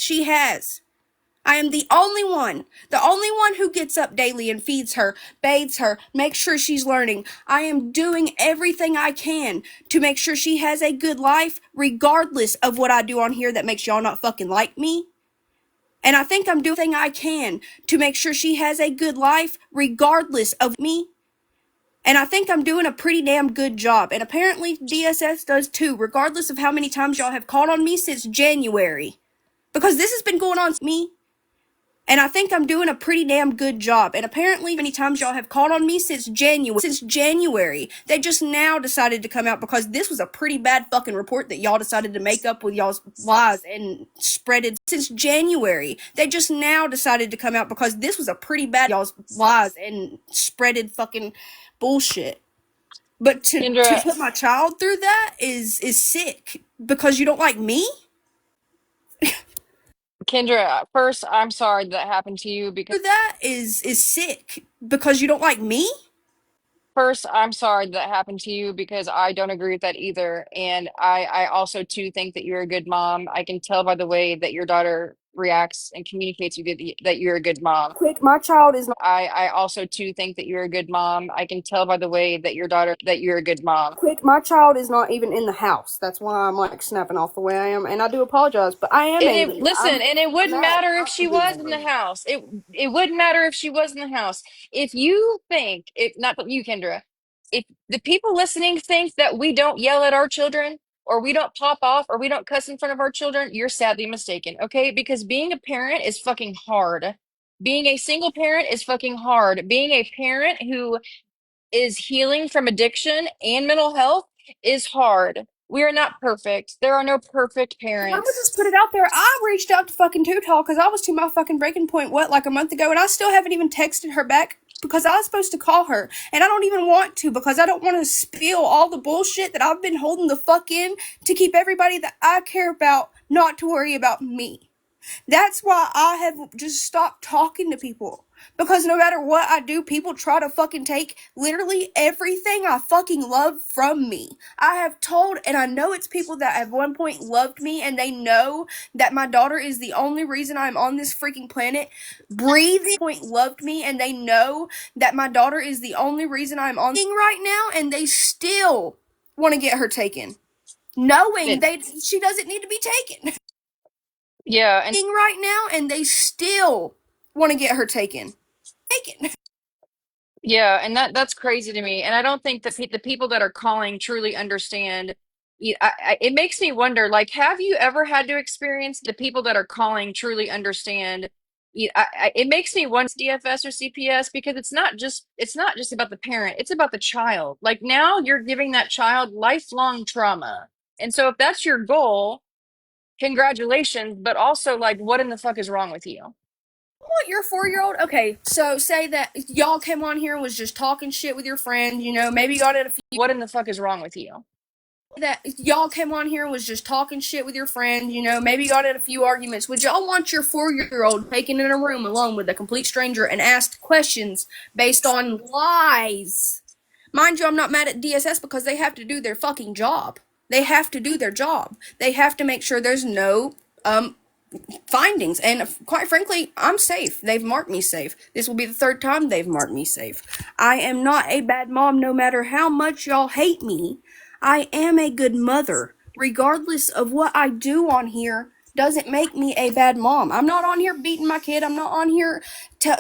she has. I am the only one who gets up daily and feeds her, bathes her, makes sure she's learning. I am doing everything I can to make sure she has a good life, regardless of what I do on here that makes y'all not fucking like me. And I think I'm doing everything I can to make sure she has a good life, regardless of me. And I think I'm doing a pretty damn good job. And apparently DSS does too, regardless of how many times y'all have called on me since January. Because this has been going on me. And I think I'm doing a pretty damn good job. And apparently many times y'all have called on me since January. They just now decided to come out because this was a pretty bad fucking report that y'all decided to make up with y'all's lies and spread it since January. They just now decided to come out because this was a pretty bad y'all's lies and spreaded fucking bullshit. But to Kendra, put my child through that is sick because you don't like me? Kendra, first, I'm sorry that happened to you because That is sick because you don't like me? first, I'm sorry that happened to you because I don't agree with that either. And I also too think that you're a good mom. I can tell by the way that your daughter reacts and communicates with you that you're a good mom. Quick, my child is not I also too think that you're a good mom. I can tell by the way that your daughter that you're a good mom. quick, my child is not even in the house. That's why I'm like snapping off the way I am, and I do apologize, but I am And it angry. listen, and it wouldn't Mad. matter if I she can be was in the angry. house. It wouldn't matter if she was in the house. If you think, if not you, Kendra, if the people listening think that we don't yell at our children or we don't pop off or we don't cuss in front of our children, you're sadly mistaken, okay? Because being a parent is fucking hard. Being a single parent is fucking hard. Being a parent who is healing from addiction and mental health is hard. We are not perfect. There are no perfect I'm gonna parents. just put it out there. I reached out to fucking Too Tall because I was to my fucking breaking point, what, like a month ago, and I still haven't even texted her back because I was supposed to call her, and I don't even want to because I don't want to spill all the bullshit that I've been holding the fuck in to keep everybody that I care about not to worry about me. That's why I have just stopped talking to people. Because no matter what I do, people try to fucking take literally everything I fucking love from me. I have told, and I know it's people that at one point loved me, and they know that my daughter is the only reason I'm on this freaking planet breathing. Point loved me, and they know that my daughter is the only reason I'm on right now, and they still want to get her taken, knowing she doesn't need to be taken Yeah, and right now, and they still want to get her taken. yeah, and that's crazy to me. And I don't think that the people that are calling truly understand. It makes me wonder, like, have you ever had to experience the people that are calling truly understand? It makes me wonder DFS or CPS because it's not just about the parent, it's about the child. Like now you're giving that child lifelong trauma. And so if that's your goal, congratulations, but also like what in the fuck is wrong with you? What, your 4-year-old? Okay, so say that y'all came on here and was just talking shit with your friend, maybe got in a few What in the fuck is wrong with you? that y'all came on here and was just talking shit with your friend, maybe got in a few arguments. Would y'all want your 4-year-old taken in a room alone with a complete stranger and asked questions based on lies? Mind you, I'm not mad at DSS because they have to do their fucking job. They have to do their job. They have to make sure there's no findings. And quite frankly, I'm safe. They've marked me safe. This will be the third time they've marked me safe. I am not a bad mom no matter how much y'all hate me. I am a good mother. Regardless of what I do on here doesn't make me a bad mom. I'm not on here beating my kid. I'm not on here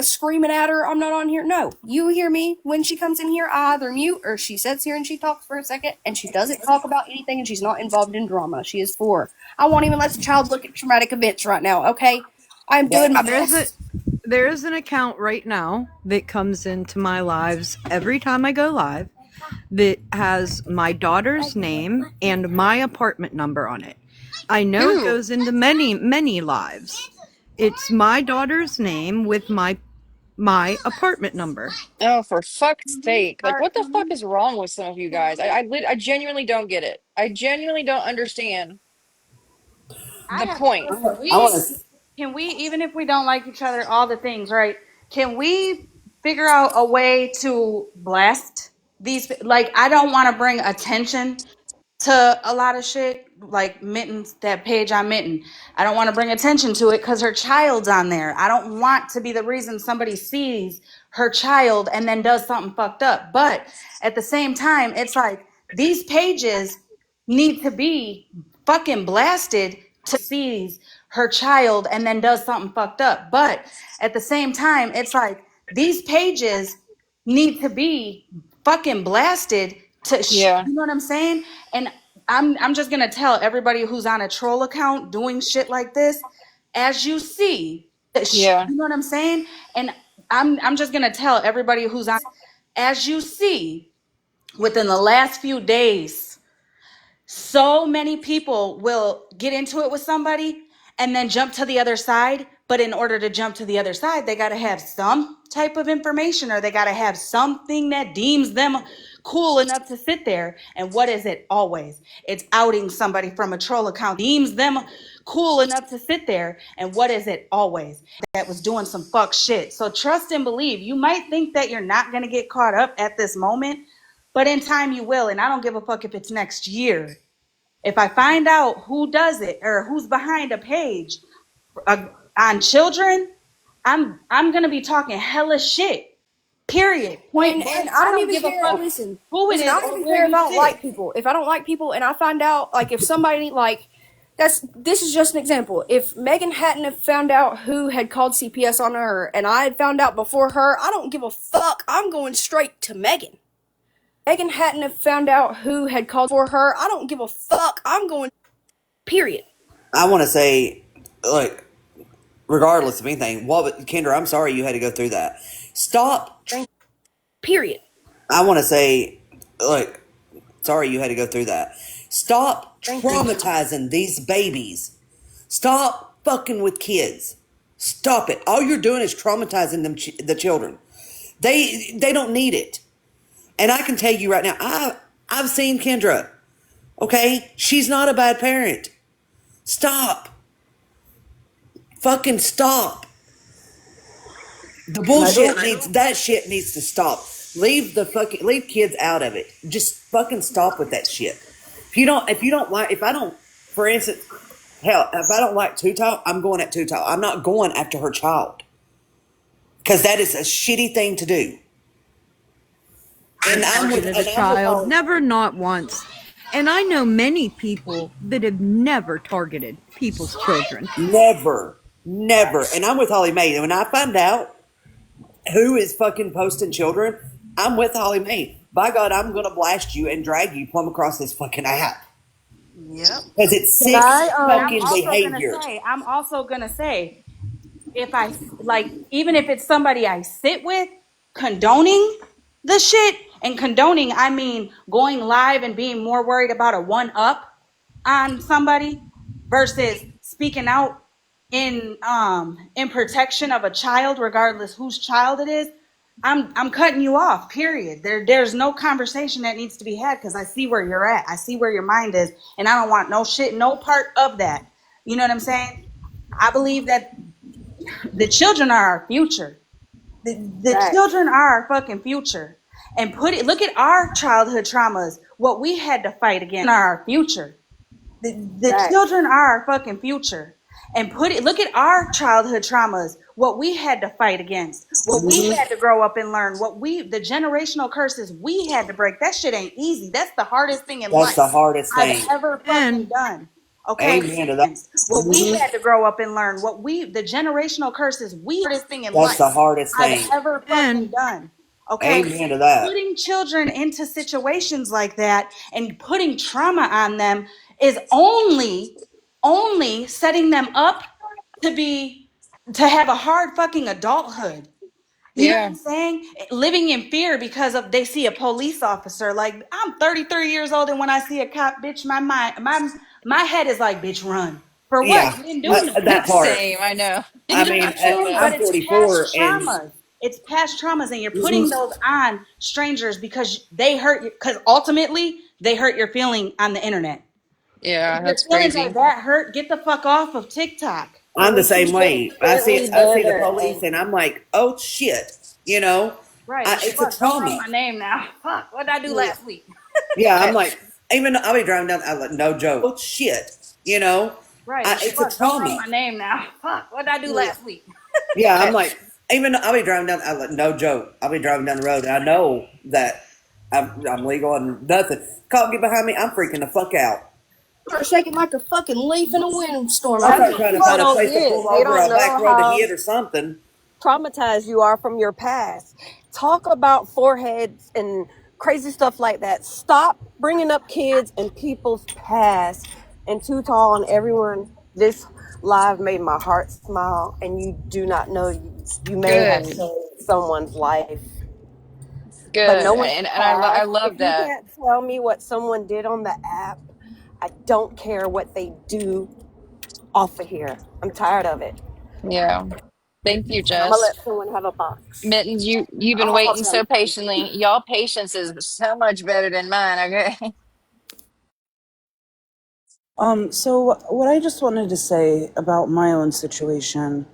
screaming at her. I'm not on here. No, you hear me when she comes in here. I either mute or she sits here and she talks for a second and she doesn't talk about anything and she's not involved in drama. She is 4. I won't even let the child look at traumatic events right now, okay? I'm doing my best. There is an account right now that comes into my lives every time I go live that has my daughter's name and my apartment number on it. I know it Ooh. goes into many, many lives. It's my daughter's name with my apartment number. Oh, for fuck's sake. Like, what the fuck is wrong with some of you guys? I genuinely don't get it. I genuinely don't understand I the have a point. question. Can we, even if we don't like each other, all the things, right? Can we figure out a way to blast these? Like, I don't want to bring attention to a lot of shit. like Mittens, that page on Mitten. I don't want to bring attention to it because her child's on there. I don't want to be the reason somebody sees her child and then does something fucked up. But at the same time, it's like these pages need to be fucking blasted to sees her child and then does something fucked up. But at the same time, it's like these pages need to be fucking blasted to Yeah. you know what I'm saying? And I'm just gonna tell everybody who's on a troll account doing shit like this, as you see, Yeah. you know what I'm saying? And I'm just gonna tell everybody who's on, as you see, within the last few days, so many people will get into it with somebody and then jump to the other side. But in order to jump to the other side, they got to have some type of information, or they got to have something that deems them cool enough to sit there. And what is it always? It's outing somebody from a troll account, deems them cool enough to sit there. And what is it always? That was doing some fuck shit. So trust and believe. You might think that you're not going to get caught up at this moment, but in time you will. And I don't give a fuck if it's next year. If I find out who does it or who's behind a page on children, I'm gonna be talking hella shit. Period. Point And blank. I don't even give a care. fuck Listen, who it listen. is I or don't even where care if you I don't sit. like people. If I don't like people, and I find out, like, if somebody like this is just an example. If Megan hadn't have found out who had called CPS on her, and I had found out before her, I don't give a fuck. I'm going straight to Megan. Megan hadn't have found out who had called for her, I don't give a fuck. I'm going. Period. I want to say, look, regardless of anything, Kendra, I'm sorry you had to go through that. Stop. Period. I want to say, look, sorry you had to go through that. Stop traumatizing these babies. Stop fucking with kids. Stop it. All you're doing is traumatizing them, the children. They don't need it. And I can tell you right now, I've seen Kendra. Okay, she's not a bad parent. Stop. Fucking stop. The bullshit needs to stop. Leave kids out of it. Just fucking stop with that shit. If I don't, for instance, hell, if I don't like Tutal, I'm going at Tutal. I'm not going after her child. Because that is a shitty thing to do. And I'm with a child, never, not once. And I know many people that have never targeted people's children. Never. And I'm with HollyMae. When I find out who is fucking posting children, I'm with HollyMae. By God, I'm going to blast you and drag you plumb across this fucking app. Yep. Because it's sick fucking behavior. I'm also gonna say, if I like, even if it's somebody I sit with, condoning the shit, and condoning, I mean going live and being more worried about a one up on somebody versus speaking out in protection of a child, regardless whose child it is. I'm cutting you off, period. There's no conversation that needs to be had because I see where you're at. I see where your mind is, and I don't want no shit, no part of that. You know what I'm saying? I believe that the children are our future. The children are our fucking future. And look at our childhood traumas, what we had to fight against are our future. The children are our fucking future. And look at our childhood traumas, what we had to fight against, what we had to grow up and learn, the generational curses we had to break. That shit ain't easy. That's the hardest thing in life. That's the hardest thing I've ever fucking done. Okay. Amen to that. What we had to grow up and learn, the generational curses hardest thing in life. That's the hardest thing I've ever fucking done. Okay. Amen to that. Putting children into situations like that and putting trauma on them is only setting them up to have a hard fucking adulthood. You know what I'm saying? Living in fear because they see a police officer. Like, I'm 33 years old, and when I see a cop, bitch, my head is like, bitch, run. For what? Yeah, You didn't do nothing. that part. Same, I know. I mean, I'm 44 and it's past traumas, and you're putting those on strangers because they hurt you. Because ultimately, they hurt your feeling on the internet. Yeah, If that's your feelings crazy. are that hurt, get the fuck off of TikTok. I'm the same way. I see the police and I'm like, oh shit, you know. Right. It's a trauma. My name now. Fuck. What did I do last week? Yeah, I'm like, even I'll be driving down. I like no joke. Oh shit, you know, Right. it's a Fuck, don't say trauma. my name now. Fuck, what did I do last week? Yeah, I'm like, even I'll be driving down. I like no joke. I'll be driving down the road, and I know that I'm legal and nothing. Cop get behind me. I'm freaking the fuck out. Start shaking like a fucking leaf in a windstorm. I I start don't trying to fuck. find a Photos place to is pull they over, don't a back know road to how hit or something. traumatized you are from your past. Talk about foreheads and crazy stuff like that. Stop bringing up kids and people's past. And Too Tall and everyone, this live made my heart smile. And you do not know, you may have Good. saved someone's life. But Good. no one's I past. If love you that. can't tell me what someone did on the app, I don't care what they do off of here. I'm tired of it. Yeah. Thank you, I'm gonna Jess. let someone have a box. Mittens, you've been I'll hop waiting off so now. patiently. Y'all patience is so much better than mine, okay? So what I just wanted to say about my own situation,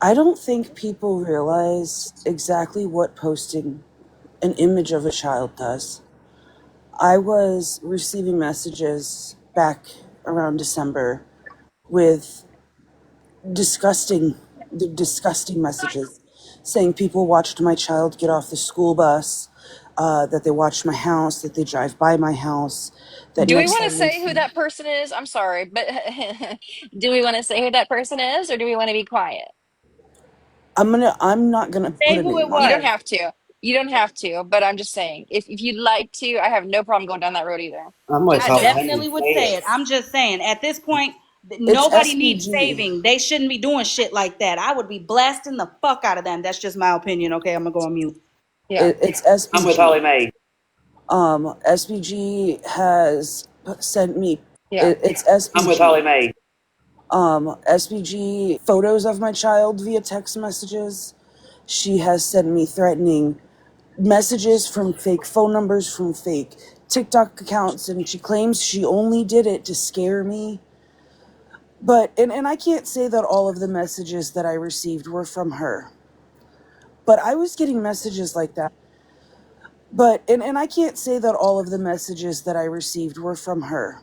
I don't think people realize exactly what posting an image of a child does. I was receiving messages back around December with disgusting, disgusting messages saying people watched my child get off the school bus, that they watched my house, that they drive by my house, that Do we next want to time they say who see. that person is? I'm sorry, but do we want to say who that person is, or do we want to be quiet? I'm not gonna put Say a who it name on You it. don't was. have to. You don't have to, but I'm just saying, if you'd like to, I have no problem going down that road either. I'm with I Holly Yeah. Mae. definitely would Say say it. it. I'm just saying, at this point, It's nobody needs SBG. saving. They shouldn't be doing shit like that. I would be blasting the fuck out of them. That's just my opinion. Okay, I'm gonna go on mute. Yeah. It's I'm with Holly SBG. Mae. SBG has sent me. Yeah. It's I'm with Holly SBG. Mae. SBG photos of my child via text messages. She has sent me threatening messages from fake phone numbers, from fake TikTok accounts, and she claims she only did it to scare me. But and I can't say that all of the messages that I received were from her. But I was getting messages like that. But and I can't say that all of the messages that I received were from her.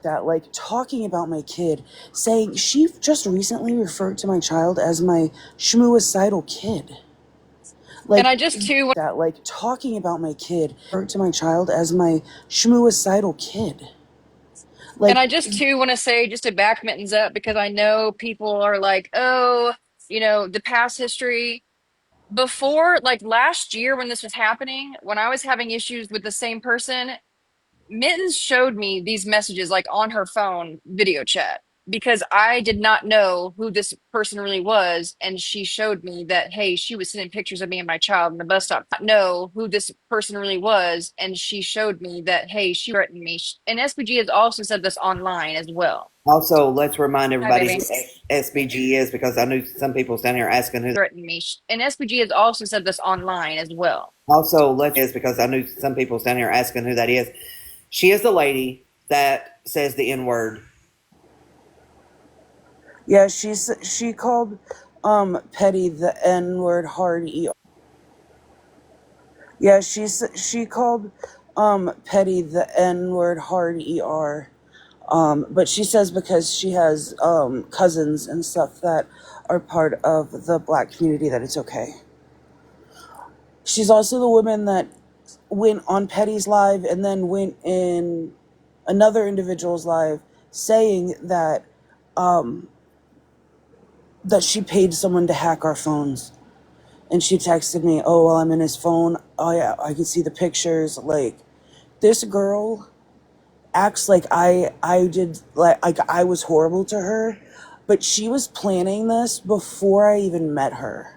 That like talking about my kid, saying she just recently referred to my child as my schmooicidal kid. And Like I just too that, like talking about my kid, referred to my child as my schmooicidal kid. And Like I just too want to say, just to back Mittens up, because I know people are like, oh, the past history. Before, like last year when this was happening, when I was having issues with the same person, Mittens showed me these messages like on her phone video chat because I did not know who this person really was. And she showed me that, hey, she was sending pictures of me and my child in the bus stop. Not know who this person really was. And she showed me that, hey, she threatened me. And SPG has also said this online as well. Also, let's remind Hi, everybody baby. who SBG is because I knew some people standing here asking who. Threatened me. And SPG has also said this online as well. Also, let's is because I knew some people standing here asking who that is. She is the lady that says the N word. yeah, she called Petty the N word hard ER. Yeah, she called Petty the N word hard ER. But she says because she has cousins and stuff that are part of the black community that it's okay. She's also the woman that went on Petty's live and then went in another individual's live saying that that she paid someone to hack our phones. And she texted me, "Oh, well, I'm in his phone. Oh yeah, I can see the pictures." Like this girl acts like I did like I was horrible to her, but she was planning this before I even met her.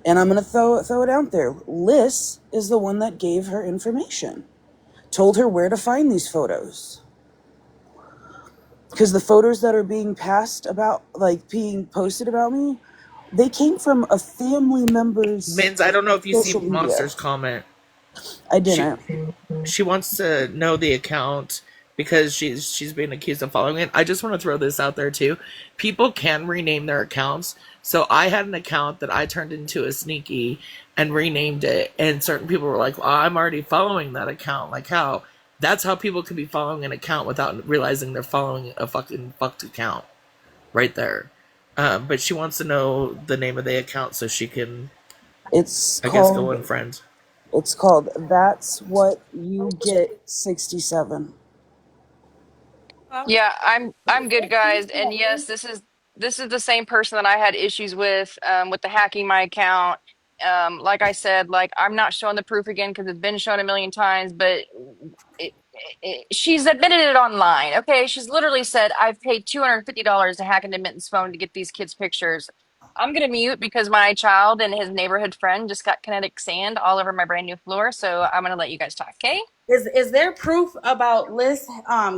And I'm gonna throw it out there. Liz is the one that gave her information, told her where to find these photos. Because the photos that are being passed about, like being posted about me, they came from a family member's Mins, I don't know if you see social media. Monster's comment. I She didn't. she wants to know the account because she's being accused of following it. I just want to throw this out there too. People can rename their accounts. So I had an account that I turned into a sneaky and renamed it, and certain people were like, well, I'm already following that account. Like how? That's how people can be following an account without realizing they're following a fucking fucked account right there. But she wants to know the name of the account so she can, It's I guess, go called unfriend. it's called That's What You Get 67. Yeah, I'm good, guys. And yes, this is the same person that I had issues with the hacking my account. Like I said, like I'm not showing the proof again because it's been shown a million times, but she's admitted it online. Okay, she's literally said I've paid $250 to hack into Mitten's phone to get these kids' pictures. I'm gonna mute because my child and his neighborhood friend just got kinetic sand all over my brand new floor. So I'm gonna let you guys talk. Okay. Is there proof about Liz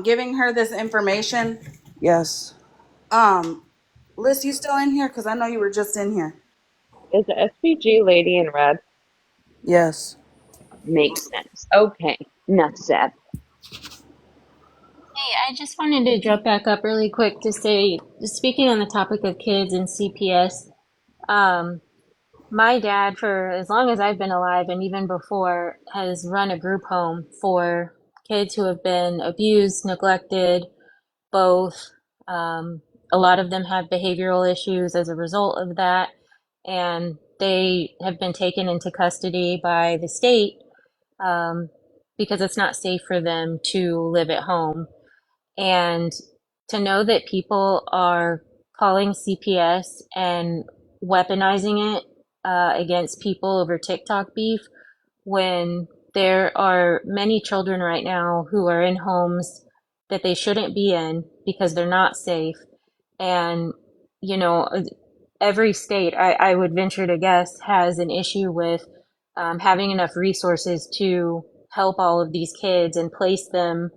giving her this information? Yes. Liz, you still in here? Because I know you were just in here. Is the SPG lady in red? Yes. Makes sense. Okay, enough said. Hey, I just wanted to jump back up really quick to say, speaking on the topic of kids and CPS, my dad, for as long as I've been alive and even before, has run a group home for kids who have been abused, neglected, both. A lot of them have behavioral issues as a result of that, and they have been taken into custody by the state because it's not safe for them to live at home. And to know that people are calling CPS and weaponizing it against people over TikTok beef, when there are many children right now who are in homes that they shouldn't be in because they're not safe. And, you know, every state, I would venture to guess, has an issue with having enough resources to help all of these kids and place them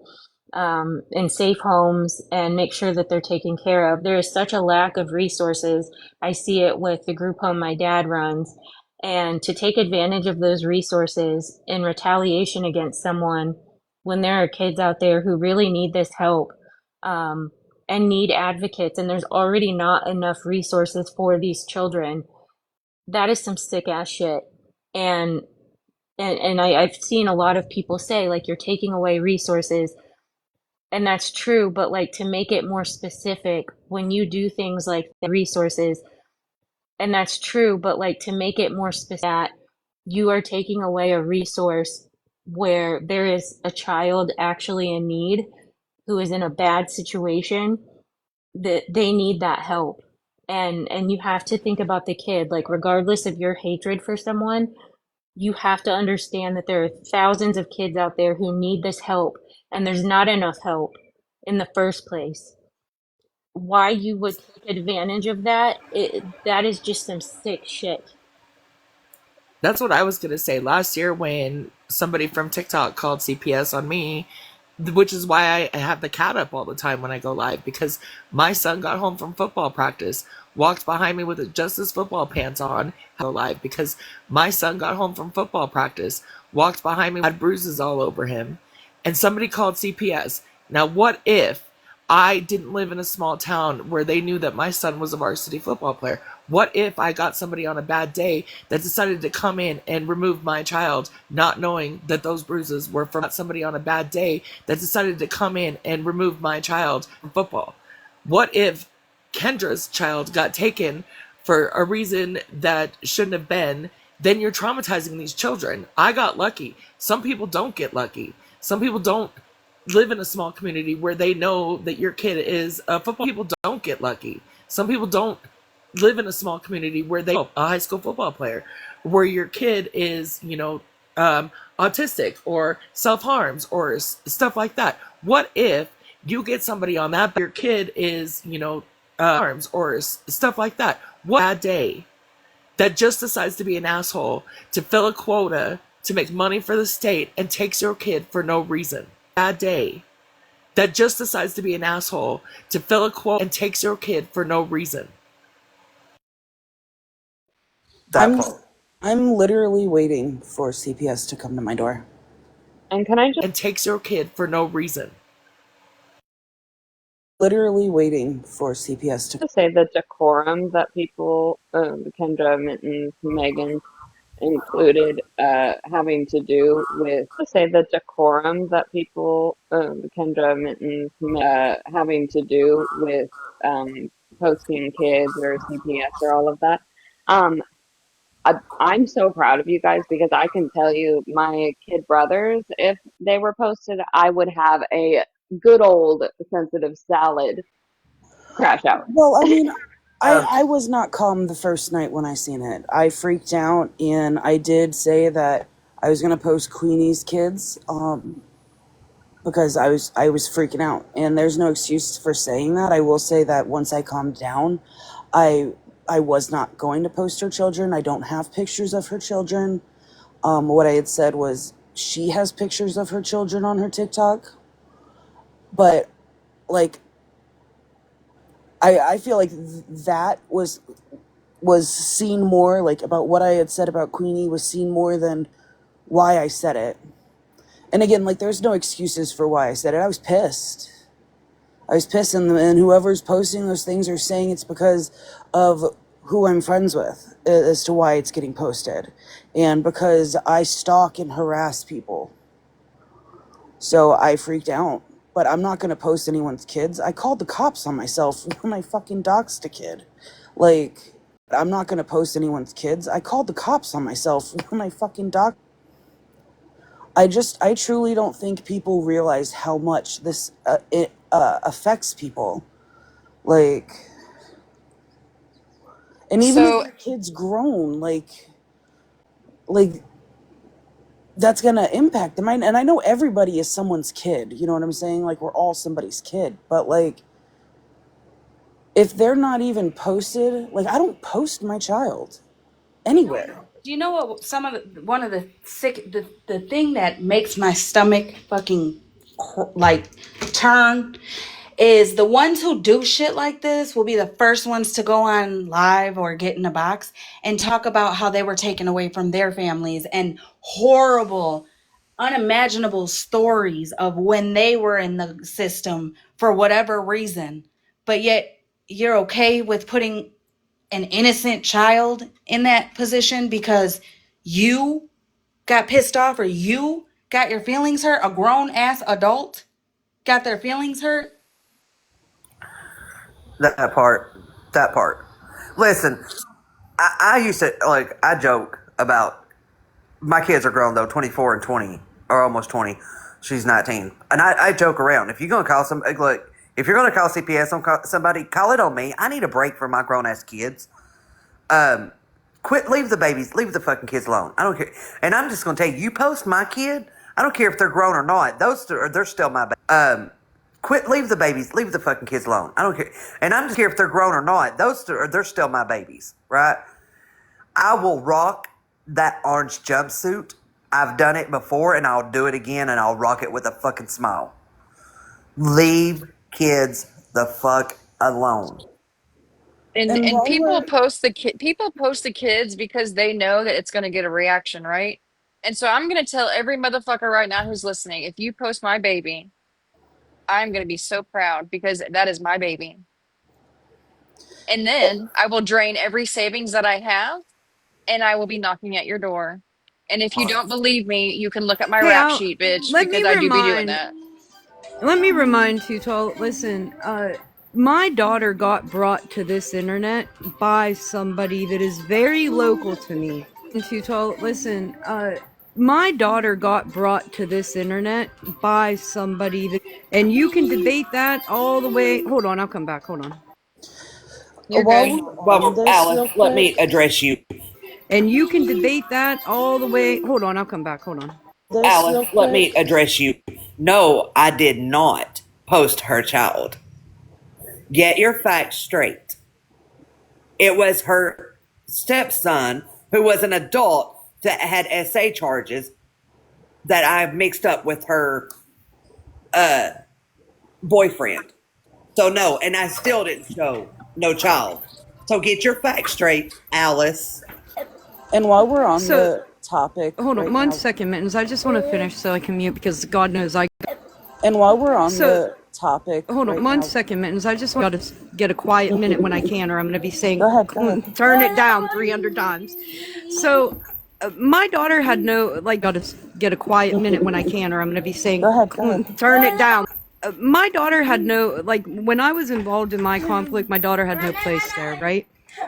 in safe homes and make sure that they're taken care of. There is such a lack of resources. I see it with the group home my dad runs. And to take advantage of those resources in retaliation against someone when there are kids out there who really need this help and need advocates, and there's already not enough resources for these children, that is some sick ass shit. And I've seen a lot of people say, like, you're taking away resources, and that's true, but like to make it more specific, when you do things like the resources, and that's true, but like to make it more specific, that you are taking away a resource where there is a child actually in need who is in a bad situation, that they need that help. And you have to think about the kid, like regardless of your hatred for someone, you have to understand that there are thousands of kids out there who need this help, and there's not enough help in the first place. Why you would take advantage of that, that is just some sick shit. That's what I was going to say. Last year, when somebody from TikTok called CPS on me, which is why I have the cat up all the time when I go live, because my son got home from football practice, walked behind me with just his football pants on, go live, because my son got home from football practice, walked behind me, had bruises all over him, and somebody called CPS. Now, what if I didn't live in a small town where they knew that my son was a varsity football player? What if I got somebody on a bad day that decided to come in and remove my child, not knowing that those bruises were from somebody on a bad day that decided to come in and remove my child from football? What if Kendra's child got taken for a reason that shouldn't have been? Then you're traumatizing these children. I got lucky. Some people don't get lucky. Some people don't live in a small community where they know that your kid is a football. People don't get lucky. Some people don't live in a small community where they a high school football player, where your kid is, autistic or self-harms or stuff like that. What if you get somebody on that, your kid is, harms or stuff like that? What bad day that just decides to be an asshole to fill a quota to make money for the state and takes your kid for no reason? Bad day that just decides to be an asshole to fill a quota and takes your kid for no reason. I'm I'm literally waiting for CPS to come to my door. And can I just And takes your kid for no reason. Literally waiting for CPS to say the decorum that people, Kendra, Mittens, Megan, included having to do with, say, the decorum that people, Kendra Mittens, having to do with posting kids or CPS or all of that. I'm so proud of you guys because I can tell you, my kid brothers, if they were posted, I would have a good old sensitive salad crash out. Well, I mean, Um, I was not calm the first night when I seen it. I freaked out, and I did say that I was gonna post Queenie's kids, because I was freaking out, and there's no excuse for saying that. I will say that once I calmed down, I I was not going to post her children. I don't have pictures of her children. What I had said was she has pictures of her children on her TikTok, but like I feel like that was seen more, like about what I had said about Queenie was seen more than why I said it. And again, like there's no excuses for why I said it. I was pissed. I was pissed, and whoever's posting those things are saying it's because of who I'm friends with as to why it's getting posted, and because I stalk and harass people. So I freaked out. But I'm not gonna post anyone's kids. I called the cops on myself when I fucking doxed a kid. Like, I'm not gonna post anyone's kids. I called the cops on myself when I fucking doxed. I truly don't think people realize how much this affects people. Like, and even if So, your kid's grown, like that's gonna impact them. And I know everybody is someone's kid. You know what I'm saying? Like we're all somebody's kid. But like, if they're not even posted, like I don't post my child anywhere. Do you know what? One of the the thing that makes my stomach fucking like turn is the ones who do shit like this will be the first ones to go on live or get in a box and talk about how they were taken away from their families and horrible, unimaginable stories of when they were in the system for whatever reason. But yet you're okay with putting an innocent child in that position because you got pissed off or you got your feelings hurt. A grown ass adult got their feelings hurt. That part. That part. Listen, I used to, like, I joke about, my kids are grown though, 24 and 20, or almost 20. She's 19. And I joke around. If you're going to call if you're going to call CPS on somebody, call it on me. I need a break from my grown ass kids. Leave the fucking kids alone. I don't care. And I'm just going to tell you, you post my kid, I don't care if they're grown or not. They're still my baby. Leave the fucking kids alone. I don't care. And I'm just care if they're grown or not. They're still my babies, right? I will rock that orange jumpsuit. I've done it before and I'll do it again and I'll rock it with a fucking smile. Leave kids the fuck alone. and And and while people we're post the kids because they know that it's going to get a reaction, right? And so I'm going to tell every motherfucker right now who's listening, if you post my baby, I'm going to be so proud because that is my baby. And then I will drain every savings that I have and I will be knocking at your door. And if you don't believe me, you can look at my Hey, rap sheet, bitch, let because me I do be doing remind that. Tutal, listen, my daughter got brought to this internet by somebody that is very local to me. Tutal, listen, my daughter got brought to this internet by somebody that, and you can debate that all the way. Hold on, I'll come back. Hold on. You're while good. we're on Well, this Alice, real let me quick, address you. And you can debate that all the way. Hold on, I'll come back. Hold on. Alice, let me address you. No, I did not post her child. Get your facts straight. It was her stepson, who was an adult, that had SA charges that I mixed up with her boyfriend. So no, and I still didn't show no child. So get your facts straight, Alice. and while we're on So, the topic hold on right one now, second, Mittens. I just want to finish so I can mute because God knows I. and while we're on So, the topic hold on right one now, second, Mittens. I just got to get a quiet minute when I can, or I'm going to be saying, go ahead. turn it down 300 times. So, My daughter had no, like, gotta get a quiet minute when I can, or I'm gonna be saying, Go ahead. turn it down. My daughter had no, like, when I was involved in my conflict, my daughter had no place there, right?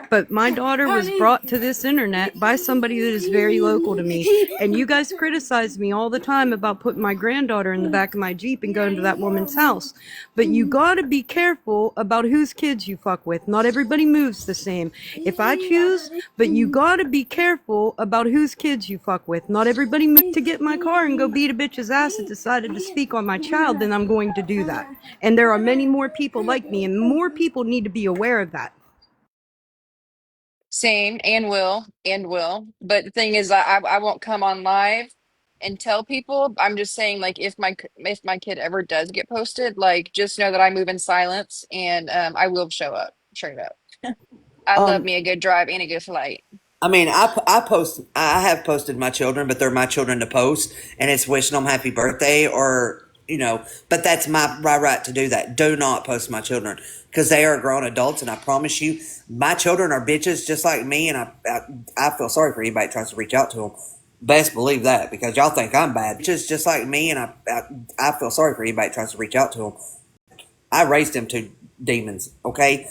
But my daughter was brought to this internet by somebody that is very local to me. And you guys criticize me all the time about putting my granddaughter in the back of my Jeep and going to that woman's house. But you gotta be careful about whose kids you fuck with. Not everybody moves the same. If I choose, but you gotta be careful about whose kids you fuck with. Not everybody moved to get in my car and go beat a bitch's ass that decided to speak on my child, then I'm going to do that. And there are many more people like me, and more people need to be aware of that. Same, and will. But the thing is, I won't come on live and tell people. I'm just saying, like, if my kid ever does get posted, like, just know that I move in silence, and I will show up straight up. I love Um, me a good drive and a good flight. I mean, I have posted my children, but they're my children to post, and it's wishing them happy birthday or, but that's my right to do that. Do not post my children because they are grown adults, and I promise you, my children are bitches just like me, and I feel sorry for anybody that tries to reach out to them. Best believe that because y'all think I'm bad. Just like me, and I feel sorry for anybody that tries to reach out to them. I raised them two demons, okay?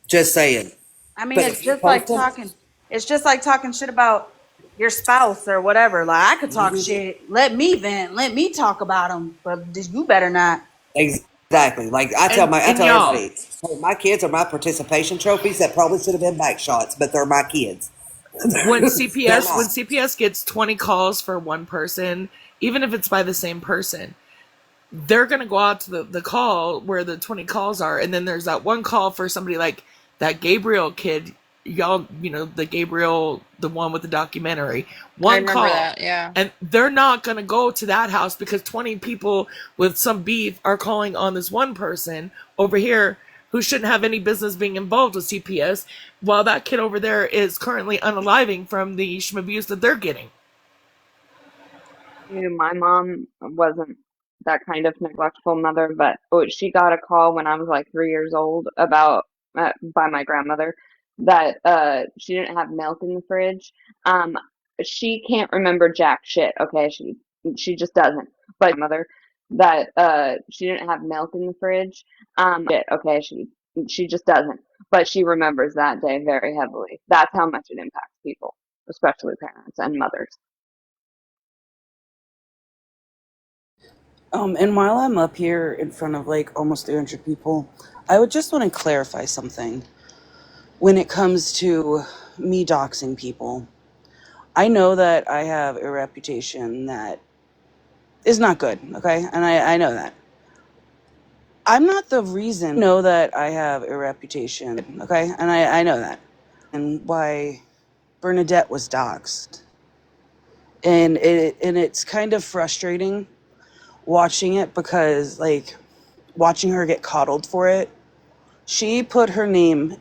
Just saying. I mean, But it's if you just like post them, talking. It's just like talking shit about your spouse or whatever. Like I could talk shit. Let me vent. Let me talk about them. But you better not. exactly. Like I tell And y'all, everybody, hey, my kids are my participation trophies that probably should have been back shots, but they're my kids. when They're CPS not. when CPS gets 20 calls for one person, even if it's by the same person, they're gonna go out to the call where the 20 calls are, and then there's that one call for somebody like that Gabriel kid. Y'all, the Gabriel, the one with the documentary. I One remember call. that. Yeah. And they're not gonna go to that house because 20 people with some beef are calling on this one person over here who shouldn't have any business being involved with CPS, while that kid over there is currently unaliving from the abuse that they're getting. My mom wasn't that kind of neglectful mother, but she got a call when I was like 3 years old about by my grandmother that she didn't have milk in the fridge. Um, she can't remember jack shit. Okay, she just doesn't. But mother that she didn't have milk in the fridge. Shit. Okay, she just doesn't. But she remembers that day very heavily. That's how much it impacts people, especially parents and mothers. and while I'm up here in front of like almost 300 people, I would just want to clarify something when it comes to me doxing people. I know that I have a reputation that is not good, okay? And I know that. I'm not the reason. I know that I have a reputation, okay? And I know that. And why Bernadette was doxxed. And it's kind of frustrating watching it because like watching her get coddled for it. She put her name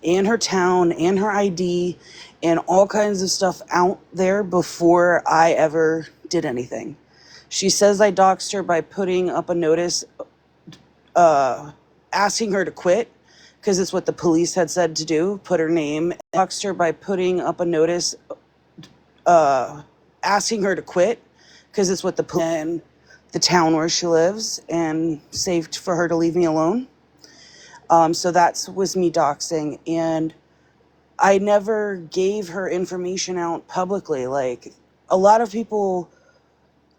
and her town and her ID and all kinds of stuff out there before I ever did anything. She says I doxed her by putting up a notice asking her to quit because it's what the police had said to do. Put her name. Doxed her by putting up a notice asking her to quit because it's what and the town where she lives and saved for her to leave me alone. So that was me doxing, and I never gave her information out publicly. Like a lot of people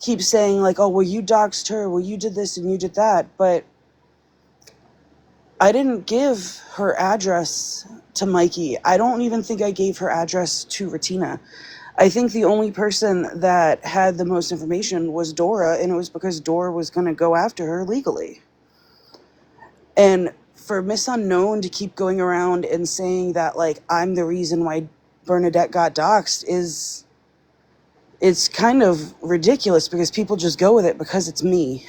keep saying like, oh, well, you doxed her, well, you did this and you did that, but I didn't give her address to Mikey. I don't even think I gave her address to Retina. I think the only person that had the most information was Dora, and it was because Dora was going to go after her legally. And for Miss Unknown to keep going around and saying that, like, I'm the reason why Bernadette got doxxed it's kind of ridiculous because people just go with it because it's me.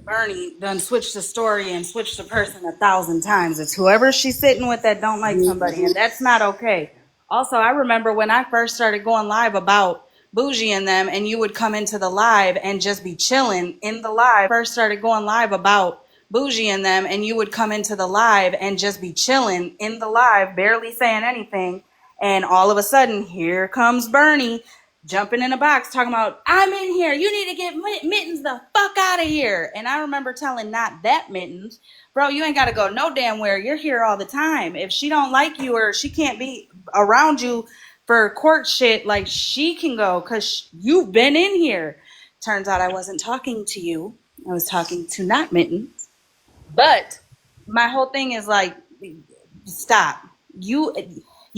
Bernie done switched the story and switched the person 1,000 times. It's whoever she's sitting with that don't like somebody, and that's not okay. Also, I remember when I first started going live about Bougie and them, and you would come into the live and just be chilling in the live. First started going live about Bougie and them, and you would come into the live and just be chilling in the live, barely saying anything. And all of a sudden, here comes Bernie jumping in a box talking about, I'm in here. You need to get Mittens the fuck out of here. And I remember telling not that Mittens, bro, you ain't got to go no damn where. You're here all the time. If she don't like you or she can't be around you for court shit, like she can go because you've been in here. Turns out I wasn't talking to you. I was talking to not Mittens. But my whole thing is like, stop. You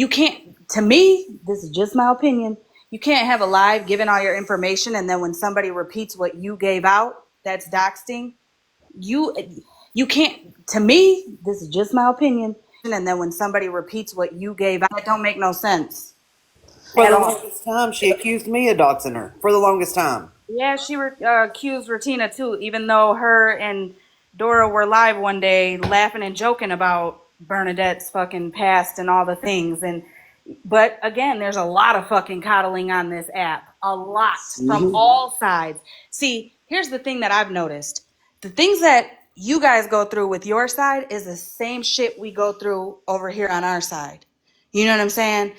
can't, to me, this is just my opinion. You can't have a live giving all your information and then when somebody repeats what you gave out, that's doxing. You you can't, to me, this is just my opinion. And then when somebody repeats what you gave out, that don't make no sense For at the all. longest time, she accused me of doxing her. For the longest time. Yeah, she accused Ratina too, even though her and Dora were live one day laughing and joking about Bernadette's fucking past and all the things. And but again, there's a lot of fucking coddling on this app. A lot from all sides. See, here's the thing that I've noticed. The things that you guys go through with your side is the same shit we go through over here on our side. You know what I'm saying?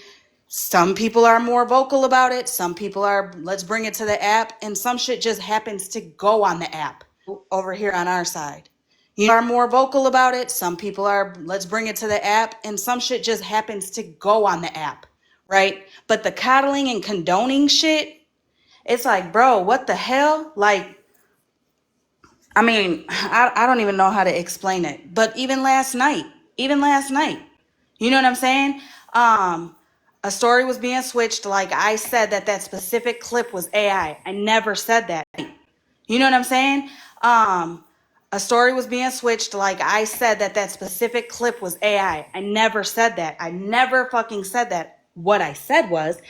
Some people are more vocal about it. Some people are, let's bring it to the app. And some shit just happens to go on the app over here on our side. You are more vocal about it. Some people are, let's bring it to the app. And some shit just happens to go on the app, right? But the coddling and condoning shit, it's like, bro, what the hell? Like, I mean, I don't even know how to explain it. But even last night, you know what I'm saying? A story was being switched. Like I said that specific clip was AI. I never said that. You know what I'm saying? A story was being switched. Like I said that specific clip was AI. I never said that. I never fucking said that. What I said was,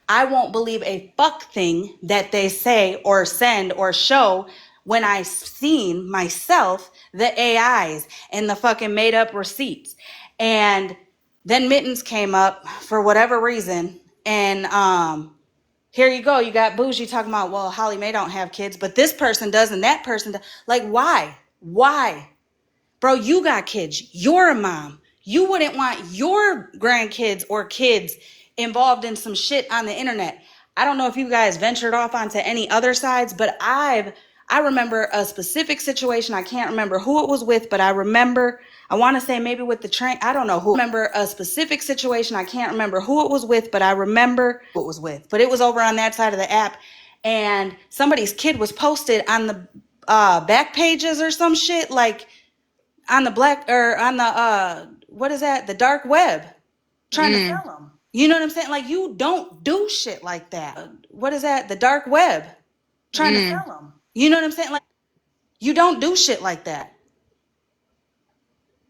I won't believe a fuck thing that they say or send or show when I've seen myself the AIs and the fucking made up receipts. And then Mittens came up for whatever reason. And here you go. You got Bougie talking about, well, HollyMae don't have kids, but this person does and that person does. Like, why? Why? Bro, you got kids. You're a mom. You wouldn't want your grandkids or kids involved in some shit on the internet. I don't know if you guys ventured off onto any other sides, but I remember a specific situation. I can't remember who it was with, but I want to say maybe with the train. I don't know who. I remember a specific situation. I can't remember who it was with, but I remember who it was with. But it was over on that side of the app. And somebody's kid was posted on the back pages or some shit, like on the black or on the what is that? The dark web, trying to sell them. You know what I'm saying? Like you don't do shit like that. What is that? The dark web, trying to sell them. You know what I'm saying? Like you don't do shit like that.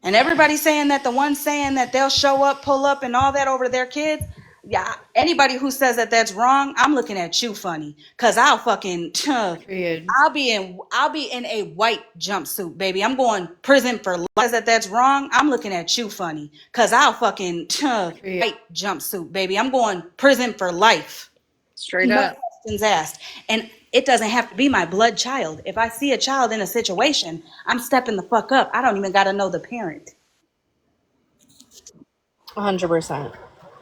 And everybody's saying that the ones saying that they'll show up, pull up, and all that over their kids. Yeah, anybody who says that that's wrong, I'm looking at you funny, cause I'll fucking, Period. I'll be in a white jumpsuit, baby. I'm going prison for life. Says that that's wrong, I'm looking at you funny, cause I'll fucking Period. white jumpsuit, baby. I'm going prison for life. Straight No up. questions asked. And it doesn't have to be my blood child. If I see a child in a situation, I'm stepping the fuck up. I don't even got to know the parent. 100%.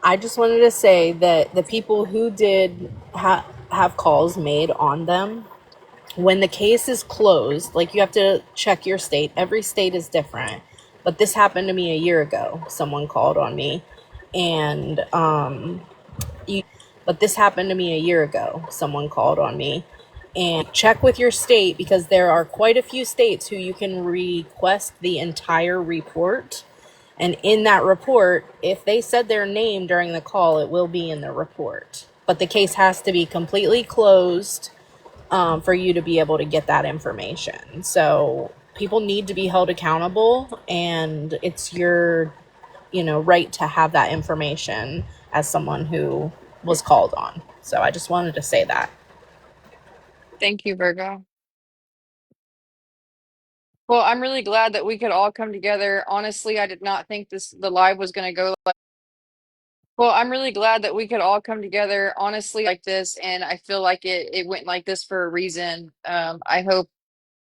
I just wanted to say that the people who did have calls made on them, when the case is closed, like you have to check your state. Every state is different. But this happened to me a year ago. Someone called on me and someone called on me and check with your state because there are quite a few states who you can request the entire report. And in that report, if they said their name during the call, it will be in the report. But the case has to be completely closed for you to be able to get that information. So people need to be held accountable, and it's your, right to have that information as someone who was called on. So I just wanted to say that. Thank you, Virgo. Well, I'm really glad that we could all come together. Honestly, I did not think the live was going to go like. Well, I'm really glad that we could all come together, honestly, like this, and I feel like it went like this for a reason. I hope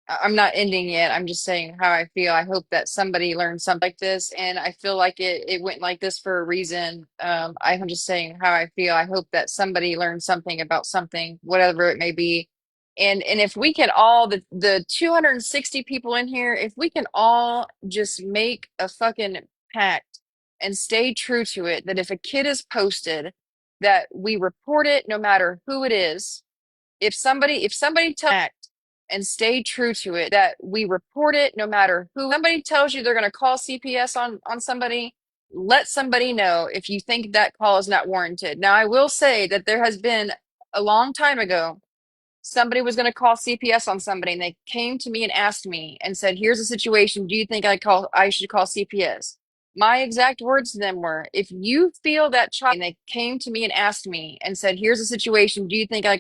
I'm not ending yet. I'm just saying how I feel. I hope that somebody learned something like this, and I feel like it went like this for a reason. I'm just saying how I feel. I hope that somebody learned something about something, whatever it may be. And if we can all the 260 people in here, if we can all just make a fucking pact and stay true to it, that if a kid is posted, that we report it no matter who it is. If somebody act and stay true to it, that we report it no matter who. Somebody tells you they're going to call CPS on somebody, let somebody know if you think that call is not warranted. Now I will say that there has been a long time ago, somebody was going to call CPS on somebody, and they came to me and asked me and said, here's the situation, do you think I should call CPS? My exact words to them were, if you feel that child, and they came to me and asked me and said, here's the situation, do you think I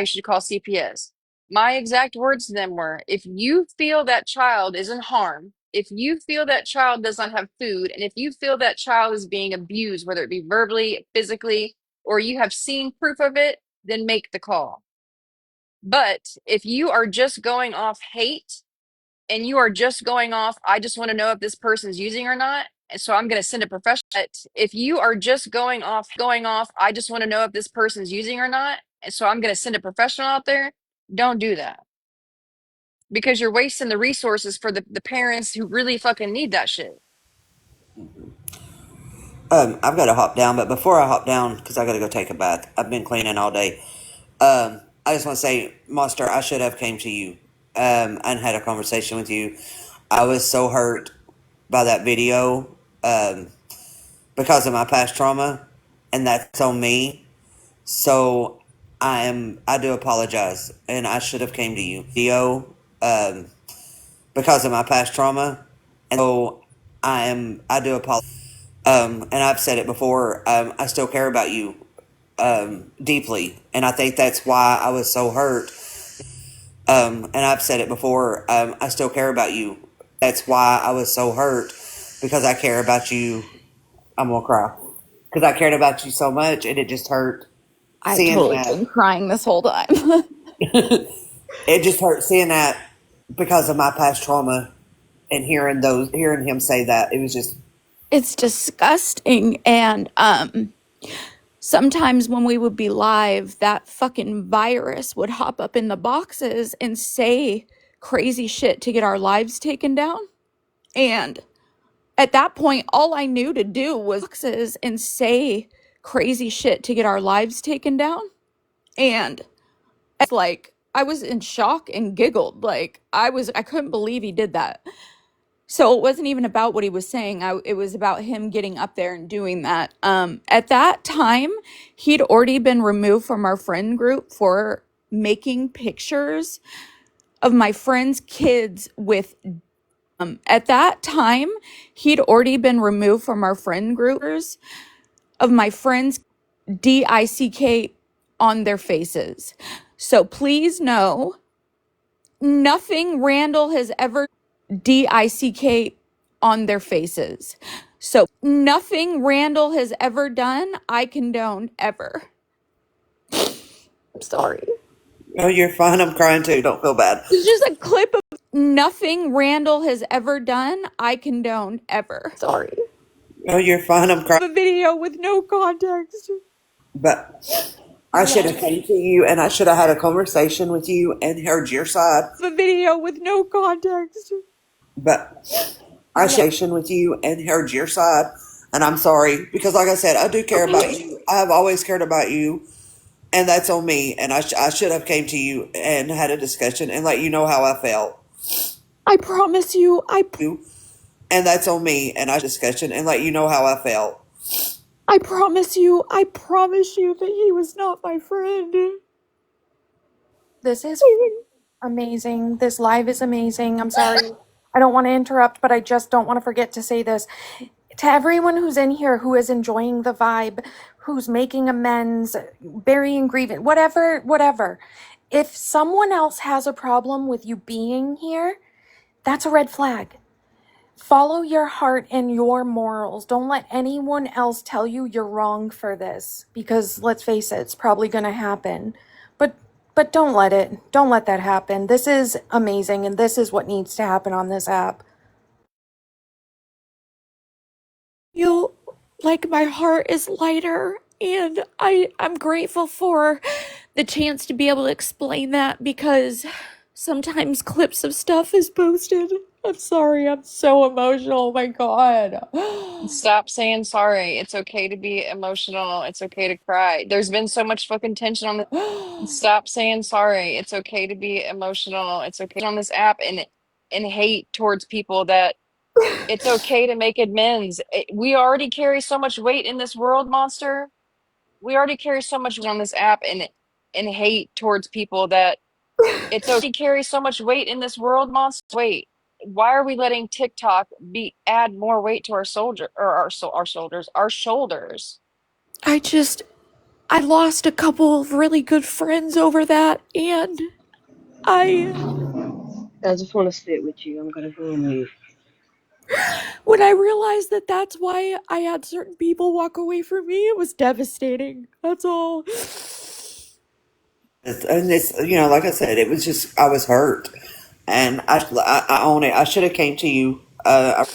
should call CPS? My exact words to them were, if you feel that child is in harm, if you feel that child does not have food, and if you feel that child is being abused, whether it be verbally, physically, or you have seen proof of it, then make the call. But if you are just going off hate, and you are just going off, I just want to know if this person's using or not, and so I'm going to send a professional. But if you are just going off, I just want to know if this person's using or not, and so I'm going to send a professional out there, don't do that. Because you're wasting the resources for the parents who really fucking need that shit. I've got to hop down, but before I hop down, because I got to go take a bath, I've been cleaning all day. I just want to say, Monster, I should have came to you and had a conversation with you. I was so hurt by that video because of my past trauma, and that's on me. So I do apologize, and I should have came to you. Video because of my past trauma, and so I do apologize. And I've said it before. I still care about you deeply, and I think that's why I was so hurt. And I've said it before. I still care about you. That's why I was so hurt, because I care about you. I'm gonna cry because I cared about you so much, and it just hurt I've seeing totally that. been crying this whole time. It just hurt seeing that because of my past trauma, and hearing him say that. It was just It's disgusting. And sometimes when we would be live, that fucking virus would hop up in the boxes and say crazy shit to get our lives taken down. And at that point, all I knew to do was boxes and say crazy shit to get our lives taken down. And it's like I was in shock and giggled. Like I couldn't believe he did that. So it wasn't even about what he was saying. It was about him getting up there and doing that. At that time, he'd already been removed from our friend group for making pictures of my friend's kids with. At that time, he'd already been removed from our friend groups of my friends' DICK on their faces. So please know, nothing Randall has ever DICK on their faces. So nothing Randall has ever done, I condone ever. I'm sorry. oh, you're fine. I'm crying too. Don't feel bad. It's just a clip of nothing Randall has ever done, I condone ever. Sorry. Oh, you're fine. I'm crying. A video with no context. But I should have came to you, and I should have had a conversation with you and heard your side. A video with no context. But I should have with you and heard your side. And I'm sorry, because like I said, I do care about you. I have always cared about you, and that's on me. And I should have came to you and had a discussion and let you know how I felt. I promise you, and that's on me. And I discussion and let you know how I felt. I promise you that he was not my friend. This is amazing. This live is amazing. I'm sorry. I don't want to interrupt, but I just don't want to forget to say this. To everyone who's in here who is enjoying the vibe, who's making amends, burying grievance, whatever. If someone else has a problem with you being here, that's a red flag. Follow your heart and your morals. Don't let anyone else tell you you're wrong for this, because let's face it, it's probably going to happen. But But don't let that happen. This is amazing, and this is what needs to happen on this app. You like my heart is lighter, and I'm grateful for the chance to be able to explain that because sometimes clips of stuff is posted. I'm sorry, I'm so emotional. Oh my god. Stop saying sorry. It's okay to be emotional. It's okay to cry. There's been so much fucking tension on the Stop saying sorry. It's okay to be emotional. It's okay on this app and hate towards people that it's okay to make amends. We already carry so much weight in this world, monster. We already carry so much on this app and hate towards people that it's okay to carry so much weight in this world, monster. Wait, why are we letting TikTok be add more weight to our soldier or our shoulders, our shoulders? I lost a couple of really good friends over that, and I just want to sit with you. I'm gonna go and leave. when I realized that that's why I had certain people walk away from me, it was devastating. That's all. And it's, like I said, it was just, I was hurt. And I own it. I should have came to you. And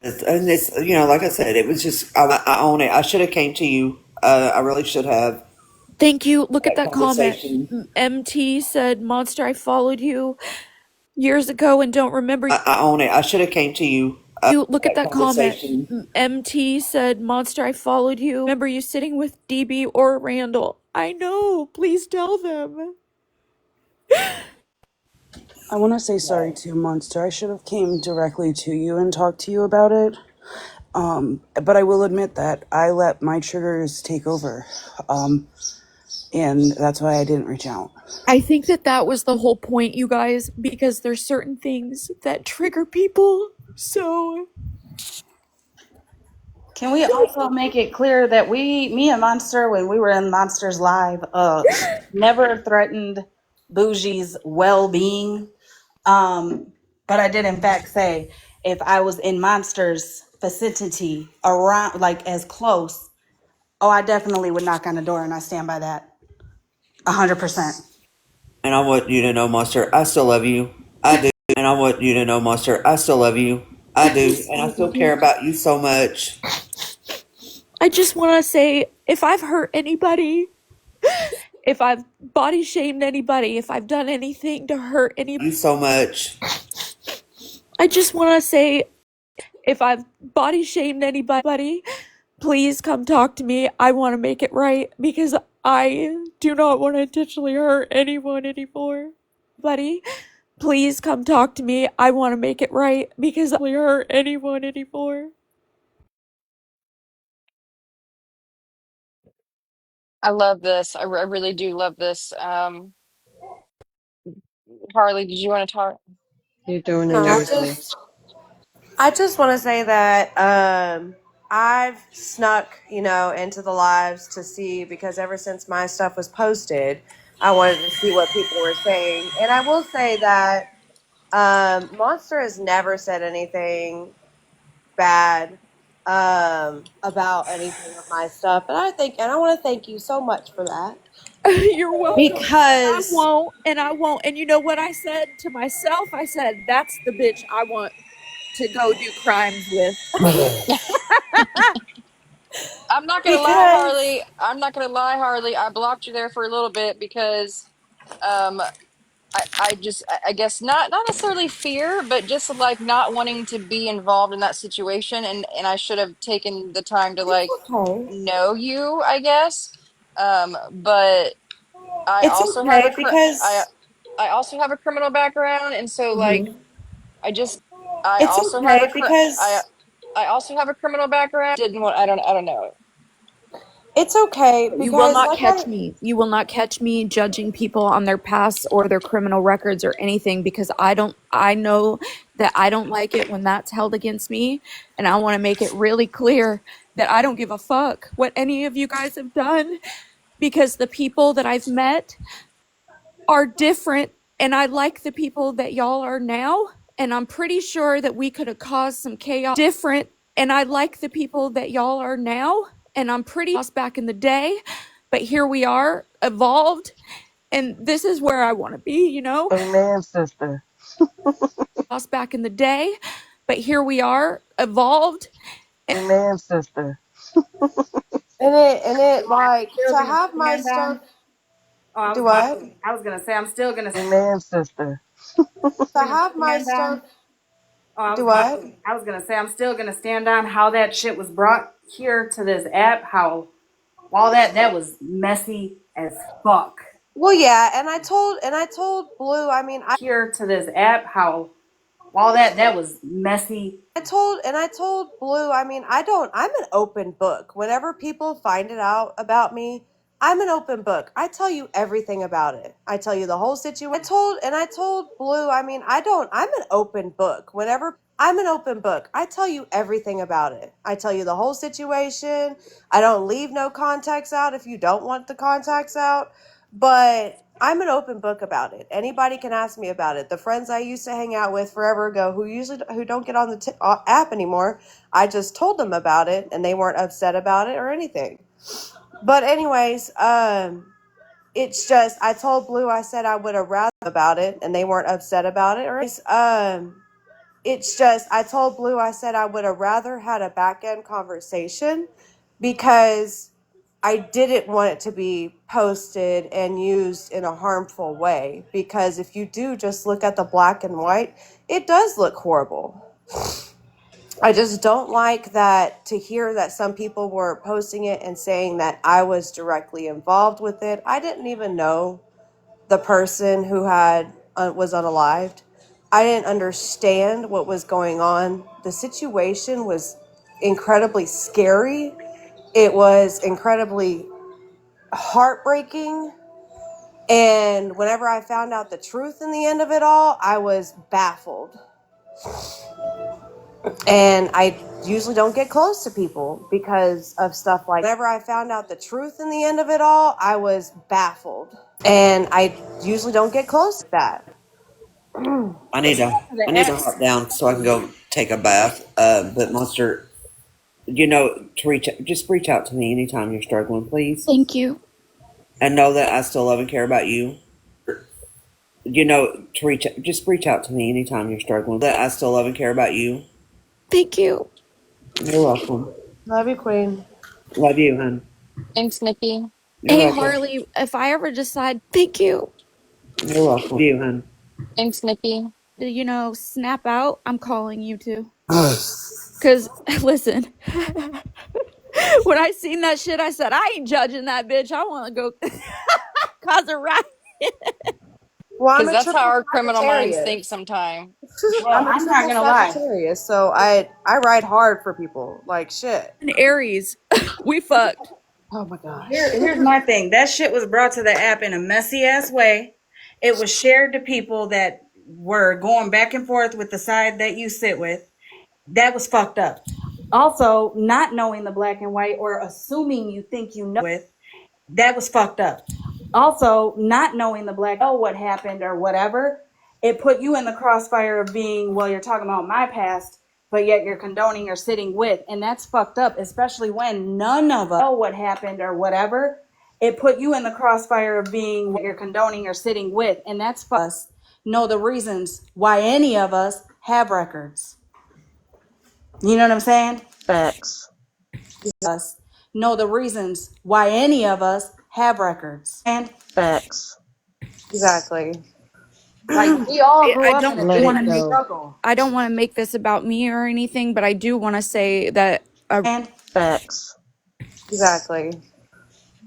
it's, like I said, it was just, I own it. I should have came to you. I really should have. Thank you. Look at that comment. Conversation. MT said, Monster, I followed you years ago and don't remember I own it. I should have came to you. you. Look at that comment. Conversation. MT said, Monster, I followed you. Remember you sitting with DB or Randall. I know. Please tell them. I want to say sorry to Monster. I should have came directly to you and talked to you about it. But I will admit that I let my triggers take over. And that's why I didn't reach out. I think that was the whole point, you guys, because there's certain things that trigger people. So Can we also make it clear that me and Monster, when we were in Monsters Live, never threatened Bougie's well-being. But I did in fact say if I was in Monster's vicinity around, like as close, I definitely would knock on the door, and I stand by that 100%. And I want you to know, Monster, I still love you. I do. And I want you to know, Monster, I still love you. I do. And I still care about you so much. I just want to say, if I've hurt anybody, if I've body shamed anybody, if I've done anything to hurt anybody, You so much. I just want to say, if I've body shamed anybody, please come talk to me. I want to make it right because I do not want to intentionally hurt anyone anymore. Buddy, please come talk to me. I want to make it right because I don't want to hurt anyone anymore. I love this. I really do love this. Harley, did you want to talk? You're doing No, it nicely. I just want to say that I've snuck, into the lives to see because ever since my stuff was posted, I wanted to see what people were saying, and I will say that Monster has never said anything bad about anything of my stuff, and I want to thank you so much for that. You're welcome. Because I won't. And you know what I said to myself? I said, that's the bitch I want to go do crimes with. I'm not gonna lie, Harley. I'm not gonna lie, Harley. I blocked you there for a little bit because um I guess not necessarily fear, but just like not wanting to be involved in that situation and I should have taken the time to like okay. know you, I guess. But I It's also have okay I because also have a criminal background, and so like I just I it's also have okay because I also have a criminal background. Didn't want I don't know. it's okay You will because not like catch me. You will not catch me judging people on their past or their criminal records or anything because I know that I don't like it when that's held against me. And I want to make it really clear that I don't give a fuck what any of you guys have done because the people that I've met are different. And I like the people that y'all are now. And I'm pretty sure that we could have caused some chaos different. And I like the people that y'all are now. And I'm pretty back in the day. but here we are, evolved, and this is where I want to be, you know? Amen, sister. Us back in the day, but here we are, evolved. Amen, sister. And it like to Still gonna have my stand stuff. on. Oh, Do what? I was gonna say I'm still gonna Amen, sister. To have my stand on. stuff. Oh, Do what? I was gonna say I'm still gonna stand on how that shit was brought here to this app. How all that was messy as fuck. Well, yeah, and I told Blue. I mean, Here to this app. How all that was messy. I told Blue. I mean, I'm an open book. Whenever people find it out about me, I'm an open book. I tell you everything about it. I tell you the whole situation. I told Blue. I mean, I'm an open book. Whenever I'm an open book, I tell you everything about it. I tell you the whole situation. I don't leave no contacts out if you don't want the contacts out. But I'm an open book about it. Anybody can ask me about it. The friends I used to hang out with forever ago who don't get on the app anymore, I just told them about it and they weren't upset about it or anything. But anyways, it's just I told Blue I said I would have rather about it and they weren't upset about it or it's just I told Blue I said I would have rather had a back end conversation because I didn't want it to be posted and used in a harmful way. Because if you do just look at the black and white, it does look horrible. I just don't like that to hear that some people were posting it and saying that I was directly involved with it. I didn't even know the person who was unalived. I didn't understand what was going on. The situation was incredibly scary. It was incredibly heartbreaking. And whenever I found out the truth in the end of it all, I was baffled. And I usually don't get close to people because of stuff like whenever I found out the truth in the end of it all, I was baffled. And I usually don't get close to that. I need to hop down so I can go take a bath. But Monster, just reach out to me anytime you're struggling, please. Thank you. And know that I still love and care about you. Just reach out to me anytime you're struggling. That I still love and care about you. Thank you. You're welcome. Love you, Queen. Love you, hon. Thanks, Nikki. You're Hey, welcome. Harley, if I ever decide, thank you, You're welcome. Love you, hon. Thanks, Nikki. to, snap out, I'm calling you too. Because, listen, when I seen that shit, I said, I ain't judging that bitch. I want to go cause a riot. Well, I'm Because a that's how triple our criminal minds Sagittarius. think sometimes. Well, I'm a I'm not triple gonna lie. Sagittarius, so I ride hard for people. Like shit. And Aries, we fucked. Oh my gosh. Here's my thing. That shit was brought to the app in a messy ass way. It was shared to people that were going back and forth with the side that you sit with. That was fucked up. Also, not knowing the black and white or assuming you think you know it, that was fucked up. Also, not knowing the black know what happened or whatever, it put you in the crossfire of being, well, you're talking about my past, but yet you're condoning or sitting with, and that's fucked up, especially when none of us know what happened or whatever. It put you in the crossfire of being what you're condoning or sitting with, and that's us know the reasons why any of us have records. You know what I'm saying? Facts. Us know the reasons why any of us have records. And Facts. Exactly. like we all grew I up don't in a Let it want to different make go. struggle. I don't want to make this about me or anything, but I do want to say that And Facts. Exactly.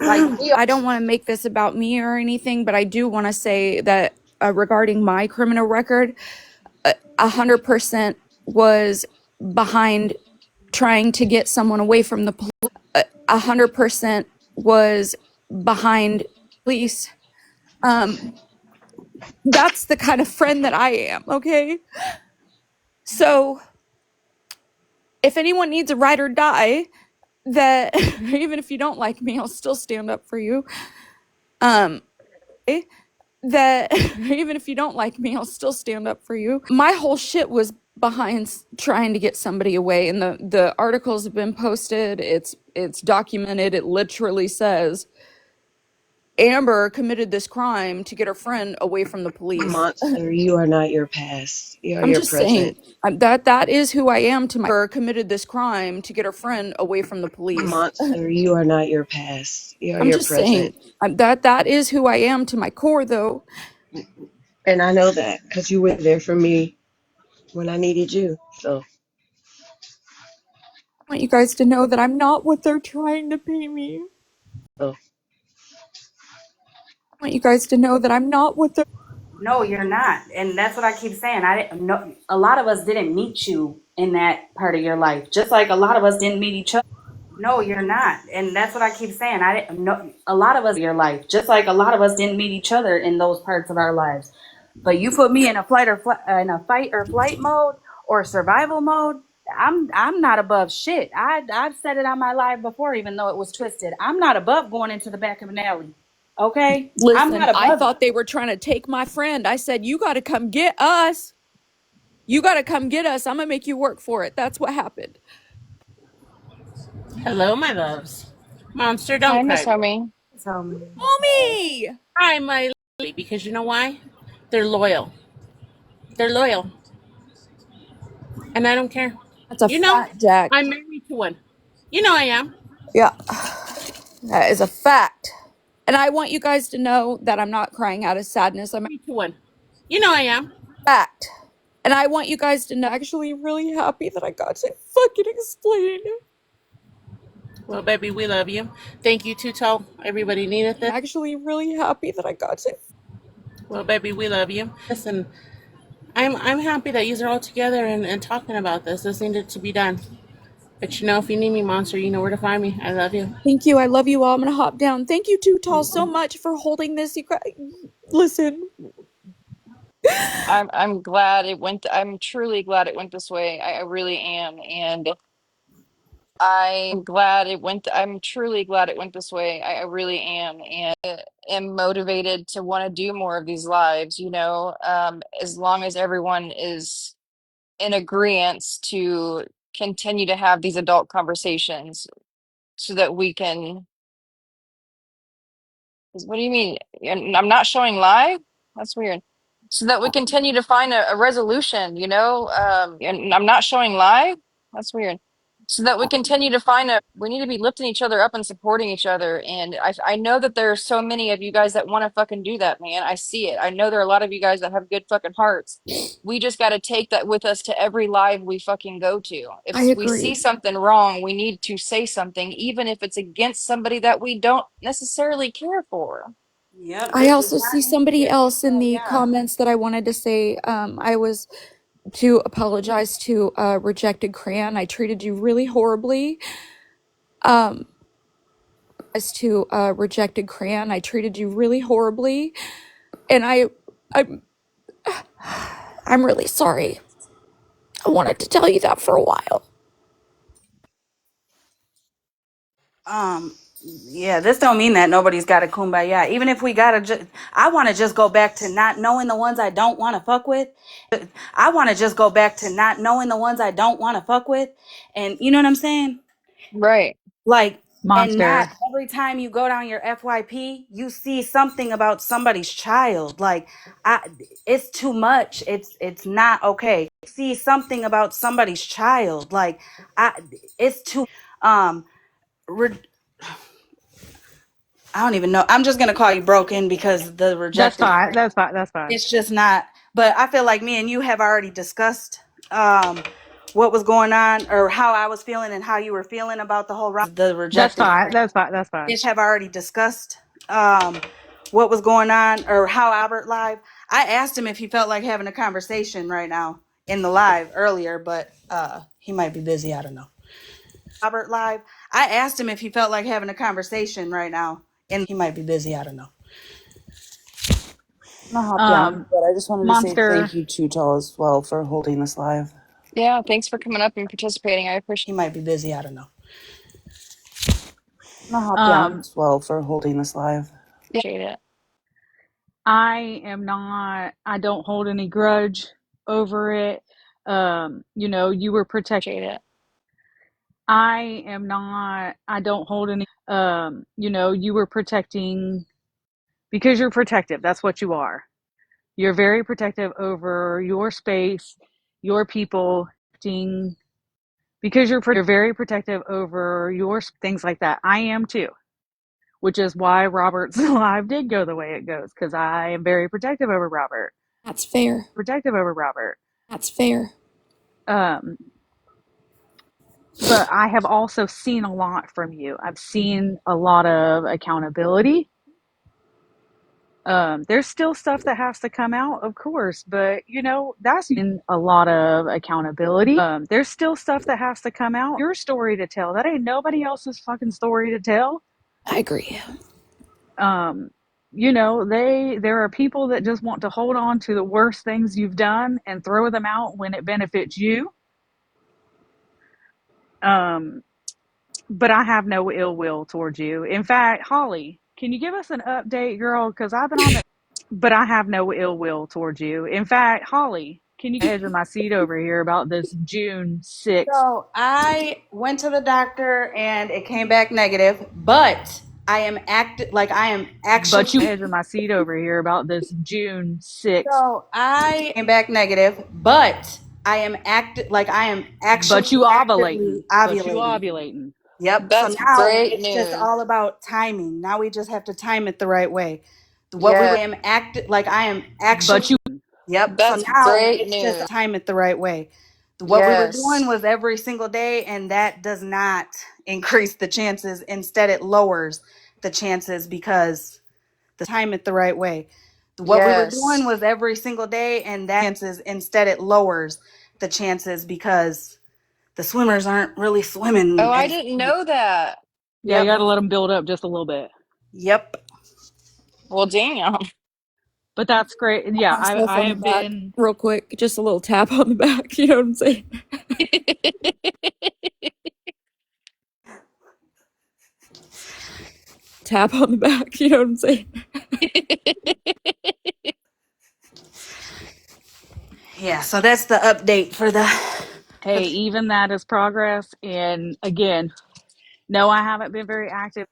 like we all I don't want to make this about me or anything, but I do want to say that regarding my criminal record, 100% was behind trying to get someone away from the police. 100% was behind police. That's the kind of friend that I am, okay? So if anyone needs a ride or die, that even if you don't like me, I'll still stand up for you. That even if you don't like me, I'll still stand up for you. My whole shit was behind trying to get somebody away, and the articles have been posted. It's documented. It literally says Amber committed this crime to get her friend away from the police. Monster, you are not your past. You are I'm your just saying present. that is who I am to my Amber committed this crime to get her friend away from the police. Monster, you are not your past. You are I'm your just saying present. that is who I am to my core, though. And I know that because you were there for me when I needed you. So, I want you guys to know that I'm not what they're trying to pay me. so. I want you guys to know that I'm not what they're. No, you're not. And that's what I keep saying. I didn't no, a lot of us didn't meet you in that part of your life. Just like a lot of us didn't meet each other. No, you're not. And that's what I keep saying. I didn't no, a lot of us your life. Just like a lot of us didn't meet each other in those parts of our lives. But you put me in a fight or flight mode or survival mode. I'm not above shit. I've said it on my live before, even though it was twisted. I'm not above going into the back of an alley. Okay, I'm Listen, not I above it. thought they were trying to take my friend. I said, "You got to come get us. You got to come get us. I'm gonna make you work for it." That's what happened. Hello, my loves. Monster, Hi, don't Miss cry. Homie. So Mommy, Hi, my lady, because you know why? They're loyal. They're loyal. And I don't care. that's a You know, fact, Jack. I'm married to one. You know I am. Yeah, that is a fact. And I want you guys to know that I'm not crying out of sadness. I'm Married to one. You know I am. fact. And I want you guys to know I'm actually really happy that I got to fucking explain. Well, baby, we love you. Thank you, Too Tall. Everybody needed I'm this. actually really happy that I got to. Well, baby, we love you. Listen, I'm happy that you are all together and talking about this. This needed to be done. But you know, if you need me, Monster, you know where to find me. I love you. Thank you. I love you all. I'm gonna hop down. Thank you, Too Tall, so much for holding this. You guys, listen. I'm glad it went. I'm truly glad it went this way. I really am, and I'm glad it went. I'm truly glad it went this way. I really am, and am motivated to want to do more of these lives. As long as everyone is in agreement to continue to have these adult conversations, so that we can. What do you mean? And I'm not showing live? That's weird. So that we continue to find a resolution, and I'm not showing live. That's weird. So that we continue to we need to be lifting each other up and supporting each other. And I know that there are so many of you guys that want to fucking do that, man. I see it. I know there are a lot of you guys that have good fucking hearts. We just got to take that with us to every live we fucking go to. If I we see agree. something wrong, we need to say something, even if it's against somebody that we don't necessarily care for. yep, I this is also see somebody else in the yeah. comments that I wanted to say. I was to apologize to Rejected Crayon. I treated you really horribly. As to Rejected Crayon, I treated you really horribly, and I'm I'm really sorry. I wanted to tell you that for a while. Yeah, this don't mean that nobody's got a kumbaya. Even if we gotta I want to just go back to not knowing the ones I don't want to fuck with. I want to just go back to not knowing the ones I don't want to fuck with. And you know what I'm saying? Right. Like, and not Monster. every time you go down your FYP, you see something about somebody's child. Like, it's too much. It's not okay. See something about somebody's child. Like, it's too. Um, re- I don't even know. I'm just gonna call you broken because the That's rejected. fine. That's fine. That's fine. It's just not. But I feel like me and you have already discussed what was going on or how I was feeling and how you were feeling about the whole the That's rejected. fine. That's fine. That's fine. Have already discussed what was going on or how Albert live. I asked him if he felt like having a conversation right now in the live earlier, but he might be busy. I don't know. Live. I asked him if he felt like having a conversation right now, and he might be busy. I don't know. I'm gonna hop down, but I just wanted to say Monster. thank you to Tall as well for holding this live. Yeah, thanks for coming up and participating. I appreciate He might be busy. I don't know. I'm gonna hop down as well for holding this live. it. I am not. I don't hold any grudge over it. You were protected. Appreciate it. I am not. I don't hold any. You were protecting because you're protective. That's what you are. You're very protective over your space, your people, because you're very protective over your things like that. I am too, which is why Robert's live did go the way it goes, because I am very protective over Robert. That's fair. Protective over Robert. That's fair. Um, but I have also seen a lot from you. I've seen a lot of accountability. There's still stuff that has to come out, of course, but you know, that's in a lot of accountability. There's still stuff that has to come out. Your story to tell. That ain't nobody else's fucking story to tell. I agree. You know, there are people that just want to hold on to the worst things you've done and throw them out when it benefits you. But I have no ill will towards you. In fact, Holly, can you give us an update, girl? Because I've been on the, but I have no ill will towards you. In fact, Holly, can you get the edge of my seat over here about this June 6th? So I went to the doctor and it came back negative, but I am I am actually. But you edge of my seat over here about this June 6th. So I came back negative, but I am I am actually But you actively ovulating. But you ovulating. ovulating. Yep. So That's now great it's just news. all about timing. Now we just have to time it the right way. What we Yeah, am I am actually. But you Yep. So that's now great it's just news. time it the right way. What we were doing Yes. was every single day, and that does not increase the chances. Instead, it lowers the chances because the time it the right way. What we were doing Yes. was every single day, and that chances instead it lowers the chances because the swimmers aren't really swimming Oh, I at didn't speed. know that. yeah, you Yep. got to let them build up just a little bit. Yep. Well, damn. But that's great. Yeah, Myself I on the have back been. real quick. Just a little tap on the back. You know what I'm saying? Tap on the back. You know what I'm saying? Yeah. So that's the update for the. For Hey, the even that is progress. And again, no, I haven't been very active.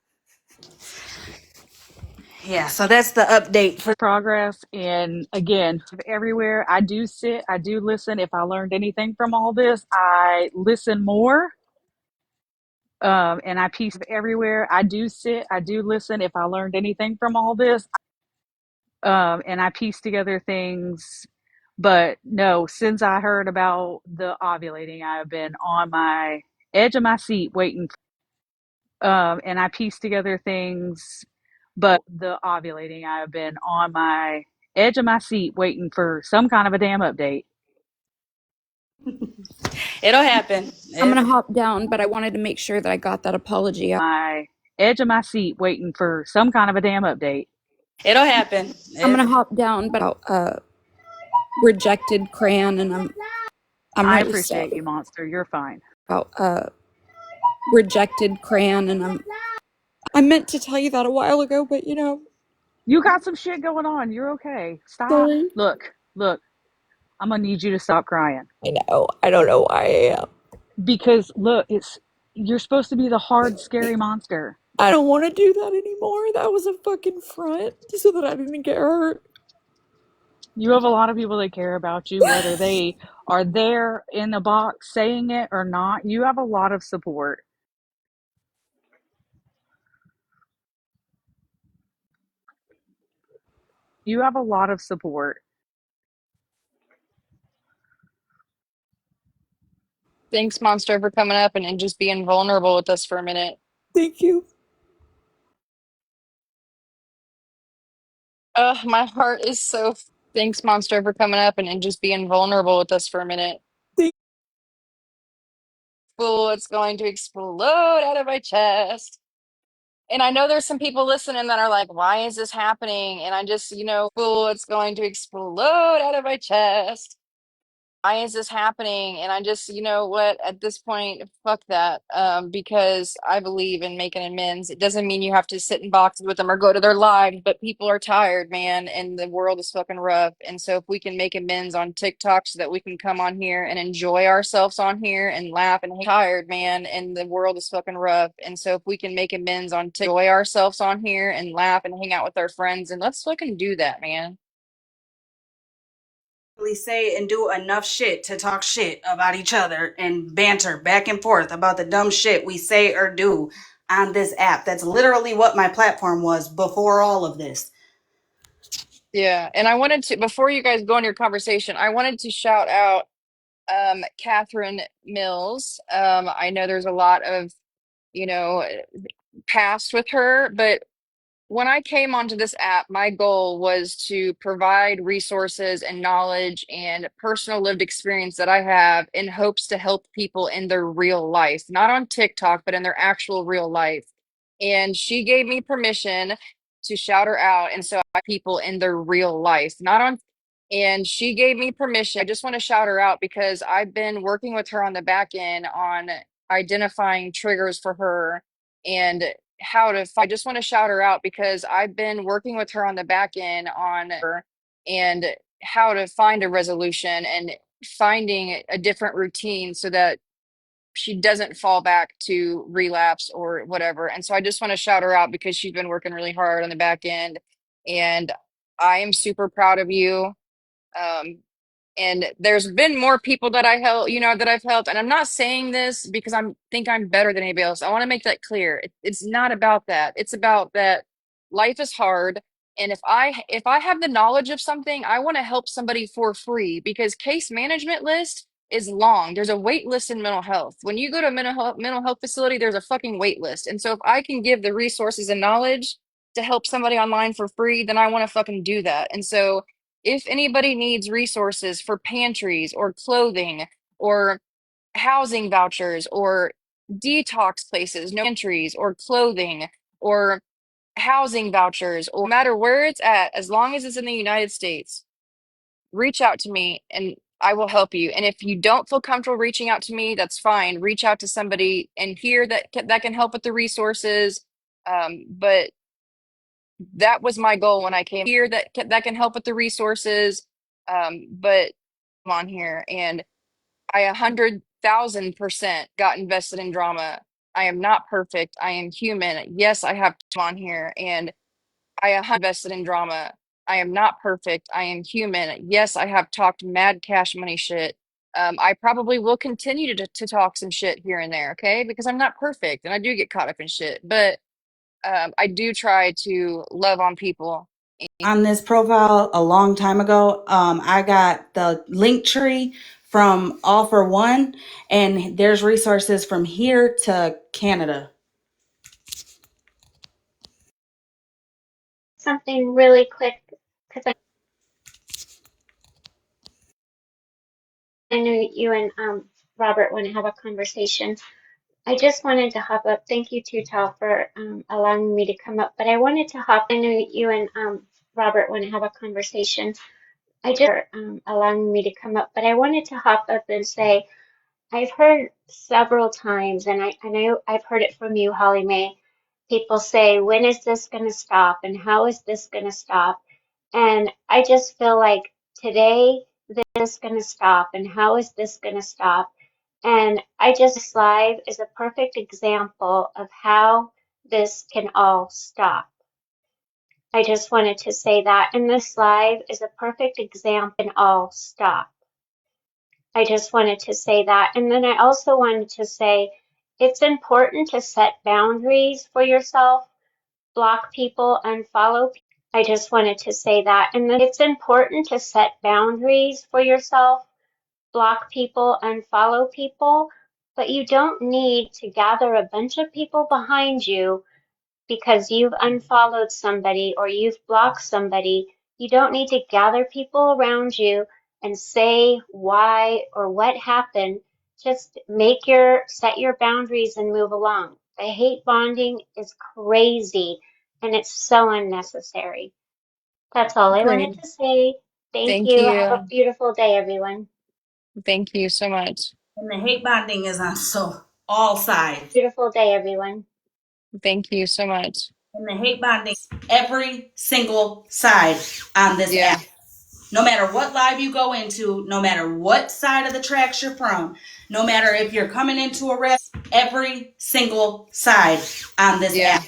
yeah. So that's the update for. Progress. And again, everywhere I do sit, I do listen. If I learned anything from all this, I listen more. And I piece everywhere I do sit, I do listen. If I learned anything from all this, and I piece together things. But no, since I heard about the ovulating, I have been on my edge of my seat waiting. And I piece together things. But the ovulating, I have been on my edge of my seat waiting for some kind of a damn update. It'll happen. I'm gonna hop down, but I wanted to make sure that I got that apology out. My edge of my seat waiting for some kind of a damn update. It'll happen. I'm gonna hop down, but rejected crayon, and I'm I really appreciate sorry you, Monster. You're fine. about rejected crayon, and I meant to tell you that a while ago, but you know, You got some shit going on. You're okay. Stop. sorry. Look. I'm gonna need you to stop crying I know. I don't know why I am. because look, it's you're supposed to be the hard, scary monster. I don't want to do that anymore. That was a fucking front so that I didn't get hurt. You have a lot of people that care about you, whether they are there in the box saying it or not. You have a lot of support. You have a lot of support. Thanks, Monster, for coming up and just being vulnerable with us for a minute. Thank you. My heart is so. Thanks, Monster, for coming up and just being vulnerable with us for a minute. Thank Fool, it's going to explode out of my chest. And I know there's some people listening that are like, why is this happening? And I just, fool, it's going to explode out of my chest. why is this happening? And I just, you know what, at this point, fuck that. Because I believe in making amends. It doesn't mean you have to sit in boxes with them or go to their lives, but people are tired, man, and the world is fucking rough. And so if we can make amends on TikTok so that we can come on here and enjoy ourselves on here and laugh and tired, man, and the world is fucking rough. And so if we can make amends on enjoy ourselves on here and laugh and hang out with our friends, and let's fucking do that, man. Say and do enough shit to talk shit about each other and banter back and forth about the dumb shit we say or do on this app. That's literally what my platform was before all of this. Yeah, and I wanted to, before you guys go on your conversation, I wanted to shout out Catherine Mills. I know there's a lot of, you know, past with her, but when I came onto this app, my goal was to provide resources and knowledge and personal lived experience that I have in hopes to help people in their real life, not on TikTok, but in their actual real life. And she gave me permission to shout her out. And so I people in their real life, not on, and she gave me permission. I just want to shout her out because I've been working with her on the back end on identifying triggers for her and how to I just want to shout her out because I've been working with her on the back end on her and how to find a resolution and finding a different routine so that she doesn't fall back to relapse or whatever. And so I just want to shout her out because she's been working really hard on the back end and I am super proud of you. Um, and there's been more people that I help, you know, that I've helped. And I'm not saying this because I'm better than anybody else. I want to make that clear. It's not about that. It's about that life is hard. And if I have the knowledge of something, I want to help somebody for free because case management list is long. There's a wait list in mental health. When you go to a mental health facility, there's a fucking wait list. And so if I can give the resources and knowledge to help somebody online for free, then I want to fucking do that. And so if anybody needs resources for pantries or clothing or housing vouchers or detox places, no pantries or clothing or housing vouchers, or no matter where it's at, as long as it's in the United States, reach out to me and I will help you. And if you don't feel comfortable reaching out to me, that's fine. Reach out to somebody and here that can help with the resources. But that was my goal when I came here that can help with the resources. But I'm on here and I 100,000% got invested in drama. I am not perfect. I am human. Yes, I have on here and I invested in drama. I am not perfect. I am human. Yes, I have talked mad cash money shit. I probably will continue to talk some shit here and there, okay? Because I'm not perfect and I do get caught up in shit. But I do try to love on people. On this profile a long time ago, I got the link tree from All for One, and there's resources from here to Canada. Agreed. Thank you. Thank you so much. Beautiful day, everyone. Thank you so much. Yeah. Yeah.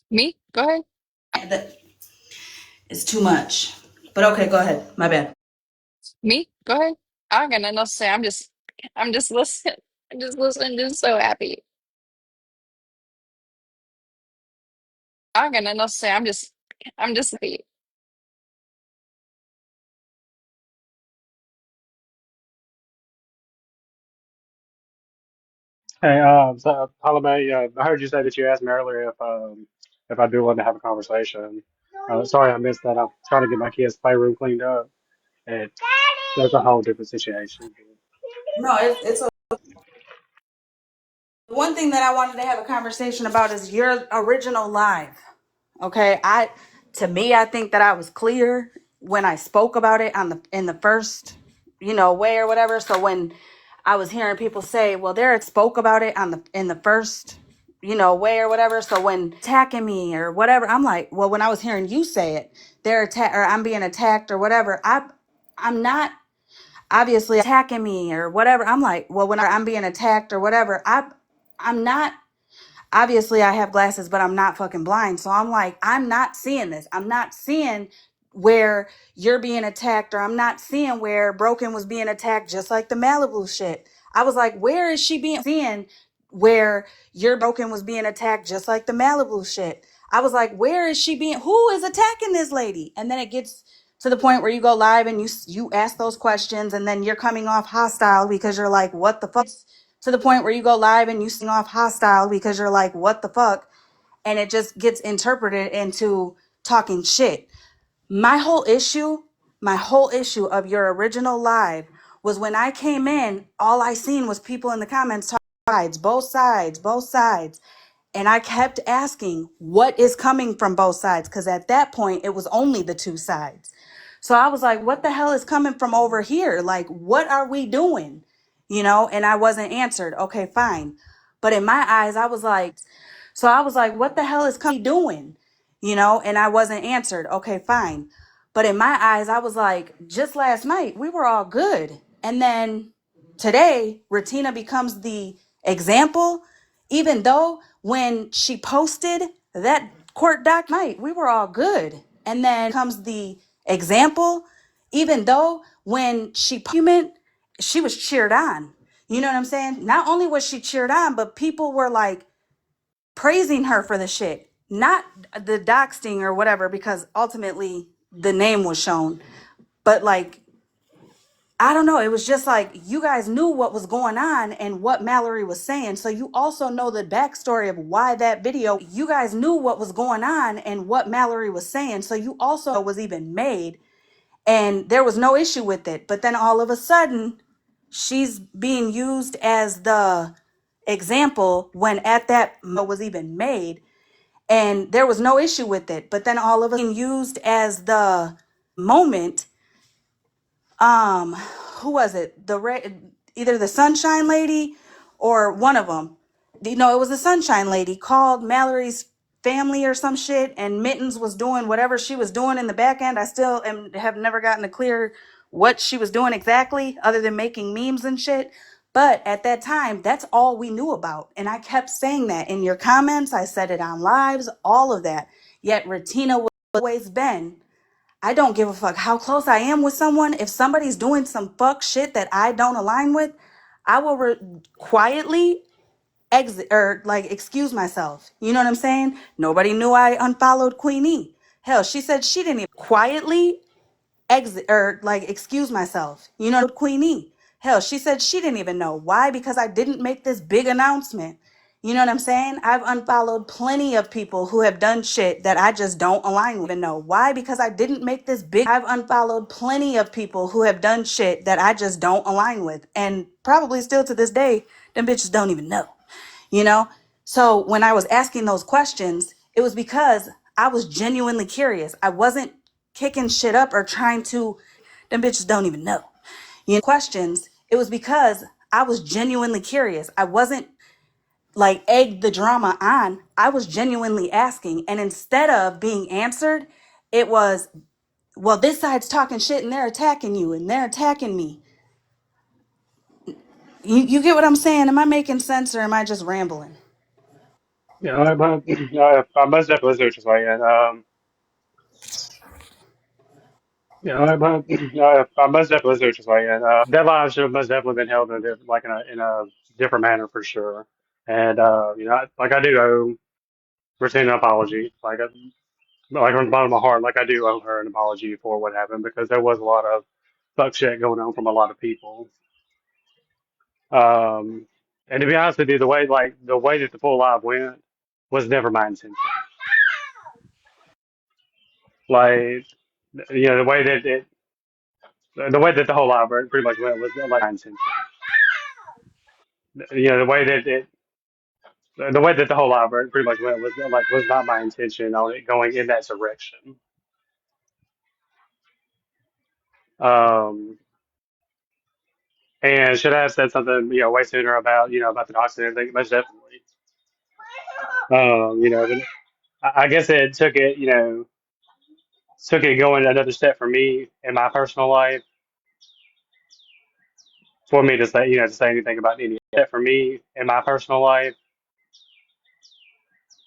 Me? Go ahead. Me? Go ahead. I don't got nothing else to say. I'm just listening. I'm just listening, just so happy. I don't got nothing else to say. I'm just happy. Hey, so HollyMae, I heard you say that you asked me earlier if I do want to have a conversation. Sorry I missed that. I'm trying to get my kids' playroom cleaned up, and that's a whole different situation. Yeah, I most definitely see what you're saying. I most definitely see what you're saying. Deadlines should have most definitely been held in a like in a different manner for sure. And like I do owe Routine an apology. Like from the bottom of my heart, like I do owe her an apology for what happened because there was a lot of fuck shit going on from a lot of people. Um, and to be honest with you, the way that the full live went was never my intention. Like the way that the whole live pretty much went was like my intention. The way that the whole live pretty much went was not my intention on it going in that direction. Um, and should I have said something way sooner about the docs and everything? Most definitely. But I guess it took it going another step for me in my personal life for me to say anything about any for me in my personal life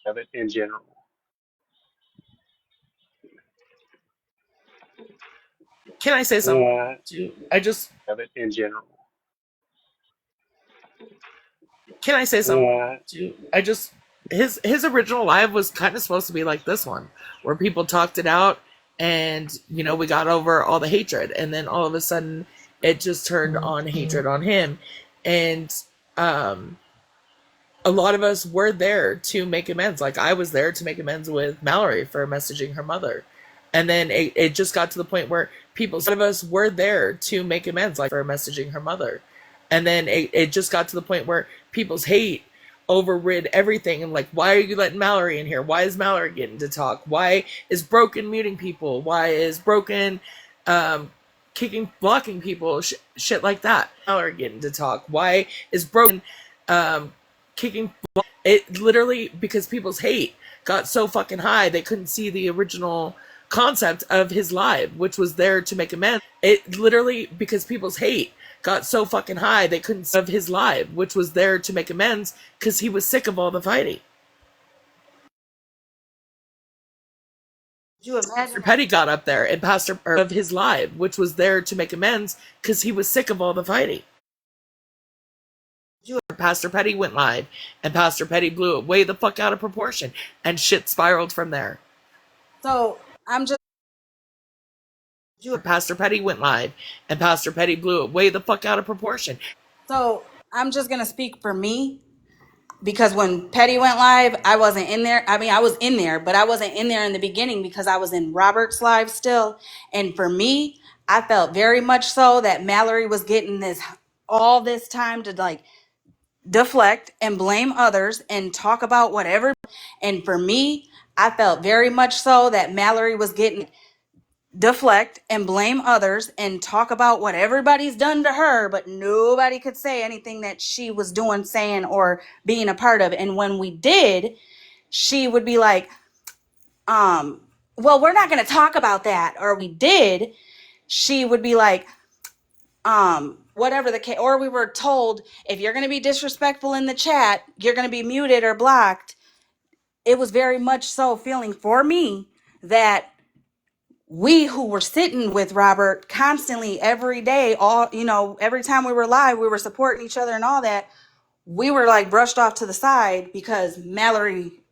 of it in general. Can I say something too? Of it in general. Can I say something too? His original live was kind of supposed to be like this one, where people talked it out, and we got over all the hatred, and then all of a sudden it just turned on hatred on him, and um, a lot of us were there to make amends. Like I was there to make amends with Mallory for messaging her mother. And then it just got to the point where a lot of us were there to make amends, like for messaging her mother. And then it just got to the point where people's hate overrid everything. And like, why are you letting Mallory in here? Why is Mallory getting to talk? Why is Broken muting people? Why is Broken blocking people? Shit like that. Mallory getting to talk. Why is Broken kicking it literally because people's hate got so fucking high they couldn't see the original concept of his live, which was there to make amends. It literally because people's hate got so fucking high they couldn't see of his live, which was there to make amends because he was sick of all the fighting. Pastor Petty got up there and of his live, which was there to make amends because he was sick of all the fighting. Pastor Petty went live, and Pastor Petty blew it way the fuck out of proportion, and shit spiraled from there. Pastor Petty went live, and Pastor Petty blew it way the fuck out of proportion.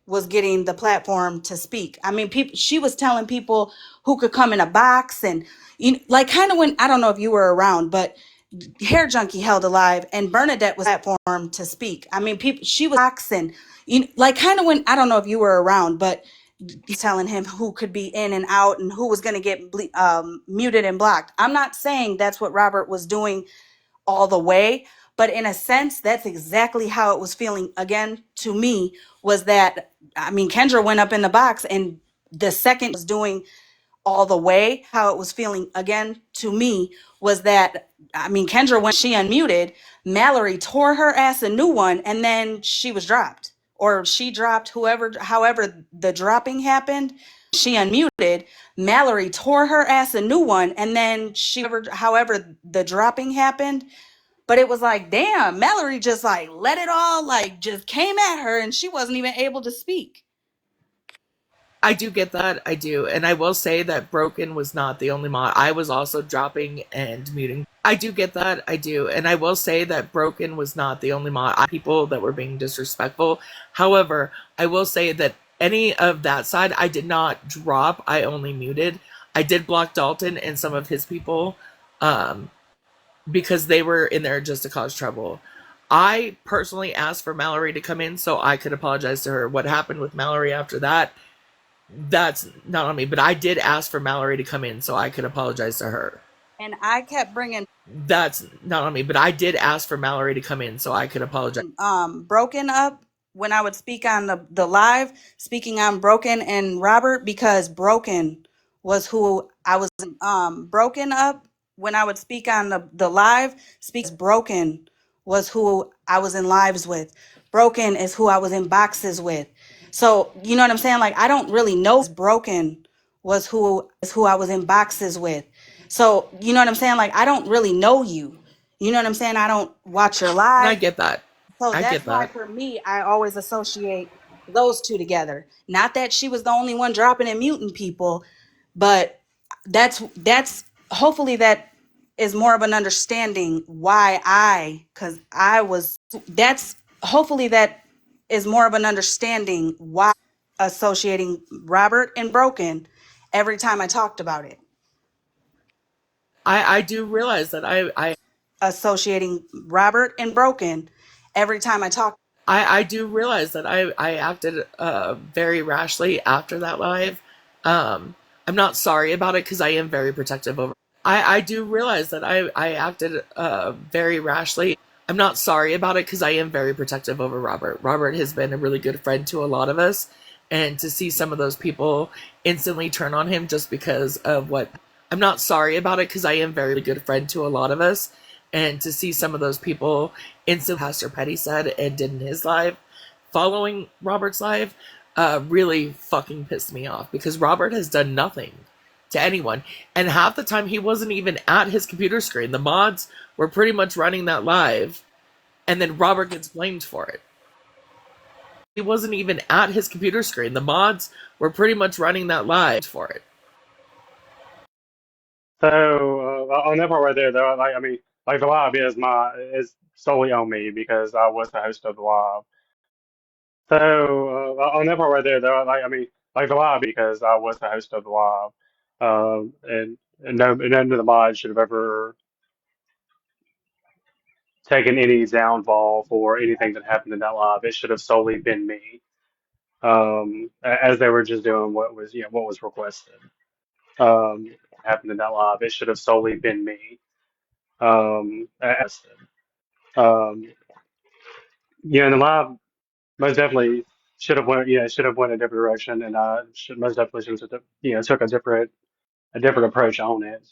was getting the platform to speak. I mean, people, she was telling people who could come in a box and like kind of when, I don't know if you were around, but Hair Junkie held alive and Bernadette was platform to speak. I mean, people, she was boxing, like kind of when, I don't know if you were around, but telling him who could be in and out and who was going to get muted and blocked. I'm not saying that's what Robert was doing all the way, but in a sense, that's exactly how it was feeling. Again, to me, was that, I mean, Kendra went up in the box and the second was doing all the way. How it was feeling again to me was that, I mean, Kendra, when she unmuted, Mallory tore her ass a new one and then she was dropped. Or she dropped however the dropping happened. She unmuted, Mallory tore her ass a new one and then however the dropping happened. But it was like, damn, Mallory just like let it all like just came at her and she wasn't even able to speak. I do get that. I do. And I will say that Broken was not the only mod. I was also dropping and muting. I do get that. I do. And I will say that Broken was not the only mod. People that were being disrespectful. However, I will say that any of that side, I did not drop. I only muted. I did block Dalton and some of his people because they were in there just to cause trouble. I personally asked for Mallory to come in so I could apologize to her. What happened with Mallory after that, that's not on me, but I did ask for Mallory to come in so I could apologize to her. And I kept bringing, that's not on me, but I did ask for Mallory to come in so I could apologize. Broken up when I would speak on the live, speaking on Broken and Robert, because Broken was who I was broken up when I would speak on the live, Broken was who I was in lives with. Broken is who I was in boxes with. So, you know what I'm saying? Like, I don't really know. Broken was who I was in boxes with. So, you know what I'm saying? Like, I don't really know you. You know what I'm saying? I don't watch your live. And I get that. So that's why for me, I always associate those two together. Not that she was the only one dropping and muting people, but that's hopefully that is more of an understanding why because I was, that's hopefully that is more of an understanding why associating Robert and Broken every time I talked about it. I do realize that I associating Robert and Broken every time I talked. I do realize that I acted very rashly after that live. I'm not sorry about it because I am very protective over. I do realize that I acted very rashly. I'm not sorry about it because I am very protective over Robert. Robert has been a really good friend to a lot of us, and to see some of those people instantly turn on him just because of what. I'm not sorry about it because I am very good friend to a lot of us, and to see some of those people instantly, Pastor Petty said and did in his live, following Robert's live, really fucking pissed me off because Robert has done nothing to anyone, and half the time he wasn't even at his computer screen. The mods were pretty much running that live, and then Robert gets blamed for it. He wasn't even at his computer screen. The mods were pretty much running that live for it. So on that part right there, though, like I mean, like the live is solely on me because I was the host of the live. So on that part right there, though, like I mean, like the live because I was the host of the live, and none of the mods should have ever taken any downfall for anything that happened in that live. It should have solely been me, as they were just doing what was requested. Happened in that live. It should have solely been me. Um, yeah, and the live most definitely should have went a different direction, and should most definitely should have took a different approach on it.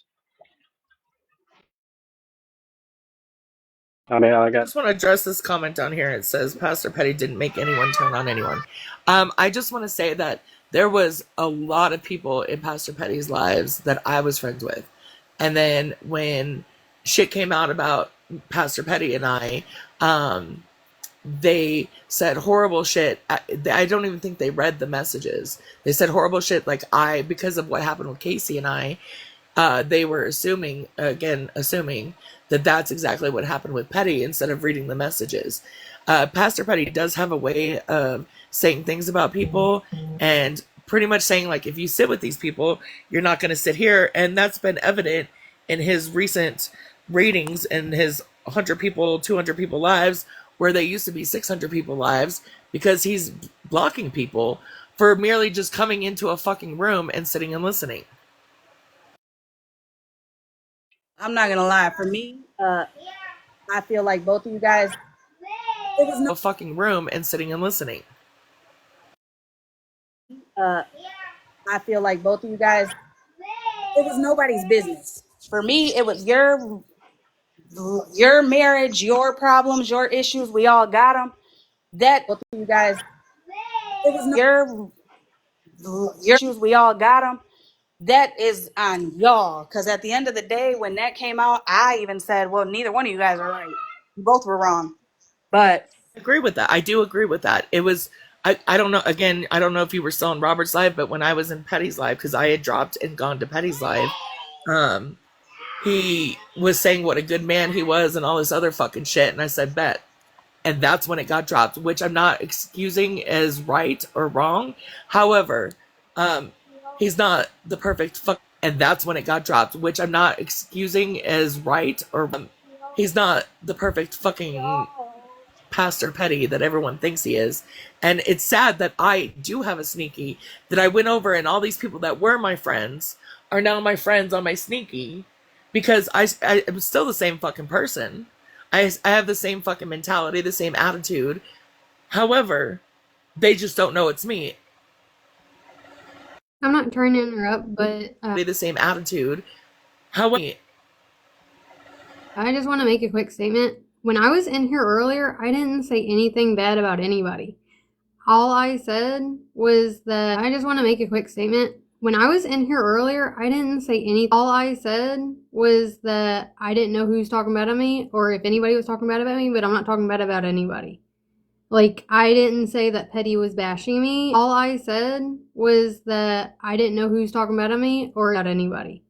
I mean, I just want to address this comment down here. It says Pastor Petty didn't make anyone turn on anyone. I just want to say that there was a lot of people in Pastor Petty's lives that I was friends with, and then when shit came out about Pastor Petty and I, they said horrible shit. I don't even think they read the messages. They said horrible shit like because of what happened with Casey and I, they were assuming that that's exactly what happened with Petty instead of reading the messages. Pastor Petty does have a way of saying things about people and pretty much saying, like, if you sit with these people, you're not going to sit here. And that's been evident in his recent ratings and his 100 people, 200 people lives, where they used to be 600 people lives, because he's blocking people for merely just coming into a fucking room and sitting and listening. I'm not gonna lie. For me, I feel like both of you guys. It was no. A fucking room and sitting and listening. I feel like both of you guys. It was nobody's business. For me, it was your marriage, your problems, your issues. We all got them. That both of you guys. It was your issues. We all got them. That is on y'all. Because at the end of the day, when that came out, I even said, well, neither one of you guys are right. You both were wrong. But I agree with that. I do agree with that. It was, I don't know, again, I don't know if you were still in Robert's live, but when I was in Petty's live, because I had dropped and gone to Petty's live, he was saying what a good man he was and all this other fucking shit. And I said, bet. And that's when it got dropped, which I'm not excusing as right or wrong. However, he's not the perfect fuck. And that's when it got dropped, which I'm not excusing as right or he's not the perfect fucking Pastor Petty that everyone thinks he is. And it's sad that I do have a sneaky, that I went over and all these people that were my friends are now my friends on my sneaky, because I'm still the same fucking person. I have the same fucking mentality, the same attitude. However, they just don't know it's me. I'm not trying to interrupt, but The same attitude. However, I just want to make a quick statement. When I was in here earlier, I didn't say anything bad about anybody. All I said was that I just want to make a quick statement. When I was in here earlier, I didn't say anything. All I said was that I didn't know who was talking bad about me or if anybody was talking bad about me, but I'm not talking bad about anybody. Like, I didn't say that Petty was bashing me. All I said was that I didn't know who was talking bad about me or about anybody.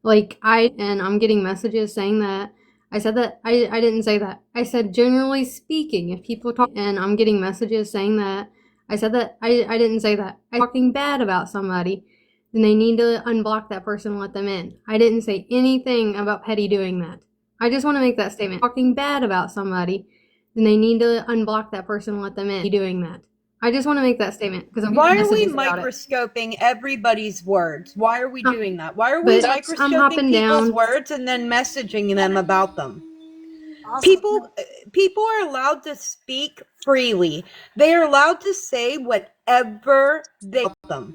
Like, I'm getting messages saying that. I said that. I didn't say that. I said, generally speaking, if people talk, and I'm getting messages saying that. I said that. I didn't say that. I'm talking bad about somebody, then they need to unblock that person and let them in. I didn't say anything about Petty doing that. I just want to make that statement. Talking bad about somebody, then they need to unblock that person and let them in. Doing that. I just want to make that statement because I'm Why getting are we messages about it. microscoping everybody's words? Why are we doing that? Why are we But I'm microscoping hopping people's down. words and then messaging them about them? also, People are allowed to speak freely. They are allowed to say whatever they want them.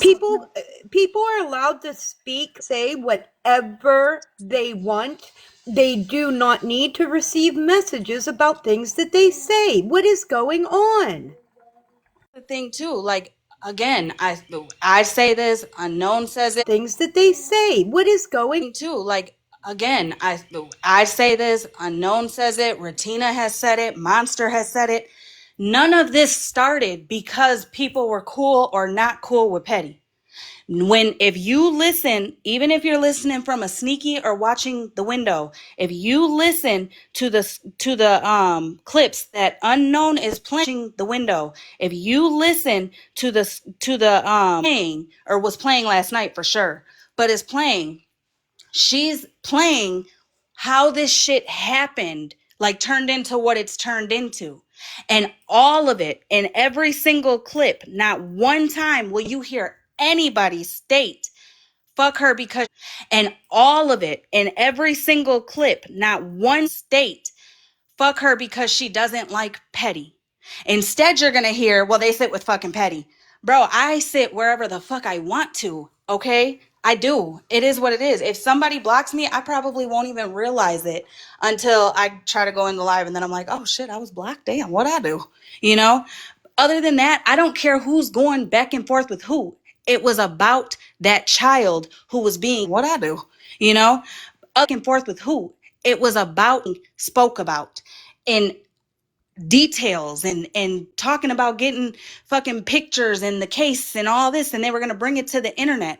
People are allowed to speak, say whatever they want. They do not need to receive messages about things that they say. What is going on? the thing too, like again, I say this, unknown says it Things that they say. What is going too, like again, I say this, unknown says it, Ratina has said it, Monster has said it. None of this started because people were cool or not cool with Petty. If you listen, even if you're listening from a sneaky or watching the window, if you listen to the clips that unknown is playing the window, if you listen to the playing, or was playing last night for sure, but is playing, she's playing how this shit happened, like turned into what it's turned into. And all of it in every single clip, not one time will you hear anybody state fuck her because, and all of it in every single clip, not one state fuck her because she doesn't like Petty. Instead, you're gonna hear, well, they sit with fucking Petty. Bro, I sit wherever the fuck I want to, okay? I do. It is what it is. If somebody blocks me, I probably won't even realize it until I try to go in the live and then I'm like, oh shit, I was blocked. Damn, what'd I do? You know? Other than that, I don't care who's going back and forth with who. It was about that child who was being, what I do, you know? Back and forth with who. It was about, spoke about in details and talking about getting fucking pictures and the case and all this, and they were going to bring it to the internet.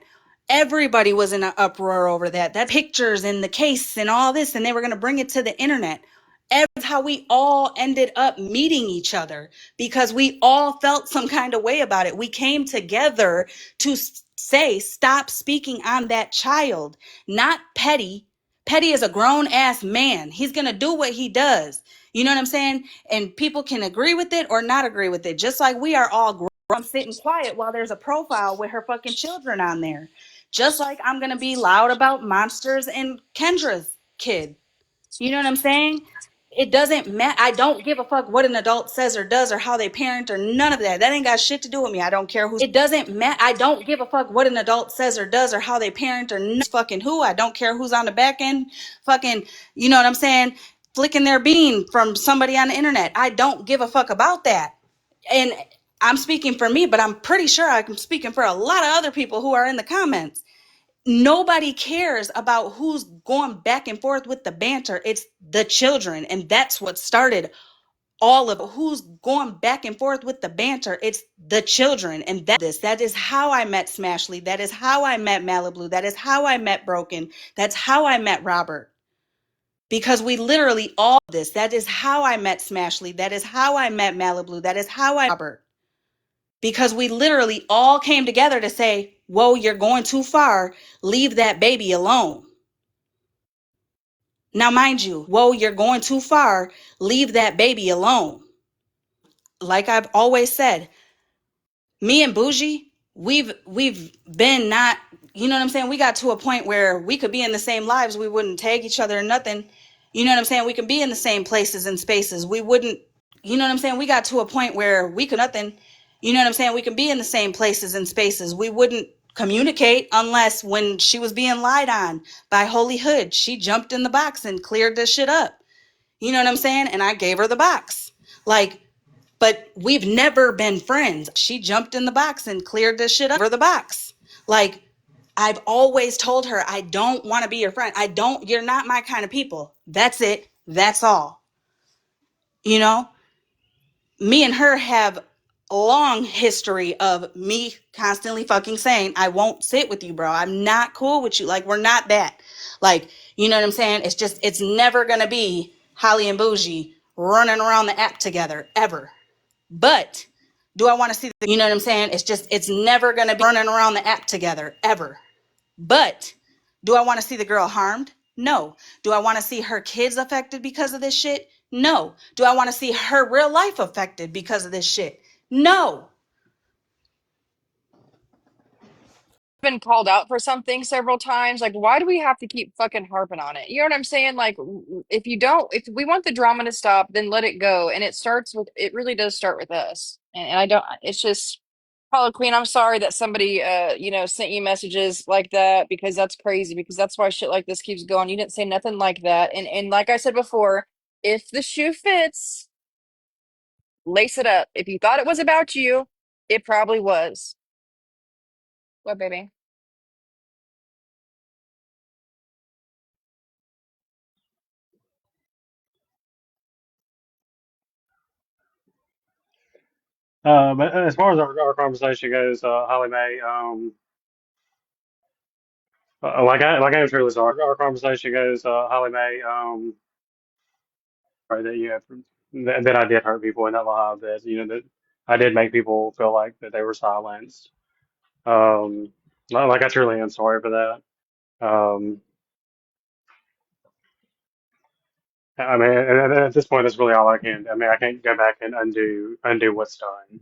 Everybody was in an uproar over that. That pictures and the case and all this, and they were going to bring it to the internet. That's how we all ended up meeting each other, because we all felt some kind of way about it. We came together to say, stop speaking on that child, not Petty. Petty is a grown ass man. He's going to do what he does. You know what I'm saying? And people can agree with it or not agree with it. Just like we are all grown. I'm sitting quiet while there's a profile with her fucking children on there. Just like I'm going to be loud about Monsters and Kendra's kid. You know what I'm saying? It doesn't matter. I don't give a fuck what an adult says or does or how they parent or none of that. That ain't got shit to do with me. I don't care who. It doesn't matter. I don't give a fuck what an adult says or does or how they parent or fucking who. I don't care who's on the back end fucking, you know what I'm saying, flicking their bean from somebody on the internet. I don't give a fuck about that. And I'm speaking for me, but I'm pretty sure I'm speaking for a lot of other people who are in the comments. Nobody cares about who's going back and forth with the banter. It's the children. And that's what started all of who's going back and forth with the banter. It's the children. And that is how I met Smashley. That is how I met Malibu. That is how I met Broken. That's how I met Robert. Because we literally all this. That is how I met Smashley. That is how I met Malibu. That is how I Robert. Because we literally all came together to say, whoa, you're going too far. Leave that baby alone. Now, mind you, whoa, you're going too far. Leave that baby alone. Like I've always said, me and Bougie, we've been not, you know what I'm saying? We got to a point where we could be in the same lives. We wouldn't tag each other or nothing. You know what I'm saying? We could be in the same places and spaces. We wouldn't, you know what I'm saying? We got to a point where we could nothing. You know what I'm saying? We could be in the same places and spaces. We wouldn't communicate unless when she was being lied on by Holy Hood, she jumped in the box and cleared this shit up. You know what I'm saying? And I gave her the box. Like, but we've never been friends. She jumped in the box and cleared this shit up for the box. Like, I've always told her, I don't want to be your friend. You're not my kind of people. That's it. That's all. You know, me and her have a long history of me constantly fucking saying, I won't sit with you, bro. I'm not cool with you. Like, we're not that. Like, you know what I'm saying? It's just, it's never going to be Holly and Bougie running around the app together, ever. But do I want to see you know what I'm saying? It's just, it's never going to be running around the app together, ever. But do I want to see the girl harmed? No. Do I want to see her kids affected because of this shit? No. Do I want to see her real life affected because of this shit? No. Been called out for something several times. Like, why do we have to keep fucking harping on it? You know what I'm saying? Like, if we want the drama to stop, then let it go. And it really does start with us. And I don't, it's just, Paula Queen, I'm sorry that somebody, sent you messages like that, because that's crazy, because that's why shit like this keeps going. You didn't say nothing like that. And like I said before, if the shoe fits, lace it up. If you thought it was about you, it probably was. What, baby? But as far as our conversation goes, Holly Mae, like I was really sorry. Our conversation goes, Holly Mae, sorry that you have that I did hurt people in that live. That that I did make people feel like that they were silenced. Um, like I truly am sorry for that. Um, I mean, and at this point, that's really all I can. I mean, I can't go back and undo what's done.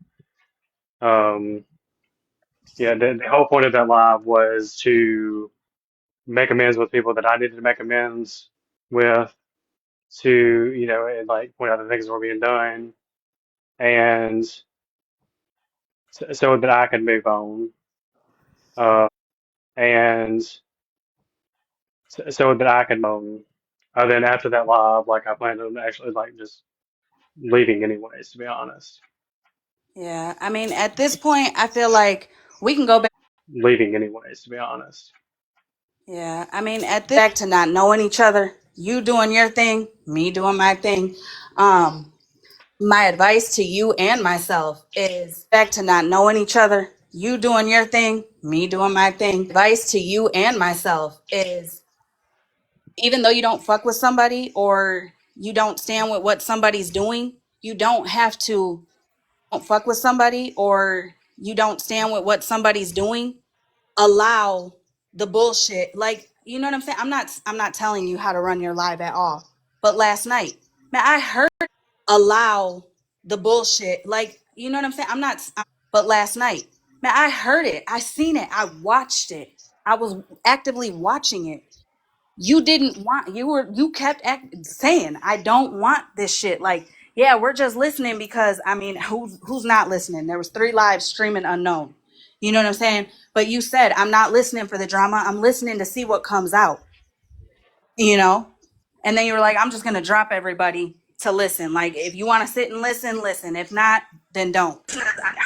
Um, yeah, the whole point of that live was to make amends with people that I needed to make amends with, to and like point out the things that were being done, and so that I could move on. And so that I could then after that live, like I planned on actually like just leaving anyways, to be honest. Yeah. I mean, at this point, I feel like we can go back. Leaving anyways, to be honest. Yeah. I mean, at this back to not knowing each other, you doing your thing, me doing my thing. My advice to you and myself is back to not knowing each other, You doing your thing, me doing my thing. Advice to you and myself is, even though you don't fuck with somebody or you don't stand with what somebody's doing, you don't have to don't fuck with somebody or you don't stand with what somebody's doing, allow the bullshit. Like, you know what I'm saying? I'm not telling you how to run your live at all. But last night, man, I heard allow the bullshit. Like, you know what I'm saying? But last night, man, I heard it. I seen it. I watched it. I was actively watching it. You didn't want, you kept saying, I don't want this shit. Like, yeah, we're just listening because, I mean, who's not listening? There was 3 lives streaming unknown. You know what I'm saying? But you said, I'm not listening for the drama. I'm listening to see what comes out, you know? And then you were like, I'm just going to drop everybody to listen. Like, if you want to sit and listen, listen. If not, then don't.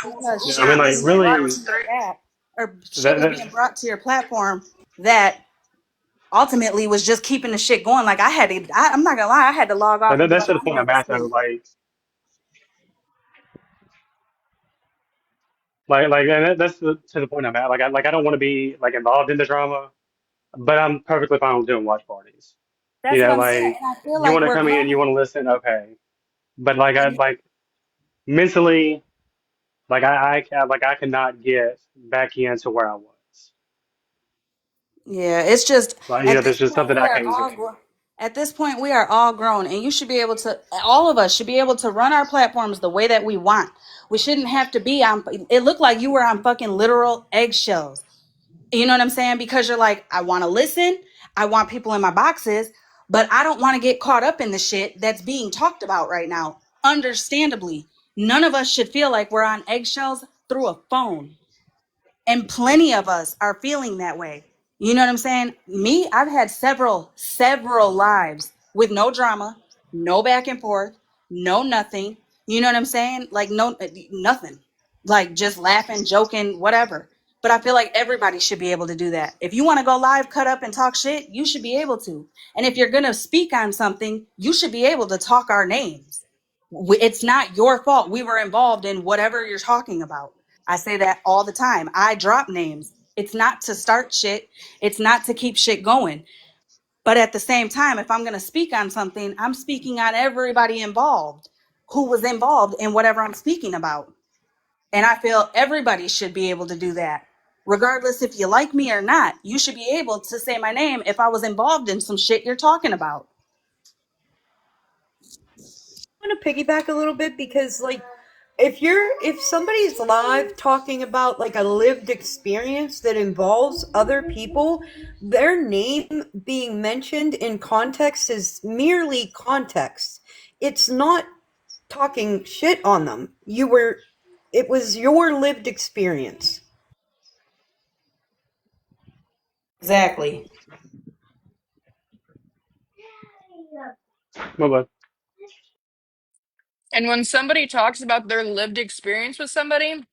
Because Yeah, I shit mean, was like being brought really, to your app, or shit that, was that being brought to your platform that ultimately was just keeping the shit going. Like, I'm not gonna lie, I had to log off and be that's like, to the I'm point going I'm to at though. sleep. And that's to the point I'm at. I don't want to be like involved in the drama, but I'm perfectly fine with doing watch parties. That's what I'm saying. And I feel You like want to we're come in, you grown. want to listen, okay. But And mentally, I cannot get back into where I was. yeah, it's just Like, at there's this just point something we I are can't do. all at this point we are all grown, and you should be able to. All of us should be able to run our platforms the way that we want. We shouldn't have to be on. It looked like you were on fucking literal eggshells. You know what I'm saying? Because you're like, I want to listen. I want people in my boxes, but I don't want to get caught up in the shit that's being talked about right now. Understandably, none of us should feel like we're on eggshells through a phone. And plenty of us are feeling that way. You know what I'm saying? Me, I've had several lives with no drama, no back and forth, no nothing. You know what I'm saying? Like, no, nothing. Like, just laughing, joking, whatever. But I feel like everybody should be able to do that. If you want to go live, cut up, and talk shit, you should be able to. And if you're going to speak on something, you should be able to talk our names. It's not your fault. We were involved in whatever you're talking about. I say that all the time. I drop names. It's not to start shit. It's not to keep shit going. But at the same time, if I'm going to speak on something, I'm speaking on everybody involved who was involved in whatever I'm speaking about. And I feel everybody should be able to do that. Regardless if you like me or not, you should be able to say my name if I was involved in some shit you're talking about. I'm going to piggyback a little bit because, like, if somebody's live talking about like a lived experience that involves other people, their name being mentioned in context is merely context. It's not talking shit on them. It was your lived experience. Exactly. Well, And when somebody talks about their lived experience with somebody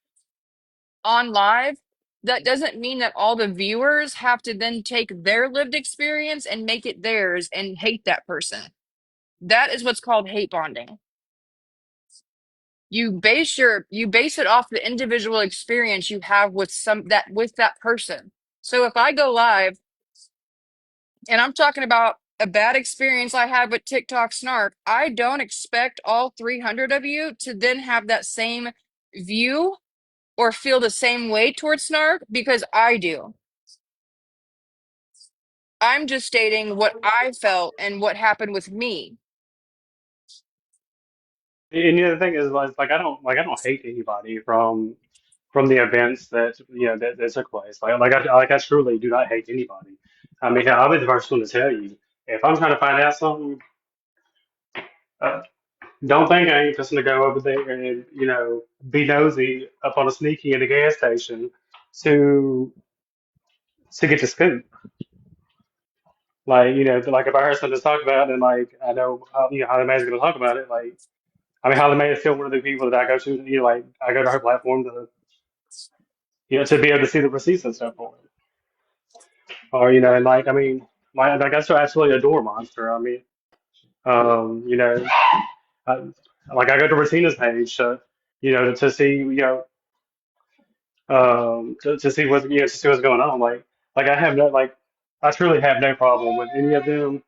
on live, that doesn't mean that all the viewers have to then take their lived experience and make it theirs and hate that person. That is what's called hate bonding. You base it off the individual experience you have with that person. So if I go live and I'm talking about a bad experience I had with TikTok Snark, I don't expect all 300 of you to then have that same view or feel the same way towards Snark because I do. I'm just stating what I felt and what happened with me. and the other thing is, I don't hate anybody from the events that took place. I truly do not hate anybody. I mean, I'll be the first one to tell you if I'm trying to find out something. Uh, don't think I ain't just gonna go over there and be nosy up on a sneaky in the gas station to get the scoop. Like if I heard something to talk about, and like I know HollyMae's gonna talk about it. Like I mean, HollyMae is still one of the people that I go to. Like I go to her platform to to be able to see the receipts and stuff for it. Or and like I mean, I still absolutely adore Monster. I mean, you know, I, like I go to Rosina's page to to see to see what's to see what's going on. Like I have no I truly have no problem with any of them.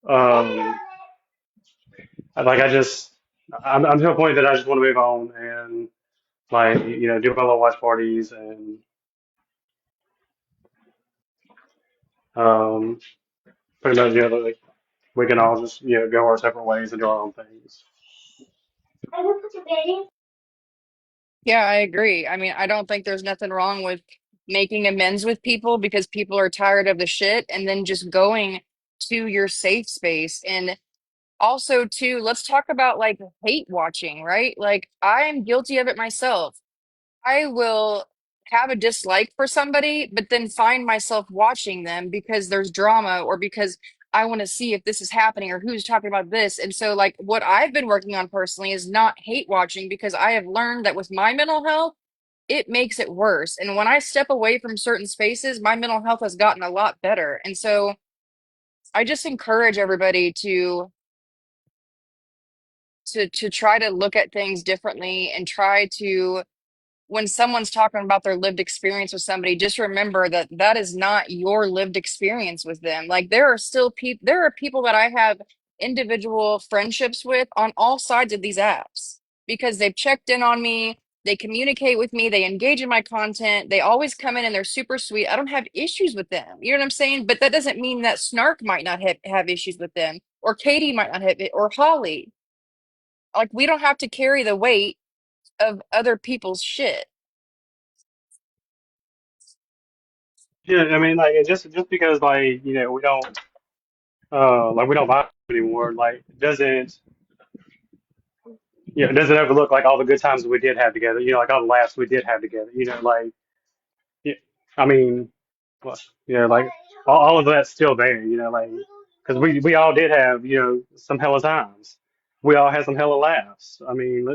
Um, I just I'm to a point that I just want to move on and do my little watch parties and um pretty much like we can all just go our separate ways and do our own things. Yeah, I agree. I mean, I don't think there's nothing wrong with making amends with people because people are tired of the shit and then just going to your safe space. And also, too, let's talk about like hate watching, right? Like, I am guilty of it myself. I will have a dislike for somebody, but then find myself watching them because there's drama or because I want to see if this is happening or who's talking about this. And so, like, what I've been working on personally is not hate watching because I have learned that with my mental health, it makes it worse. And when I step away from certain spaces, my mental health has gotten a lot better. And so, I just encourage everybody to try to look at things differently and try to when someone's talking about their lived experience with somebody, just remember that that is not your lived experience with them. Like there are still people, there are people that I have individual friendships with on all sides of these apps because they've checked in on me, they communicate with me, they engage in my content, they always come in and they're super sweet. I don't have issues with them. You know what I'm saying? But that doesn't mean that Snark might not have issues with them, or Katie might not have it, or Holly. Like we don't have to carry the weight of other people's shit. Yeah, I mean, like just because we don't vibe anymore, like doesn't it doesn't overlook like all the good times we did have together. Like all the laughs we did have together. Yeah, I mean, well, like all of that's still there. Like because we all did have some hella times. We all had some hella laughs. I mean,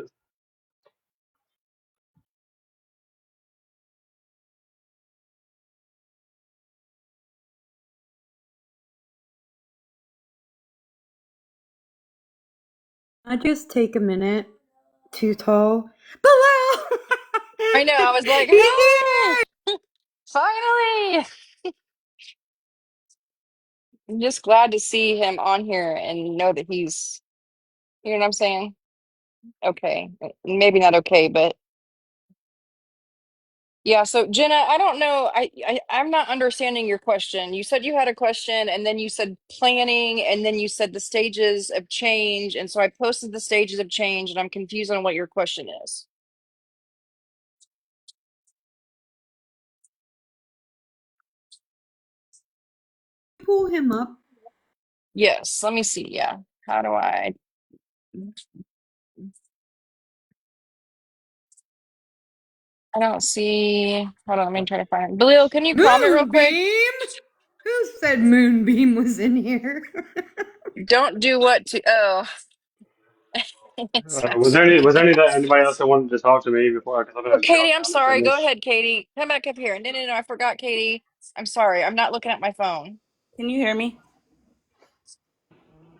I just take a minute to tell Bilal. I know. I was like, He's no, here. finally. I'm just glad to see him on here and know that he's, you know what I'm saying? Okay. Maybe not okay, but yeah. So Jenna, I don't know. I'm not understanding your question. You said you had a question and then you said planning and then you said the stages of change. And so I posted the stages of change and I'm confused on what your question is. Pull him up. Yes. Let me see. Yeah. How do I? I don't see. Hold on, let me try to find it. Balil, can you comment real quick? Moonbeam. Who said Moonbeam was in here? Don't do what to. Oh, it's not was there you. anybody else that wanted to talk to me before? Because I've Oh, been here all Katie, I'm time. I sorry. Go miss. ahead, Katie. Come back up here. No, no, no. I forgot, Katie. I'm sorry. I'm not looking at my phone. Can you hear me?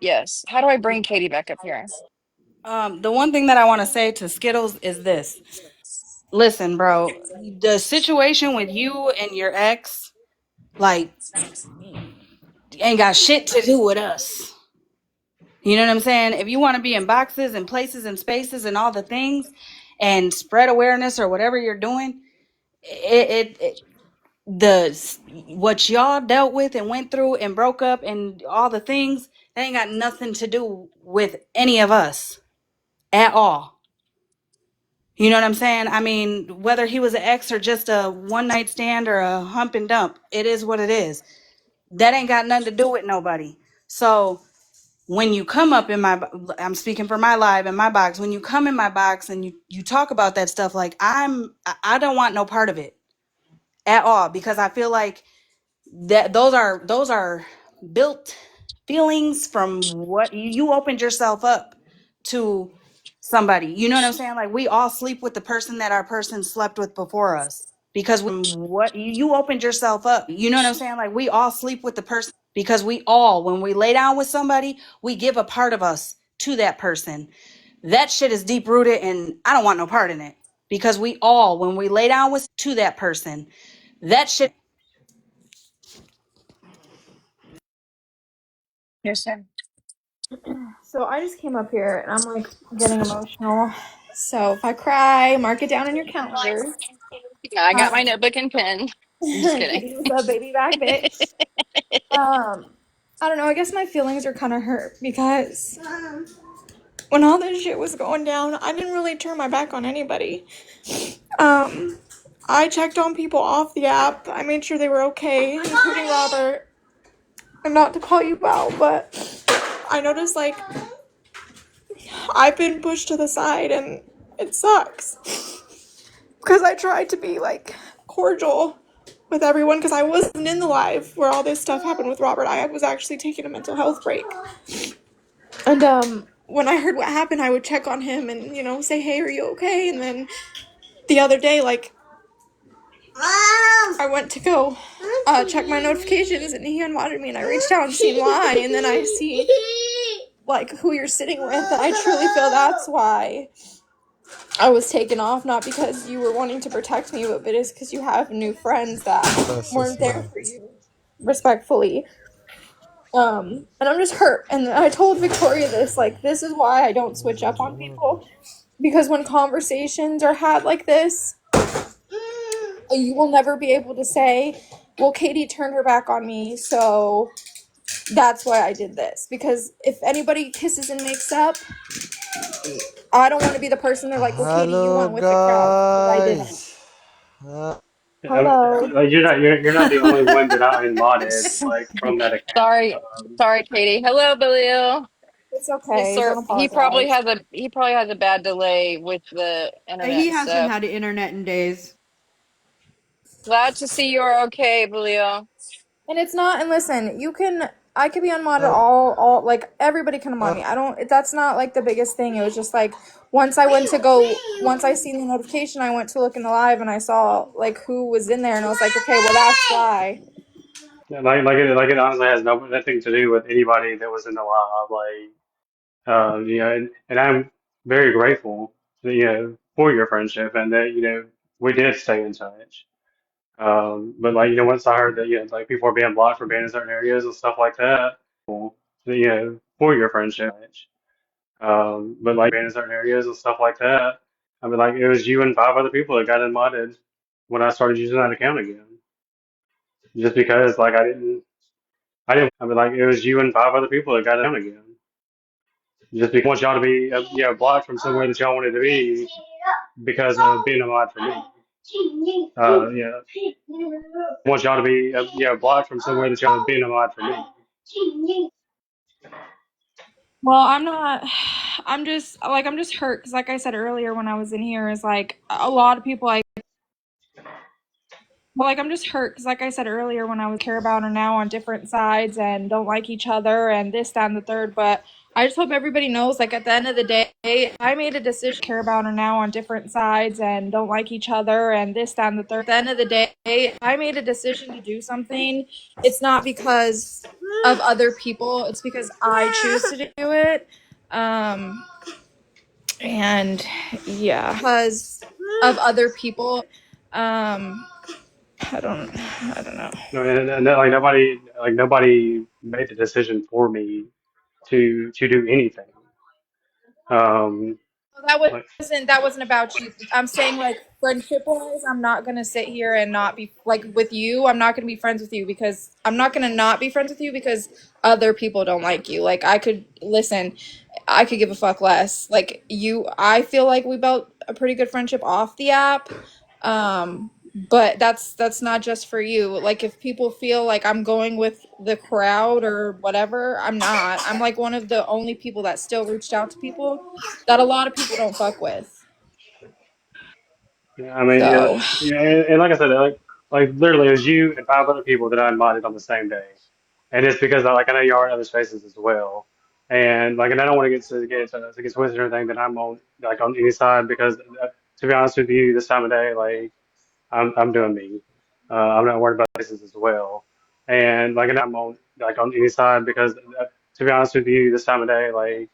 Yes. How do I bring Katie back up here? The one thing that I want to say to Skittles is this. Listen, bro, the situation with you and your ex, like, ain't got shit to do with us. You know what I'm saying? If you want to be in boxes and places and spaces and all the things and spread awareness or whatever you're doing, it the what y'all dealt with and went through and broke up and all the things, that ain't got nothing to do with any of us at all. You know what I'm saying? I mean, whether he was an ex or just a one night stand or a hump and dump, it is what it is. That ain't got nothing to do with nobody. So when you come up in my, I'm speaking for my live in my box. When you come in my box and you talk about that stuff, like I don't want no part of it at all because I feel like that those are built feelings from what you opened yourself up to somebody. You know what I'm saying? Like we all sleep with the person that our person slept with before us because we all when we lay down with somebody, we give a part of us to that person. That shit is deep rooted and I don't want no part in it. because we all, when we lay down with to that person, that shit. Yes, sir. So I just came up here and I'm like getting emotional. So if I cry, mark it down in your calendar. Yeah, I got my Um, notebook and pen. I'm just kidding. Katie was a baby back bitch. I don't know. I guess my feelings are kind of hurt because when all this shit was going down, I didn't really turn my back on anybody. Um, I checked on people off the app. I made sure they were okay, including Robert. And not to call you out, but I noticed like I've been pushed to the side and it sucks. Because I tried to be like cordial with everyone because I wasn't in the live where all this stuff happened with Robert. I was actually taking a mental health break. And when I heard what happened, I would check on him and, you know, say, hey, are you okay? And then the other day, like, I went to go check my notifications and he unmodded me and I reached out and seen why. And then I see, like, who you're sitting with. And I truly feel that's why I was taken off, not because you were wanting to protect me, but it's because you have new friends that weren't there for you, respectfully. And I'm just hurt. And I told Victoria this, like, this is why I don't switch up on people. Because when conversations are had like this, you will never be able to say, well, Katie turned her back on me, so that's why I did this. Because if anybody kisses and makes up, I don't want to be the person they're like, well, Katie, you went with the crowd. I didn't. Hello. Like you're not the only one that I unmodded like from that account. Sorry, sorry, Katie. Hello, Balil. It's Yes, okay. sir. Don't apologize. He probably has a bad delay with the He internet hasn't stuff. had internet in days. Glad to see you're okay, Balil. And it's not, and listen, I could be unmodded like, everybody can unmod me. I don't, that's not, like, the biggest thing. It was just, like, once I seen the notification, I went to look in the live and I saw, like, who was in there and I was like, okay, well, that's why. Yeah, like it honestly has nothing to do with anybody that was in the live. Like and I'm very grateful for your friendship and that we did stay in touch. But like once I heard that like people are being blocked for being in certain areas and stuff like that, for your friendship. But like being in certain areas and stuff like that, I mean like it was you and five other people that got invited when I started using that account again. Just because like I mean like it was you and five other people that got it again. Just because I want y'all to be blocked from somewhere that y'all wanted to be because of being a mod for me. Yeah, want y'all to be blocked from somewhere that y'all being a mod for me. Well, I'm not, I'm just hurt because, like I said earlier when I was in here, is like a lot of people I'm just hurt because, like I said earlier, when I was care about are now on different sides and don't like each other and this, that, and the third. But I just hope everybody knows, like, at the end of the day, I made a decision. Care about are now on different sides and don't like each other and this, that, and the third. At the end of the day, I made a decision to do something. It's not because of other people. It's because I choose to do it. And yeah, because of other people. I don't know. No, and that, like nobody made the decision for me to do anything. Um, That like wasn't about you. I'm saying, like, friendship wise, I'm not gonna sit here and not be like with you. I'm not gonna be friends with you because I'm not gonna not be friends with you because other people don't like you. Like, I could give a fuck less. Like, I feel like we built a pretty good friendship off the app. But that's not just for you. Like, if people feel like I'm going with the crowd or whatever, I'm not. I'm like one of the only people that still reached out to people that a lot of people don't fuck with. yeah, I mean So and like I said, like literally it was you and five other people that I invited on the same day, and it's because I know you are in other spaces as well, and like and I don't want to get twisted or anything that I'm on any side because to be honest with you, this time of day I'm doing me. I'm not worried about places as well, and like and I'm on any side because to be honest with you, this time of day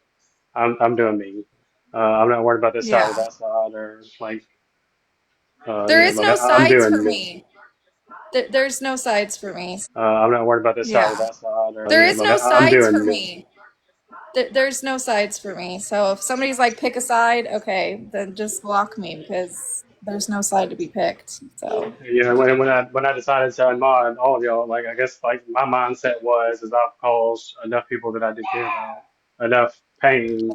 I'm doing me. I'm not worried about this side or yeah. that side or like. There is no I'm sides for doing. me. There's no sides for me. I'm not worried about this side or Yeah. that side. There is no I'm sides for doing me. me. There's no sides for me. So if somebody's like, pick a side, okay, then just block me because there's no side to be picked. So You know, when I decided to unmod all of y'all, like I guess like my mindset was is I've caused enough people that I did care about enough pain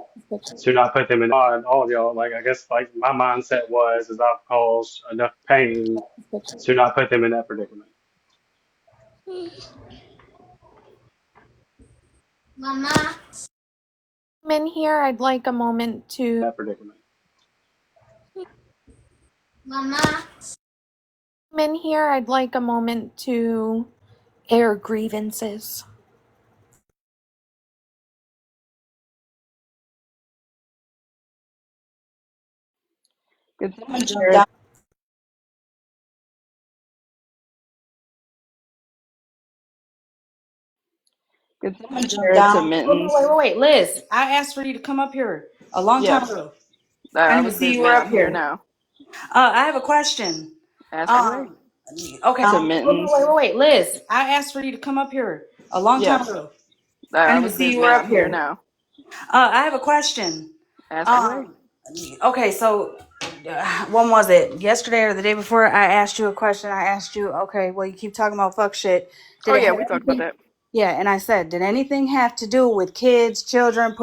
to not put them in mod all of y'all. Like I guess like my mindset was is I've caused enough pain to not put them in that predicament. Mama. In here, I'd like a moment to. That predicament. Mama. In here, I'd like a moment to air grievances. Did someone jump down? Did someone jump Share to down? mittens. Wait, Liz. I asked for you to come up here a long time Yes. ago. I didn't even see Excuse you me, were up I'm here here. now. I have a question. Ask away. Um, okay. To mittens. Wait, Liz. I asked for you to come up here a long time Yes. ago. I didn't even see Excuse you me, were up I'm here here. now. I have a question. Ask away. Um, okay, so when was it? Yesterday or the day before? I asked you a question. I asked you, okay, well, you keep talking about fuck shit. Oh Did it yeah, have we talked about anything? that. Yeah, and I said, did anything have to do with kids, children,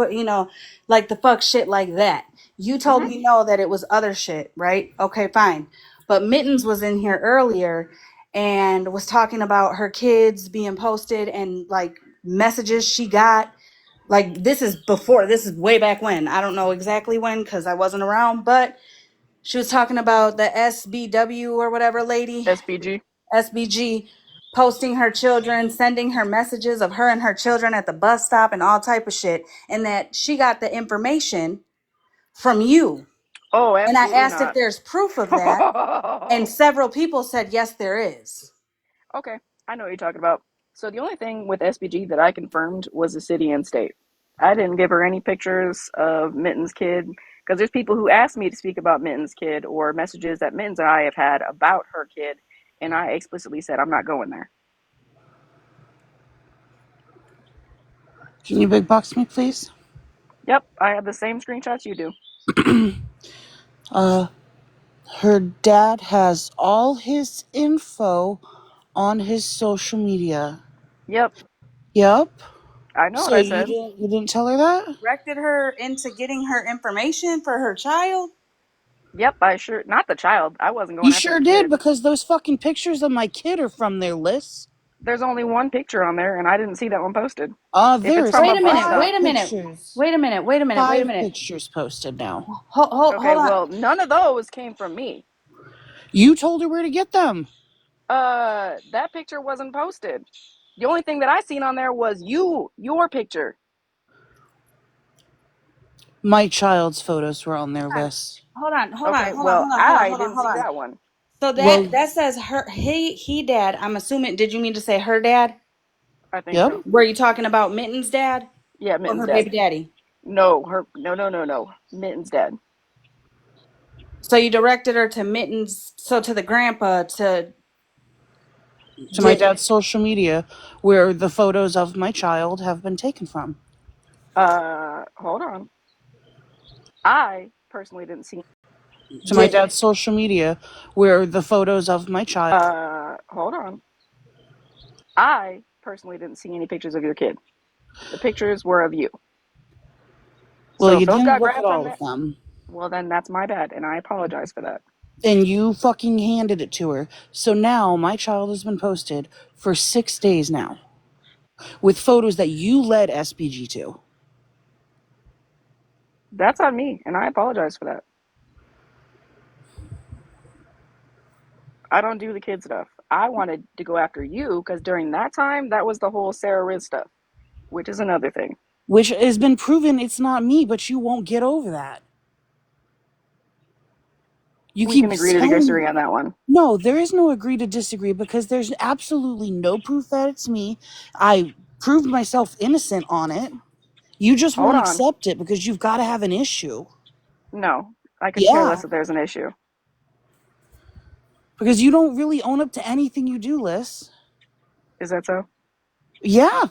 like the fuck shit like that? You told Mhm. me no, that it was other shit, right? Okay, fine. But Mittens was in here earlier and was talking about her kids being posted and like messages she got. Like this is way back when. I don't know exactly when because I wasn't around, but she was talking about the SBW or whatever lady, SBG. SBG, posting her children, sending her messages of her and her children at the bus stop and all type of shit, and that she got the information from you. Oh, And I absolutely asked if not. there's proof of that, and several people said yes, there is. Okay, I know what you're talking about. So the only thing with SBG that I confirmed was the city and state. I didn't give her any pictures of Mitten's kid because there's people who asked me to speak about Mitten's kid or messages that Mittens and I have had about her kid, and I explicitly said I'm not going there. Can you big box me, please? Yep, I have the same screenshots you do. Her dad has all his info on his social media. Yep, Yep. I know what So I you said. didn't tell her that? Directed her into getting her information for her child. Yep, I sure not the child. I wasn't You going after sure the did, kid. because those fucking pictures of my kid are from their list. There's only one picture on there, and I didn't see that one posted. If it's There's from a Wait a bus minute. stop, five Wait a minute. pictures. Wait a minute. Wait a minute. Wait a Five minute. pictures posted now. okay, Hold on. well, none of those came from me. You told her where to get them. That picture wasn't posted. The only thing that I seen on there was your picture. My child's photos were on their list. Okay, well, I didn't Hold see on. that one. So Well, that says her he dad. I'm assuming. Did you mean to say her dad? I think yep. so. Were you talking about Mitten's dad Yeah, or Mitten's her dad. baby daddy? No, her. No. Mitten's dad. So you directed her to Mittens. So to the grandpa to To my did dad's social media, where the photos of my child have been taken from. Hold on. I personally didn't see. To my did dad's social media, where the photos of my child. Hold on. I personally didn't see any pictures of your kid. The pictures were of you. Well, So if you those didn't got look at grabbed from all there, of them. well, then that's my bad, and I apologize for that. And you fucking handed it to her. So now my child has been posted for 6 days now, with photos that you led SBG to. That's on me, and I apologize for that. I don't do the kid stuff. I wanted to go after you because during that time, that was the whole Sarah Riz stuff, which is another thing. Which has been proven it's not me, but you won't get over that. You We can keep agree to telling me. disagree on that one. No, there is no agree to disagree because there's absolutely no proof that it's me. I proved myself innocent on it. You just Hold won't on. accept it because you've got to have an issue. No, I could care Yeah. less if there's an issue. Because you don't really own up to anything you do, Liz. Is that so? Yeah.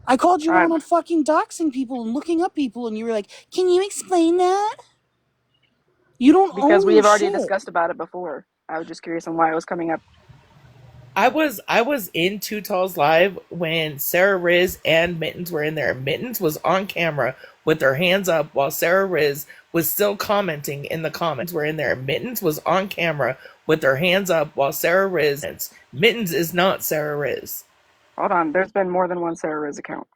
I called you I out on fucking doxing people and looking up people, and you were like, can you explain that? You don't because own we your have already shit. discussed about it before. I was just curious on why it was coming up. I was in Too Tall's live when Sarah Riz and Mittens were in there. Mittens was on camera with her hands up while Sarah Riz was still commenting in the comments. Were in there. Mittens was on camera with her hands up while Sarah Riz. Mittens is not Sarah Riz. Hold on, there's been more than one Sarah Riz account.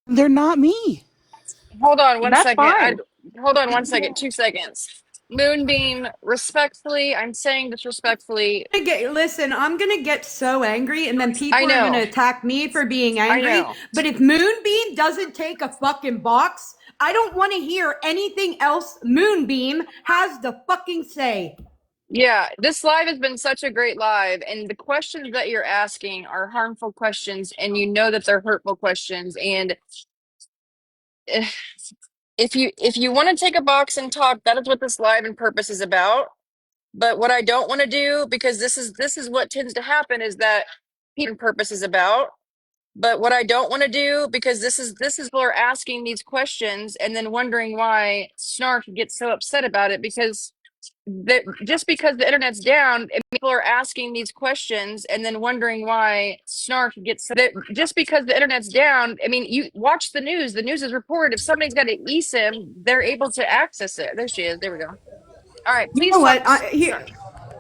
They're not me. Hold on one That's second. fine. Hold on 1 second. 2 seconds. Moonbeam, respectfully, I'm saying this respectfully. Listen, I'm gonna get so angry, and then I people are gonna know. attack me for being I angry. know. But if Moonbeam doesn't take a fucking box, I don't want to hear anything else Moonbeam has to fucking say. Yeah, this live has been such a great live, and the questions that you're asking are harmful questions, and you know that they're hurtful questions. And eh, if you want to take a box and talk, that is what this live and purpose is about. But what I don't want to do, because this is what tends to happen, is that people purpose is about. But what I don't want to do, because this is people are asking these questions and then wondering why Snark gets so upset about it, because that just because the internet's down and people are asking these questions and then wondering why Snark gets that just because the internet's down. I mean, you watch the news is reported if somebody's got an eSIM, they're able to access it. There she is. There we go. All right, You please know talk. what?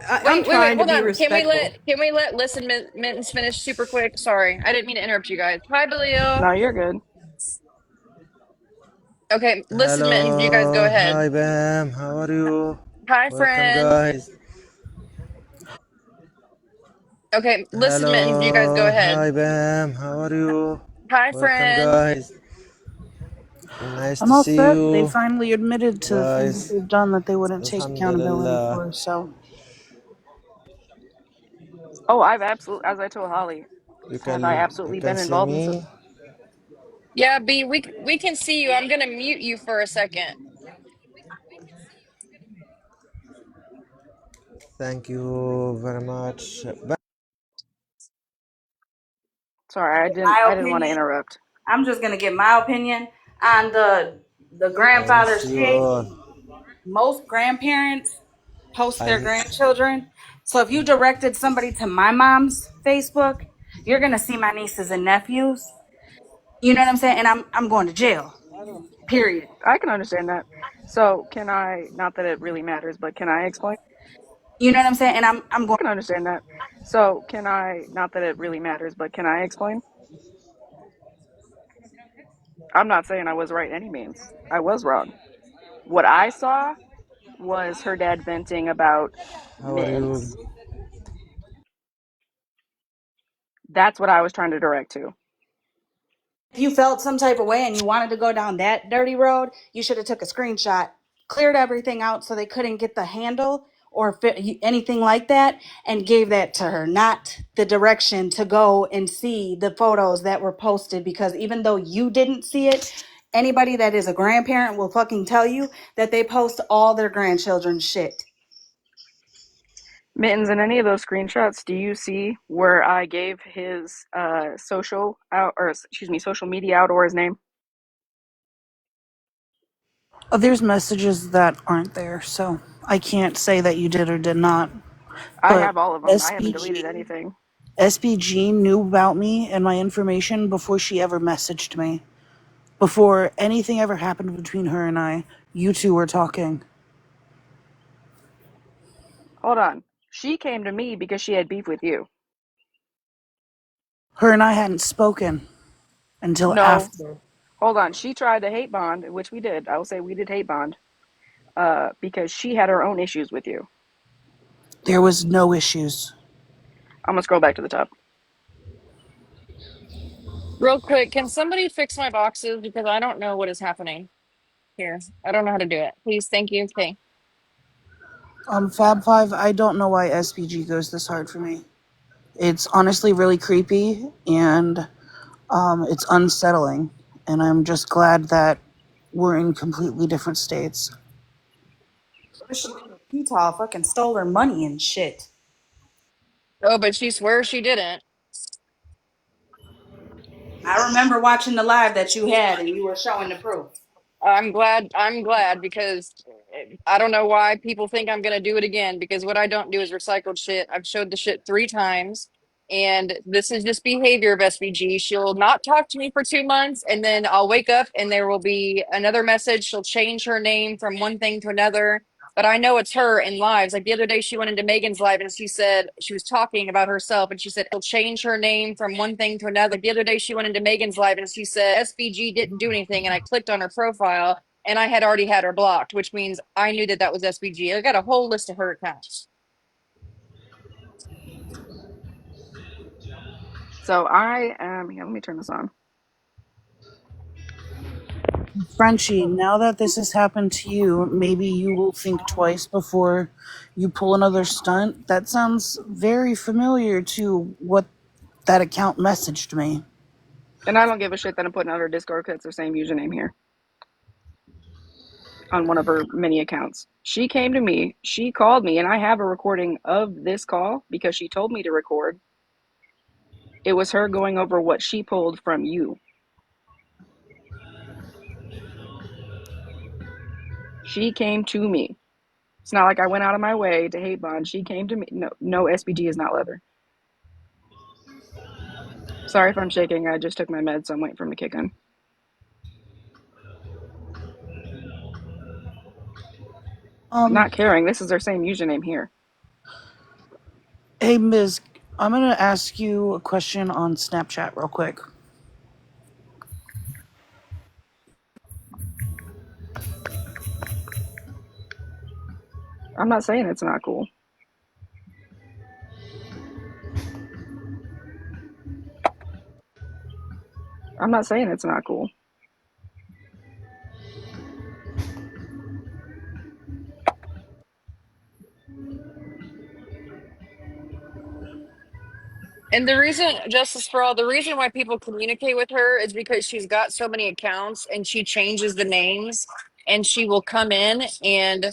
I'm Wait, trying to hold be on. respectful. Can we let Listen Mittens finish super quick? Sorry, I didn't mean to interrupt you guys. Hi, Belio. No, you're good. Okay, Listen Mittens, you guys go Hello, ahead. hi Bam, how are you? Hi, Welcome, friend. guys. Okay, Listen Mittens, you guys go Hello, ahead. hi Bam, how are you? Hi, Welcome, friend. guys. Nice I'm to all see set. They you, finally admitted to the things that guys. they've done that they wouldn't take accountability Alhamdulillah. for. So Oh, I've absolutely, as I told Holly, have I You absolutely can been see involved in some. me. Yeah, B, we can see you. I'm gonna mute you for a second. Thank you very much. Sorry, My I didn't want to opinion. interrupt. I'm just gonna give my opinion on the I grandfather miss you shit. all. Most grandparents post their I grandchildren. So if you directed somebody to my mom's Facebook, you're gonna see my nieces and nephews. You know what I'm saying? And I'm going to jail. Period. I can understand that. So, can I, not that it really matters, but can I explain? You know what I'm saying? And I'm I going. can understand that. So, can I, not that it really matters, but can I explain? I'm not saying I was right any means. I was wrong. What I saw was her dad venting about how are you? mittens. That's what I was trying to direct to. If you felt some type of way and you wanted to go down that dirty road, you should have took a screenshot, cleared everything out so they couldn't get the handle or anything like that, and gave that to her, not the direction to go and see the photos that were posted. Because even though you didn't see it, anybody that is a grandparent will fucking tell you that they post all their grandchildren's shit. Mittens, in any of those screenshots, do you see where I gave his social out, or excuse me, social media out, or his name? there's messages that aren't there, so I can't say that you did or did not. I But have all of them. I haven't deleted SBG anything. SBG knew about me and my information before she ever messaged me. Before anything ever happened between her and I, you two were talking. Hold on. She came to me because she had beef with you. Her and I hadn't spoken until No, after. hold on. She tried to hate bond, which we did. I will say we did hate bond, because she had her own issues with you. There was no issues. I'm gonna scroll back to the top. Real quick, can somebody fix my boxes because I don't know what is happening here. I don't know how to do it. Please, thank you. Okay. Fab Five, I don't know why SPG goes this hard for me. It's honestly really creepy and it's unsettling. And I'm just glad that we're in completely different states. Utah fucking stole her money and shit. Oh, but she swears she didn't. I remember watching the live that you had and you were showing the proof. I'm glad because I don't know why people think I'm gonna do it again because what I don't do is recycled shit. I've showed the shit 3 times and this is just behavior of SBG. She'll not talk to me for 2 months and then I'll wake up and there will be another message. She'll change her name from one thing to another. But I know it's her in lives. Like the other day, she went into Megan's live and she said she was talking about herself and she said she'll change her name from one thing to another. The other day, she went into Megan's live and she said SBG didn't do anything. And I clicked on her profile and I had already had her blocked, which means I knew that that was SBG. I got a whole list of her accounts. So I am here. Let me turn this on. Frenchie, now that this has happened to you, maybe you will think twice before you pull another stunt. That sounds very familiar to what that account messaged me. And I don't give a shit that I'm putting on her Discord because it's the same username here on one of her many accounts. She came to me, she called me, and I have a recording of this call because she told me to record. It was her going over what she pulled from you. She came to me. It's not like I went out of my way to hate Bond. She came to me. No, SBG is not leather. Sorry if I'm shaking. I just took my meds, so I'm waiting for them to kick in. Not caring. This is their same username here. Hey, Ms., I'm going to ask you a question on Snapchat real quick. I'm not saying it's not cool. I'm not saying it's not cool. And the reason, Justice for All, the reason why people communicate with her is because she's got so many accounts and she changes the names and she will come in and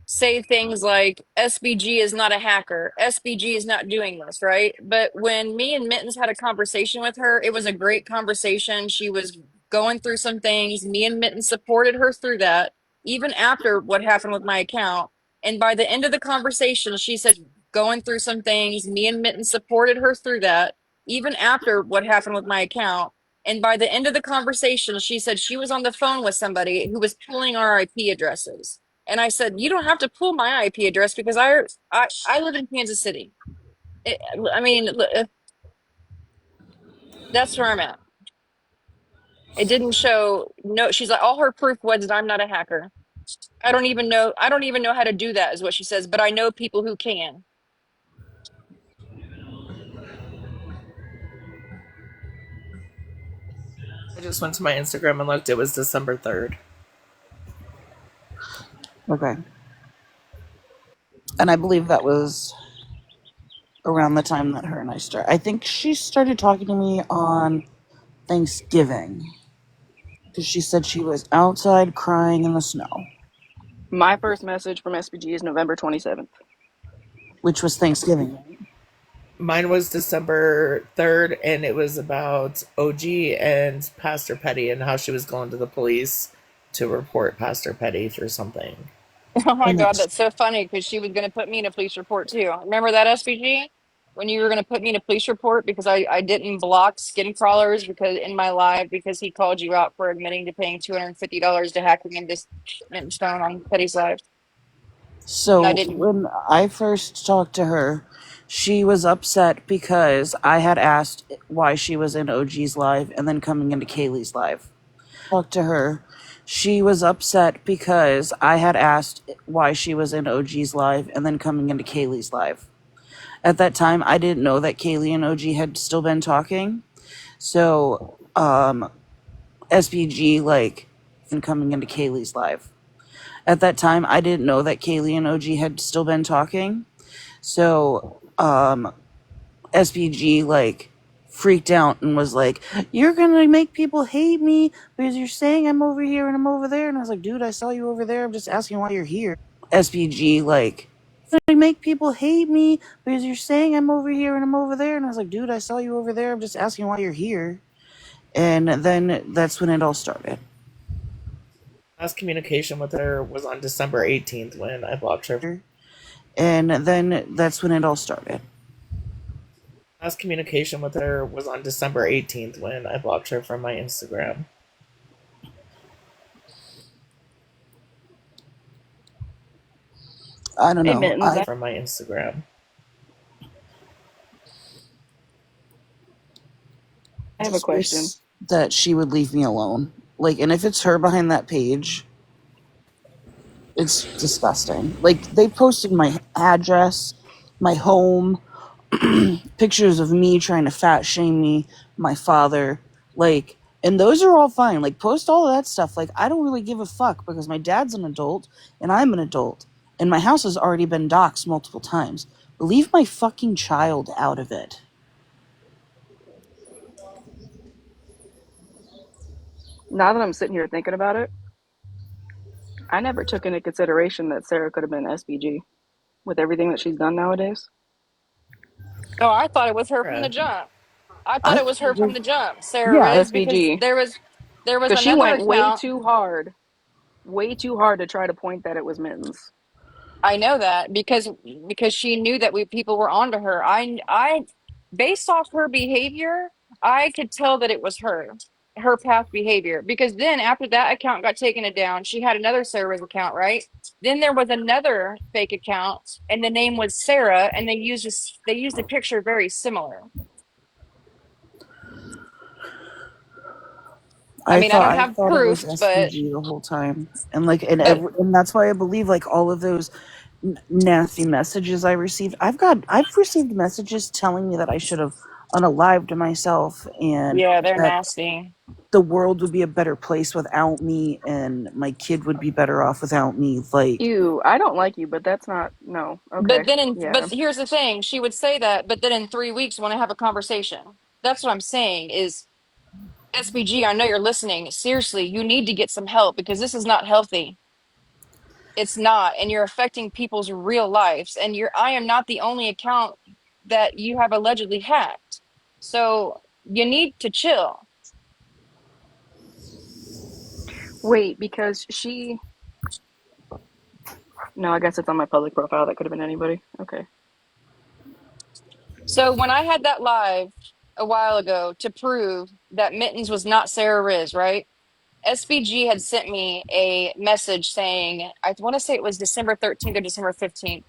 say things like SBG is not a hacker, SBG is not doing this, right? But when me and Mittens had a conversation with her, it was a great conversation. She was going through some things. Me and Mittens supported her through that, even after what happened with my account. And by the end of the conversation, she said, going through some things. Me and Mittens supported her through that, even after what happened with my account. And by the end of the conversation, she said she was on the phone with somebody who was pulling our IP addresses. And I said, you don't have to pull my IP address because I live in Kansas City. I mean, that's where I'm at. It didn't show. No, she's like, all her proof was that I'm not a hacker. I don't even know. I don't even know how to do that, is what she says. But I know people who can. I just went to my Instagram and looked. It was December 3rd. Okay. And I believe that was around the time that her and I started. I think she started talking to me on Thanksgiving because she said she was outside crying in the snow, My first message from SBG is November 27th. which was Thanksgiving. Mine was December 3rd, and it was about OG and Pastor Petty and how she was going to the police to report Pastor Petty for something. Oh my And God, that's that's so funny because she was going to put me in a police report too. Remember that, SVG? When you were going to put me in a police report because I didn't block skin crawlers because in my live because he called you out for admitting to paying $250 to hacking into Stone on Petty's live. And I so didn't. when I first talked to her, she was upset because I had asked why she was in OG's live and then coming into Kaylee's live. She was upset because I had asked why she was in OG's live and then coming into Kaylee's live. At that time, I didn't know that Kaylee and OG had still been talking. So, SBG, like, and coming into Kaylee's live. At that time, I didn't know that Kaylee and OG had still been talking. So, SBG, like, freaked out and was like, "You're gonna make people hate me because you're saying I'm over here and I'm over there." And I was like, "Dude, I saw you over there. I'm just asking why you're here." SPG, like, I make people hate me because you're saying I'm over here and I'm over there. And I was like, dude, I saw you over there. I'm just asking why you're here. And then that's when it all started. Last communication with her was on December 18th when I blocked her. And then that's when it all started. Last communication with her was on December 18th when I blocked her from my Instagram. I don't Hey, know. Mittens. From my Instagram. I have a Just question. wish that she would leave me alone. Like, and if it's her behind that page, it's disgusting. Like, they posted my address, my home, pictures of me trying to fat shame me, my father, like, and those are all fine. Like, post all of that stuff. Like, I don't really give a fuck because my dad's an adult and I'm an adult, and my house has already been doxxed multiple times. But leave my fucking child out of it. Now that I'm sitting here thinking about it, I never took into consideration that Sarah could have been SBG with everything that she's done nowadays. Oh, I thought it was her from the jump. I thought I it was thought her it from was, the jump, Sarah yeah, Riz, because SBG. there was Because she another went account. way too hard to try to point that it was Mittens. I know that because she knew that people were onto her. I based off her behavior, I could tell that it was her past behavior. Because then after that account got taken down, she had another Sarah's account, right? Then there was another fake account, and the name was Sarah, and they used a picture very similar. I mean, I don't I have thought it was proof, SPG the whole time, and like, but and that's why I believe like all of those nasty messages I received. I've received messages telling me that I should have unalived myself and yeah, they're that nasty. the world would be a better place without me and my kid would be better off without me. Like, Ew, I don't like you, but that's not, no. Okay. But Yeah. here's the thing, she would say that, but then in 3 weeks want to have a conversation. That's what I'm saying is SBG, I know you're listening. Seriously, you need to get some help because this is not healthy. It's not, and you're affecting people's real lives. And I am not the only account that you have allegedly hacked. So you need to chill. Wait, because she. No, I guess it's on my public profile. That could have been anybody. Okay. So when I had that live a while ago to prove that Mittens was not Sarah Riz, right? SBG had sent me a message saying, I want to say it was December 13th or December 15th.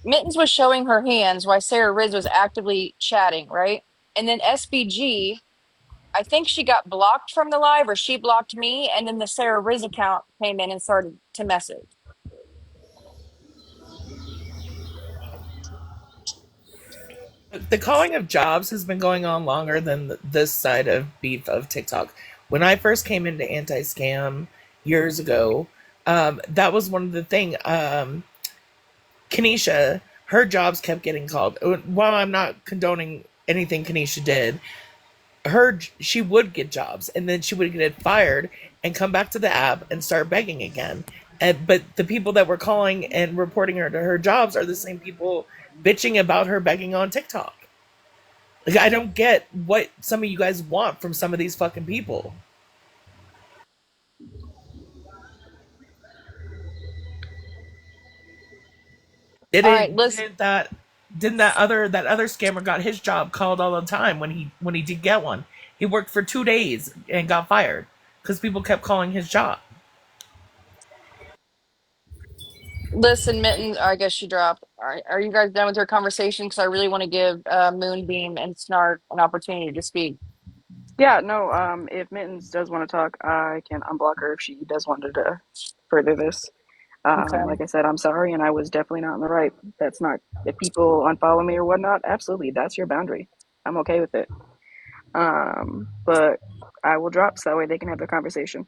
Mittens was showing her hands while Sarah Riz was actively chatting, right? And then SBG, I think she got blocked from the live or she blocked me. And then the Sarah Riz account came in and started to message. The calling of jobs has been going on longer than this side of beef of TikTok. When I first came into anti-scam years ago, that was one of the thing. Kanisha, her jobs kept getting called. While I'm not condoning anything Kanisha did, she would get jobs and then she would get fired and come back to the app and start begging again. But the people that were calling and reporting her to her jobs are the same people bitching about her begging on TikTok. Like, I don't get what some of you guys want from some of these fucking people. All right, Didn't listen. didn't that didn't that other scammer got his job called all the time when he did get one. He worked for 2 days and got fired because people kept calling his job. Listen, Mitten, I guess she dropped. Are you guys done with your conversation? Because I really want to give Moonbeam and Snark an opportunity to speak. Yeah, no, if Mittens does want to talk, I can unblock her if she does want to further this. Okay. Like I said, I'm sorry, and I was definitely not in the right. That's not, if people unfollow me or whatnot, absolutely, that's your boundary. I'm okay with it. But I will drop so that way they can have their conversation.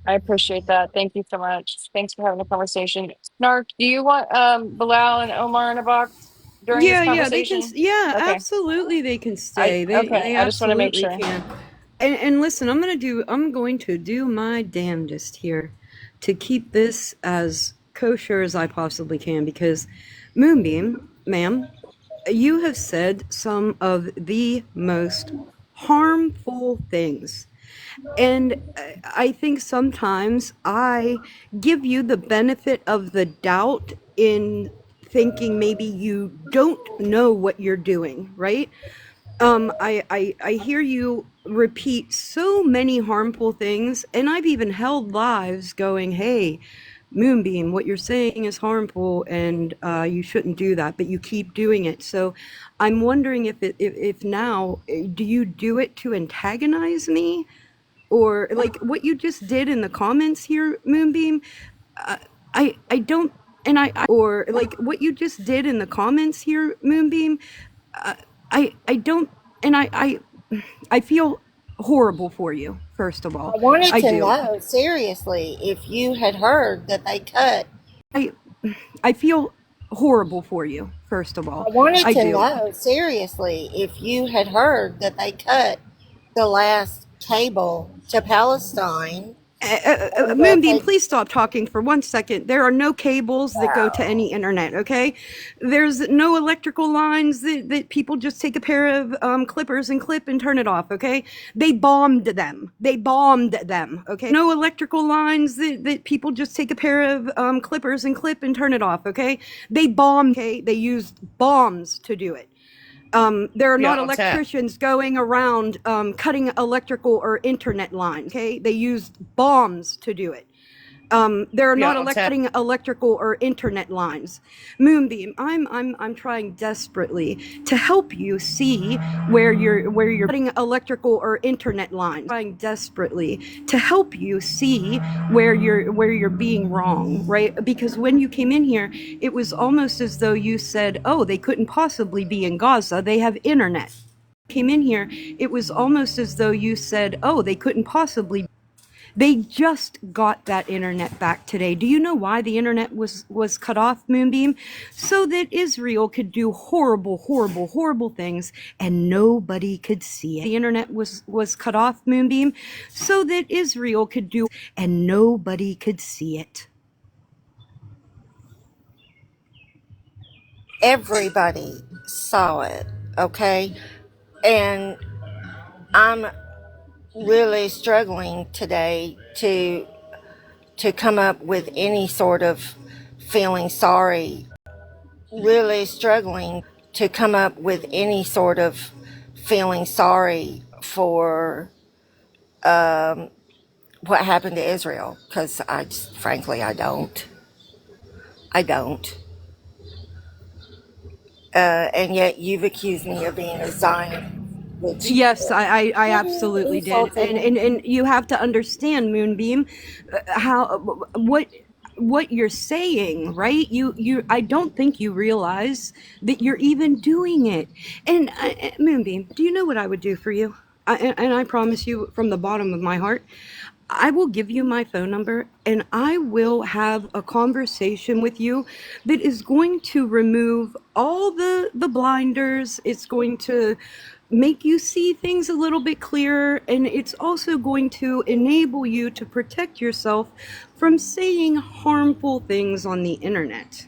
I appreciate that. Thank you so much. Thanks for having a conversation. Snark, do you want Bilal and Omar in a box during this Yeah, they can. conversation? Yeah, Okay. absolutely, they can stay. They I just want to make absolutely sure. can. And listen, I'm going to do my damnedest here to keep this as kosher as I possibly can because, Moonbeam, ma'am, you have said some of the most harmful things. And I think sometimes I give you the benefit of the doubt in thinking maybe you don't know what you're doing, right? I hear you repeat so many harmful things, and I've even held lives going, hey, Moonbeam, what you're saying is harmful and you shouldn't do that, but you keep doing it. So I'm wondering if now, do you do it to antagonize me? Or like what you just did in the comments here, Moonbeam, I don't, and or like what you just did in the comments here, Moonbeam, I don't, and I feel horrible for you, first of all. I wanted I to do. know seriously if you had heard that they cut. I I feel horrible for you, first of all. I wanted I to do. know seriously if you had heard that they cut the last cable to Palestine and that Moonbeam, they. please stop talking for 1 second. There are no cables that go to any internet, okay? There's no electrical lines that people just take a pair of clippers and clip and turn it off, okay? They bombed them. They bombed them, okay? No electrical lines that people just take a pair of clippers and clip and turn it off, okay? They bombed, okay? They used bombs to do it. There are Yeah, not on tap. electricians going around cutting electrical or internet lines. Okay, they used bombs to do it. There are Yeah, not on tap. electrical or internet lines. Moonbeam, I'm trying desperately to help you see where you're cutting electrical or internet lines. Trying desperately to help you see where you're being wrong, right? Because when you came in here, it was almost as though you said, "Oh, they couldn't possibly be in Gaza. They have internet." Came in here, it was almost as though you said, "Oh, they couldn't possibly." They just got that internet back today. Do you know why the internet was cut off, Moonbeam? So that Israel could do horrible things and nobody could see it. The internet was cut off, Moonbeam, so that Israel could do and nobody could see it. Everybody saw it, okay? And I'm really struggling today to come up with any sort of feeling sorry. Really struggling to come up with any sort of feeling sorry for what happened to Israel, because I just, frankly, I don't. I don't. And yet you've accused me of being a Zionist, which Yes, I absolutely did, and you have to understand, Moonbeam, how what you're saying, right? I don't think you realize that you're even doing it. And Moonbeam, do you know what I would do for you? And I promise you, from the bottom of my heart, I will give you my phone number and I will have a conversation with you that is going to remove all the blinders. It's going to make you see things a little bit clearer, and it's also going to enable you to protect yourself from saying harmful things on the internet.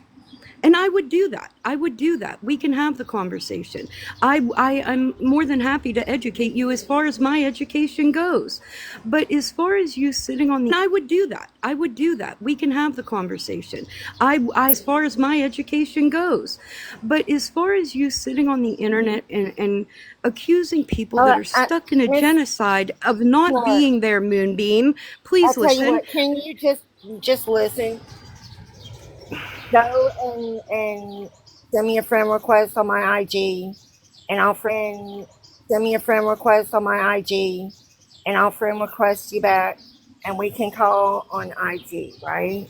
And I would do that. I would do that. We can have the conversation. I'm more than happy to educate you as far as my education goes. But as far as you sitting on the, I would do that. I would do that. We can have the conversation. As far as my education goes. But as far as you sitting on the internet and accusing people that are stuck in a genocide of not being there, Moonbeam, please I'll tell you listen. what, can you just listen? Go and send me a friend request on my IG, and I'll send me a friend request on my IG, and I'll friend request you back, and we can call on IG, right?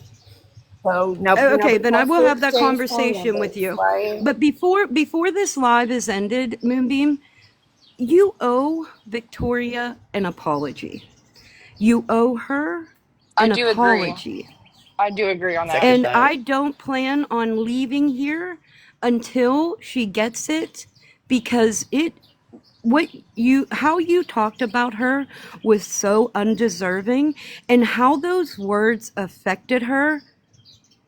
So Okay, then I has will to have that exchange phone conversation with numbers, you. right? But before this live is ended, Moonbeam, you owe Victoria an apology. You owe her I an do agree. apology. I do agree on that. Second And that. I don't plan on leaving here until she gets it, because how you talked about her was so undeserving, and how those words affected her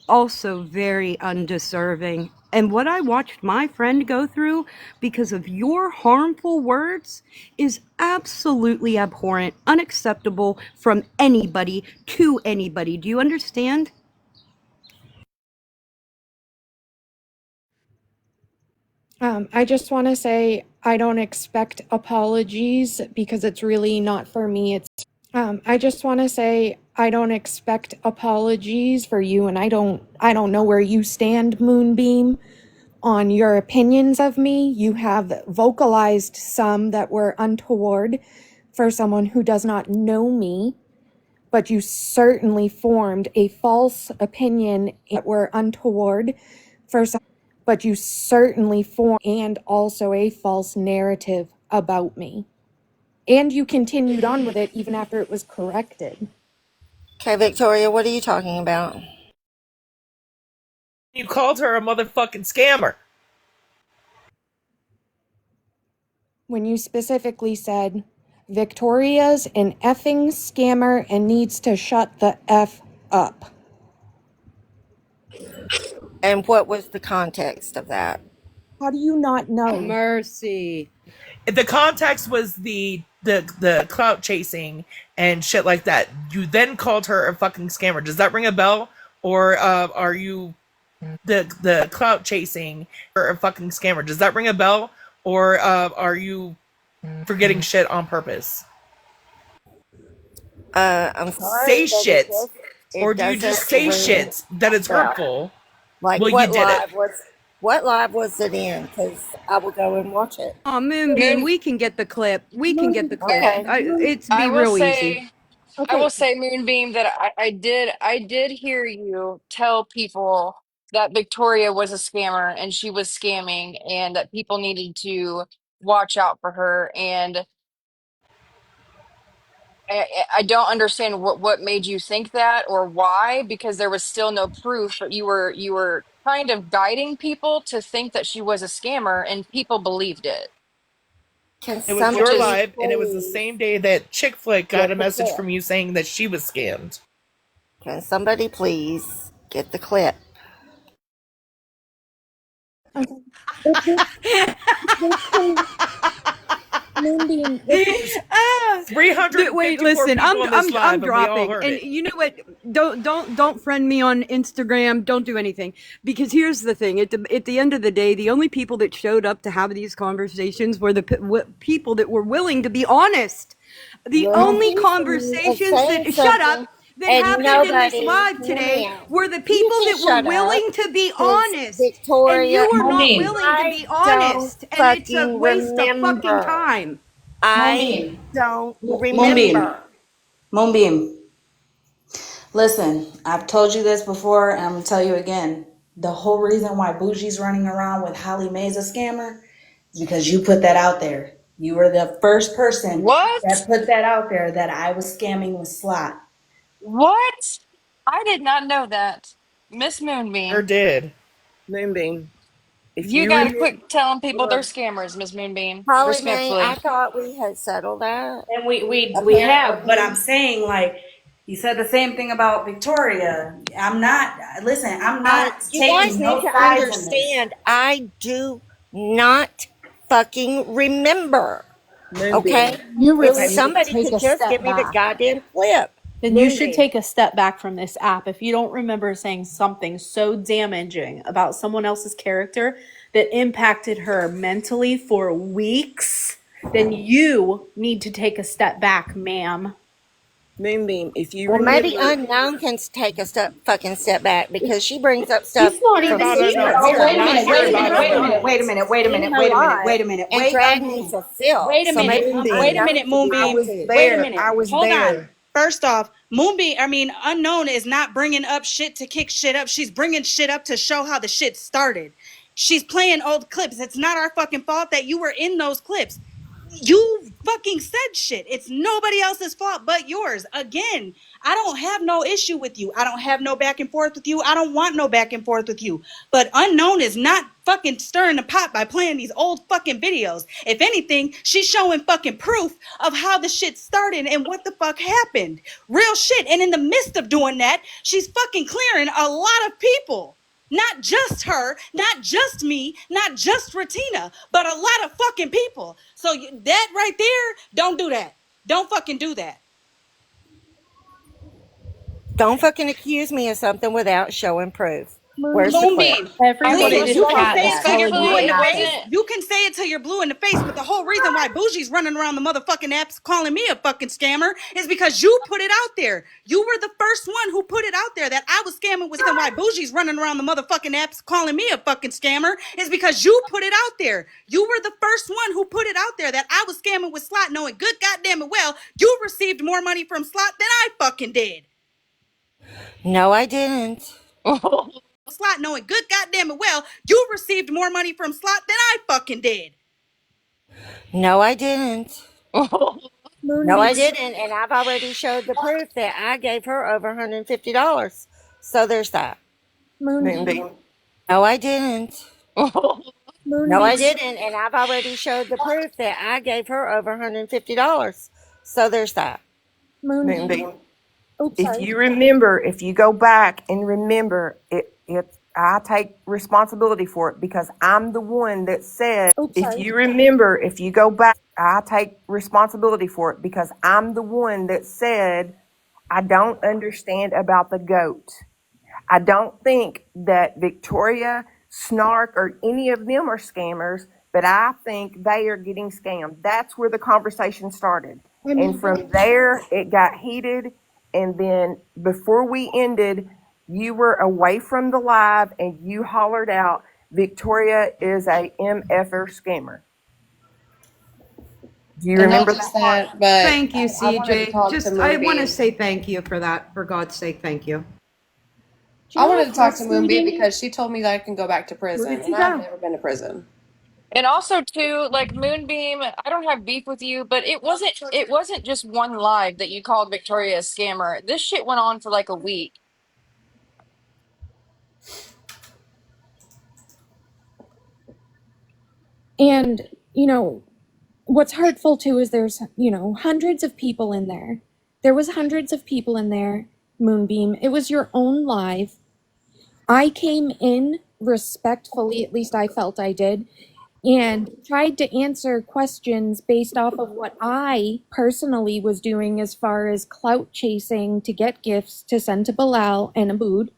also very undeserving. And what I watched my friend go through because of your harmful words is absolutely abhorrent, unacceptable from anybody to anybody. Do you understand? I just want to say I don't expect apologies because it's really not for me. I just want to say I don't expect apologies for you, and I don't know where you stand, Moonbeam, on your opinions of me. You have vocalized some that were untoward for someone who does not know me, but you certainly formed a false opinion that were untoward for some, but you certainly formed and also a false narrative about me. And you continued on with it even after it was corrected. Okay, Victoria, what are you talking about? You called her a motherfucking scammer. When you specifically said, Victoria's an effing scammer and needs to shut the F up. And what was the context of that? How do you not know? Mercy. The context was the clout chasing and shit like that. You then called her a fucking scammer. Does that ring a bell? Or are you the clout chasing or a fucking scammer? Does that ring a bell? Or are you forgetting shit on purpose? I'm sorry. Say shit. Or do you just say shit that it's hurtful? Like, well, what you did live it. what live was it in? Because I will go and watch it. Oh, Moonbeam, we can get the clip. We can get the clip. It's be real easy. I will say, Moonbeam, that I did hear you tell people that Victoria was a scammer and she was scamming and that people needed to watch out for her. And I don't understand what made you think that or why, because there was still no proof, but you were kind of guiding people to think that she was a scammer and people believed it. It was Which your is live, and it was the same day that Chick Flick got a the message clip? from you saying that she was scammed. Can somebody please get the clip? Moonbeam, 354 Wait, listen. people on this live, I'm and we all dropping. heard And it. you know what? Don't friend me on Instagram. Don't do anything because here's the thing. At the end of the day, the only people that showed up to have these conversations were the people that were willing to be honest. The only conversations that shut up that and happened in this nobody, live hear me today out. were the You people can that were shut up, willing to be 'cause honest. And Victoria, you are not Moonbeam, willing to be I don't honest. And it's a fucking waste of fucking remember. time. I Moonbeam, don't Moonbeam, remember. Moonbeam. Listen, I've told you this before, and I'm gonna tell you again. The whole reason why Bougie's running around with HollyMae's a scammer is because you put that out there. You were the first person what? that put that out there that I was scamming with Slot. What? I did not know that. Miss Sure Moonbeam, did. Moonbeam, if you you got to remember, quit telling people they're scammers, Miss Moonbeam. Holly Mae, I Respectfully. thought we had settled that. And we have, but I'm Apparently, saying like you said the same thing about Victoria. I'm not listen, I'm not you guys taking need no to sides in this. understand. I do not fucking remember. Okay, You if really need to somebody take could a just give step me the back. goddamn clip. Then you should Moonbeam. take a step back from this app if you don't remember saying something so damaging about someone else's character that impacted her mentally for weeks. Then you need to take a step back, ma'am. Moonbeam, if you Well, maybe remember, Unknown can take a fucking step back because she brings up stuff he's not Hear from even about here. unknown. Oh, We are wait a not minute, here wait a about minute, wait a unknown. minute, wait a minute, wait a minute, being wait a minute, alive wait a minute, and wait drag me to filth. wait a So minute, maybe wait a Unknown minute, could be Moonbeam. there too. Wait a minute. Hold on. First off, Unknown is not bringing up shit to kick shit up. She's bringing shit up to show how the shit started. She's playing old clips. It's not our fucking fault that you were in those clips. You fucking said shit. It's nobody else's fault but yours. Again, I don't have no issue with you. I don't have no back and forth with you. I don't want no back and forth with you. But Unknown is not fucking stirring the pot by playing these old fucking videos. If anything, she's showing fucking proof of how the shit started and what the fuck happened. Real shit. And in the midst of doing that, she's fucking clearing a lot of people. Not just her, not just me, not just Ratina, but a lot of fucking people. So that right there, don't do that. Don't fucking do that. Don't fucking accuse me of something without showing proof. Where's the clip? Moonbeam, Okay, please, you can say it till you're respectfully, blue in the it face. wasn't. You can say it till you're blue in the face, but the whole reason why Bougie's running around the motherfucking apps calling me a fucking scammer is because you put it out there. You were the first one who put it out there that I was scamming with. The reason why Bougie's running around the motherfucking apps calling me a fucking scammer is because you put it out there. You were the first one who put it out there that I was scamming with Slot, knowing good goddamn it well you received more money from Slot than I fucking did. No, I didn't. Slot, knowing good goddamn it well you received more money from Slot than I fucking did. No, I didn't. Moonbeam. No, I didn't. And I've already showed the proof that I gave her over $150. So there's that. Moonbeam. No, I didn't. Moonbeam. No, I didn't. And I've already showed the proof that I gave her over $150. So there's that. Moonbeam. Oops, if you remember, if you go back and remember, I take responsibility for it because I'm the one that said, if you remember, if you go back, I take responsibility for it because I'm the one that said, I don't understand about the goat. I don't think that Victoria, Snark, or any of them are scammers, but I think they are getting scammed. That's where the conversation started. And from there, it got heated. And then before we ended, you were away from the live and you hollered out, Victoria is a MFer scammer. Do you remember that? But Thank you, I wanted to CJ. talk to Just, I want to Moonbeam. say thank you for that. For God's sake, thank you. I wanted to talk to Moonbeam because she told me that I can go back to prison, Where did and you I've go? never been to prison. And also too, like Moonbeam, I don't have beef with you, but it wasn't just one live that you called Victoria a scammer. This shit went on for like a week. And, what's hurtful too is there's, hundreds of people in there. There was hundreds of people in there, Moonbeam. It was your own live. I came in respectfully, at least I felt I did, and tried to answer questions based off of what I personally was doing as far as clout chasing to get gifts to send to Bilal and Abood.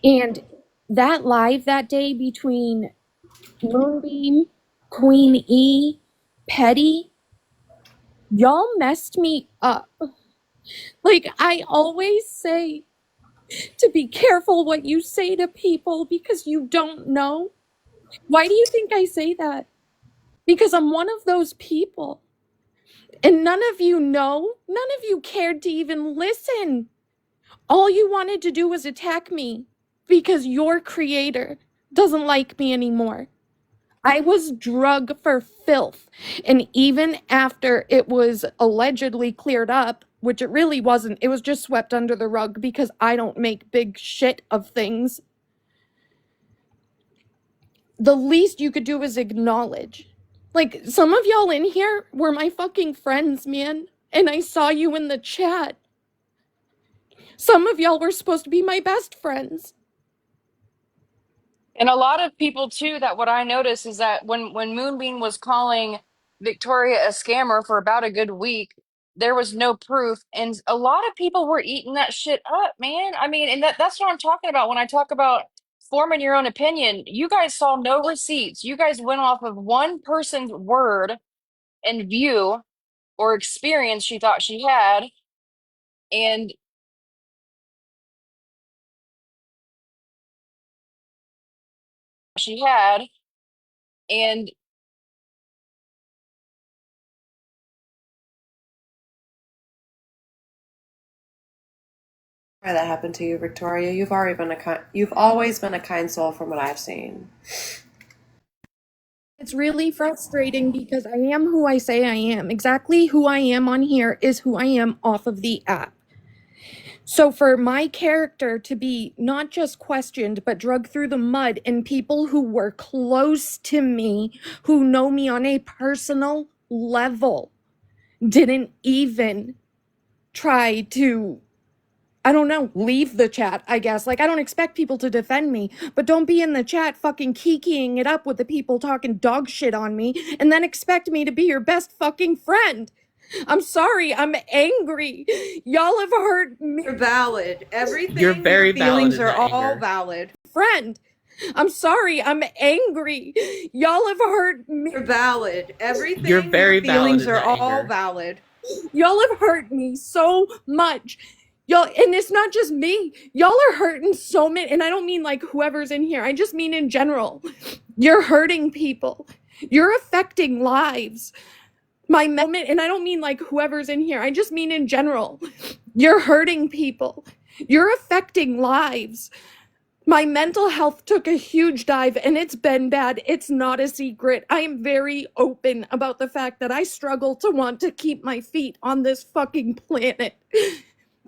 And that live that day between Moonbeam, Queen E, Petty, y'all messed me up. Like I always say, to be careful what you say to people because you don't know. Why do you think I say that? Because I'm one of those people. And none of you know, none of you cared to even listen. All you wanted to do was attack me because your creator doesn't like me anymore. I was drug for filth. And even after it was allegedly cleared up, which it really wasn't, it was just swept under the rug because I don't make big shit of things. The least you could do is acknowledge. Like, some of y'all in here were my fucking friends, man. And I saw you in the chat. Some of y'all were supposed to be my best friends. And a lot of people too, that what I noticed is that when Moonbeam was calling Victoria a scammer for about a good week, there was no proof. And a lot of people were eating that shit up, man. I mean, and that's what I'm talking about when I talk about forming your own opinion. You guys saw no receipts. You guys went off of one person's word and view or experience she thought she had, and she had, and Sorry that happened to you, Victoria. You've always been a kind soul from what I've seen. It's really frustrating because I am who I say I am. Exactly who I am on here is who I am off of the app. So for my character to be not just questioned, but dragged through the mud, and people who were close to me, who know me on a personal level, didn't even try to, I don't know, leave the chat, I guess. Like, I don't expect people to defend me, but don't be in the chat fucking kikiing it up with the people talking dog shit on me and then expect me to be your best fucking friend. I'm sorry, I'm angry. Y'all have hurt me. You're valid. Everything, You're very your feelings valid in are that all anger. valid. Friend. I'm sorry, I'm angry. Y'all have hurt me. You're valid. Everything, You're very your feelings valid in are that all anger. valid. Y'all have hurt me so much. Y'all, and it's not just me. Y'all are hurting so many, and I don't mean like whoever's in here. I just mean in general. You're hurting people. You're affecting lives. My moment, and I don't mean like whoever's in here. I just mean in general. You're hurting people. You're affecting lives. My mental health took a huge dive, and it's been bad. It's not a secret. I am very open about the fact that I struggle to want to keep my feet on this fucking planet.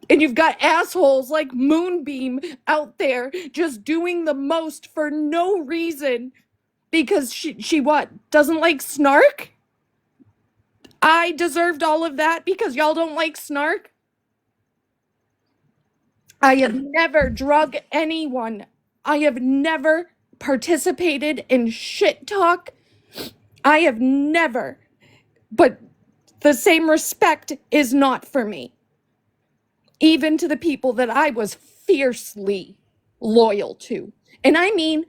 And you've got assholes like Moonbeam out there just doing the most for no reason because she what? Doesn't like Snark? I deserved all of that because y'all don't like Snark? I have never drug anyone. I have never participated in shit talk. I have never. But the same respect is not for me. Even to the people that I was fiercely loyal to. And I mean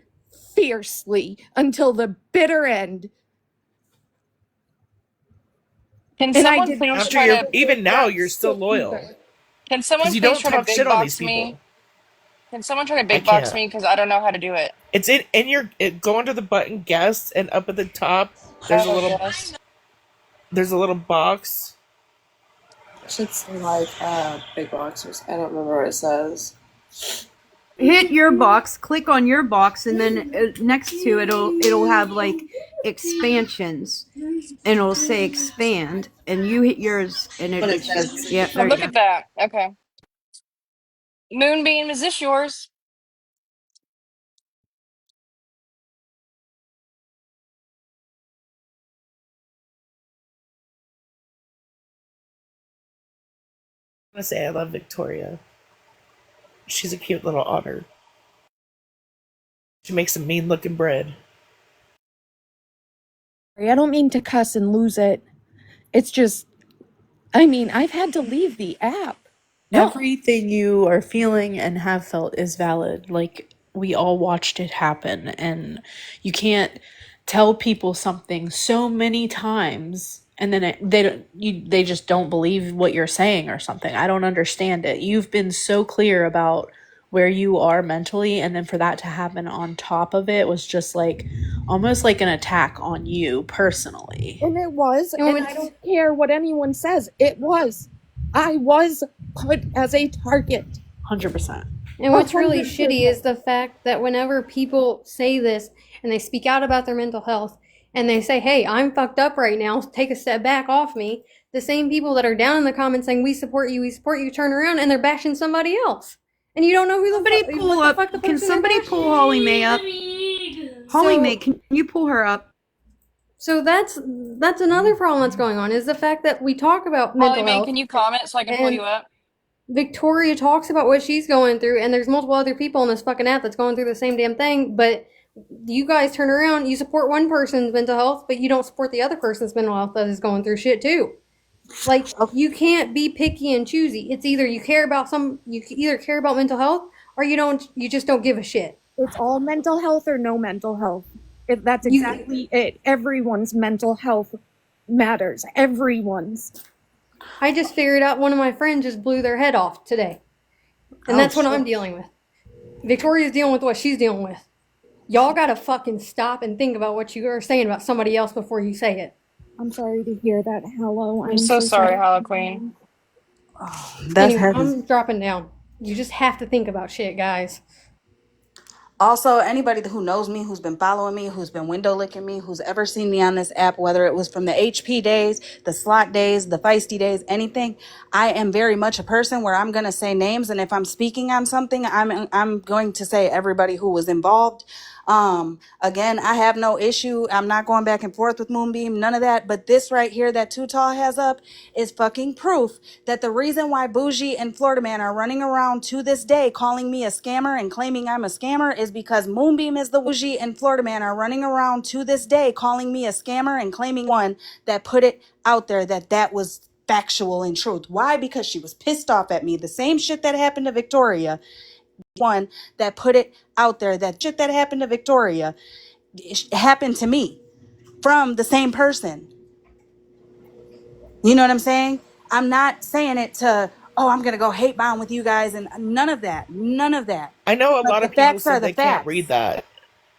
fiercely until the bitter end. Can And I someone did not please After try you're, to even now, you're still loyal. either. can Because someone you please don't try to talk big shit on these box me? people. Can someone try to I big box can't. me because I don't know how to do it? It's in your, go under the button guest, and up at the top, there's Oh, a yes. little box. Should say like big boxers. I don't remember what it says. Hit your box, click on your box, and then next to it'll have like expansions, and it'll say expand, and you hit yours, and What it says. yeah, Oh, there you look go. at that. Okay. Moonbeam, is this yours? I want to say I love Victoria. She's a cute little otter. She makes some mean looking bread. I don't mean to cuss and lose it. It's just, I mean, I've had to leave the app. No. Everything you are feeling and have felt is valid. Like, we all watched it happen, and you can't tell people something so many times and then they just don't believe what you're saying or something. I don't understand it. You've been so clear about where you are mentally, and then for that to happen on top of it was just like almost like an attack on you personally. And it was, And and what's I don't care what anyone says. It was. I was put as a target. 100%. And what's really 100%. shitty is the fact that whenever people say this and they speak out about their mental health and they say, hey, I'm fucked up right now, take a step back off me, the same people that are down in the comments saying, we support you, turn around and they're bashing somebody else. And you don't know who Somebody the pull what the up. fuck the Can person they're somebody bashing. pull HollyMae up? HollyMae, can you pull her up? So that's another problem that's going on is the fact that we talk about mental HollyMae, health. can you comment so I can pull you up? Victoria talks about what she's going through, and there's multiple other people on this fucking app that's going through the same damn thing, but you guys turn around, you support one person's mental health, but you don't support the other person's mental health that is going through shit too. Like, you can't be picky and choosy. It's either you either care about mental health, or you just don't give a shit. It's all mental health or no mental health. That's exactly it. Everyone's mental health matters. Everyone's. I just figured out one of my friends just blew their head off today. And that's what I'm dealing with. Victoria's dealing with what she's dealing with. Y'all gotta fucking stop and think about what you are saying about somebody else before you say it. I'm sorry to hear that. Hello. I'm so sorry, Hollow Queen. Anyway, I'm dropping down. You just have to think about shit, guys. Also, anybody who knows me, who's been following me, who's been window licking me, who's ever seen me on this app, whether it was from the HP days, the slot days, the feisty days, anything, I am very much a person where I'm going to say names. And if I'm speaking on something, I'm going to say everybody who was involved. Again, I have no issue. I'm not going back and forth with Moonbeam, none of that. But this right here that Too Tall has up is fucking proof that the reason why Bougie and Florida Man are running around to this day calling me a scammer and claiming I'm a scammer is because Moonbeam is the Bougie and Florida Man are running around to this day calling me a scammer and claiming one that put it out there that was factual and truth. Why? Because she was pissed off at me. The same shit that happened to Victoria, one that put it out there, that shit that happened to Victoria happened to me from the same person. You know what I'm saying? I'm not saying it to, oh, I'm going to go hate bomb with you guys and none of that. None of that. I know a But lot the of people facts are said the they can't read facts. that.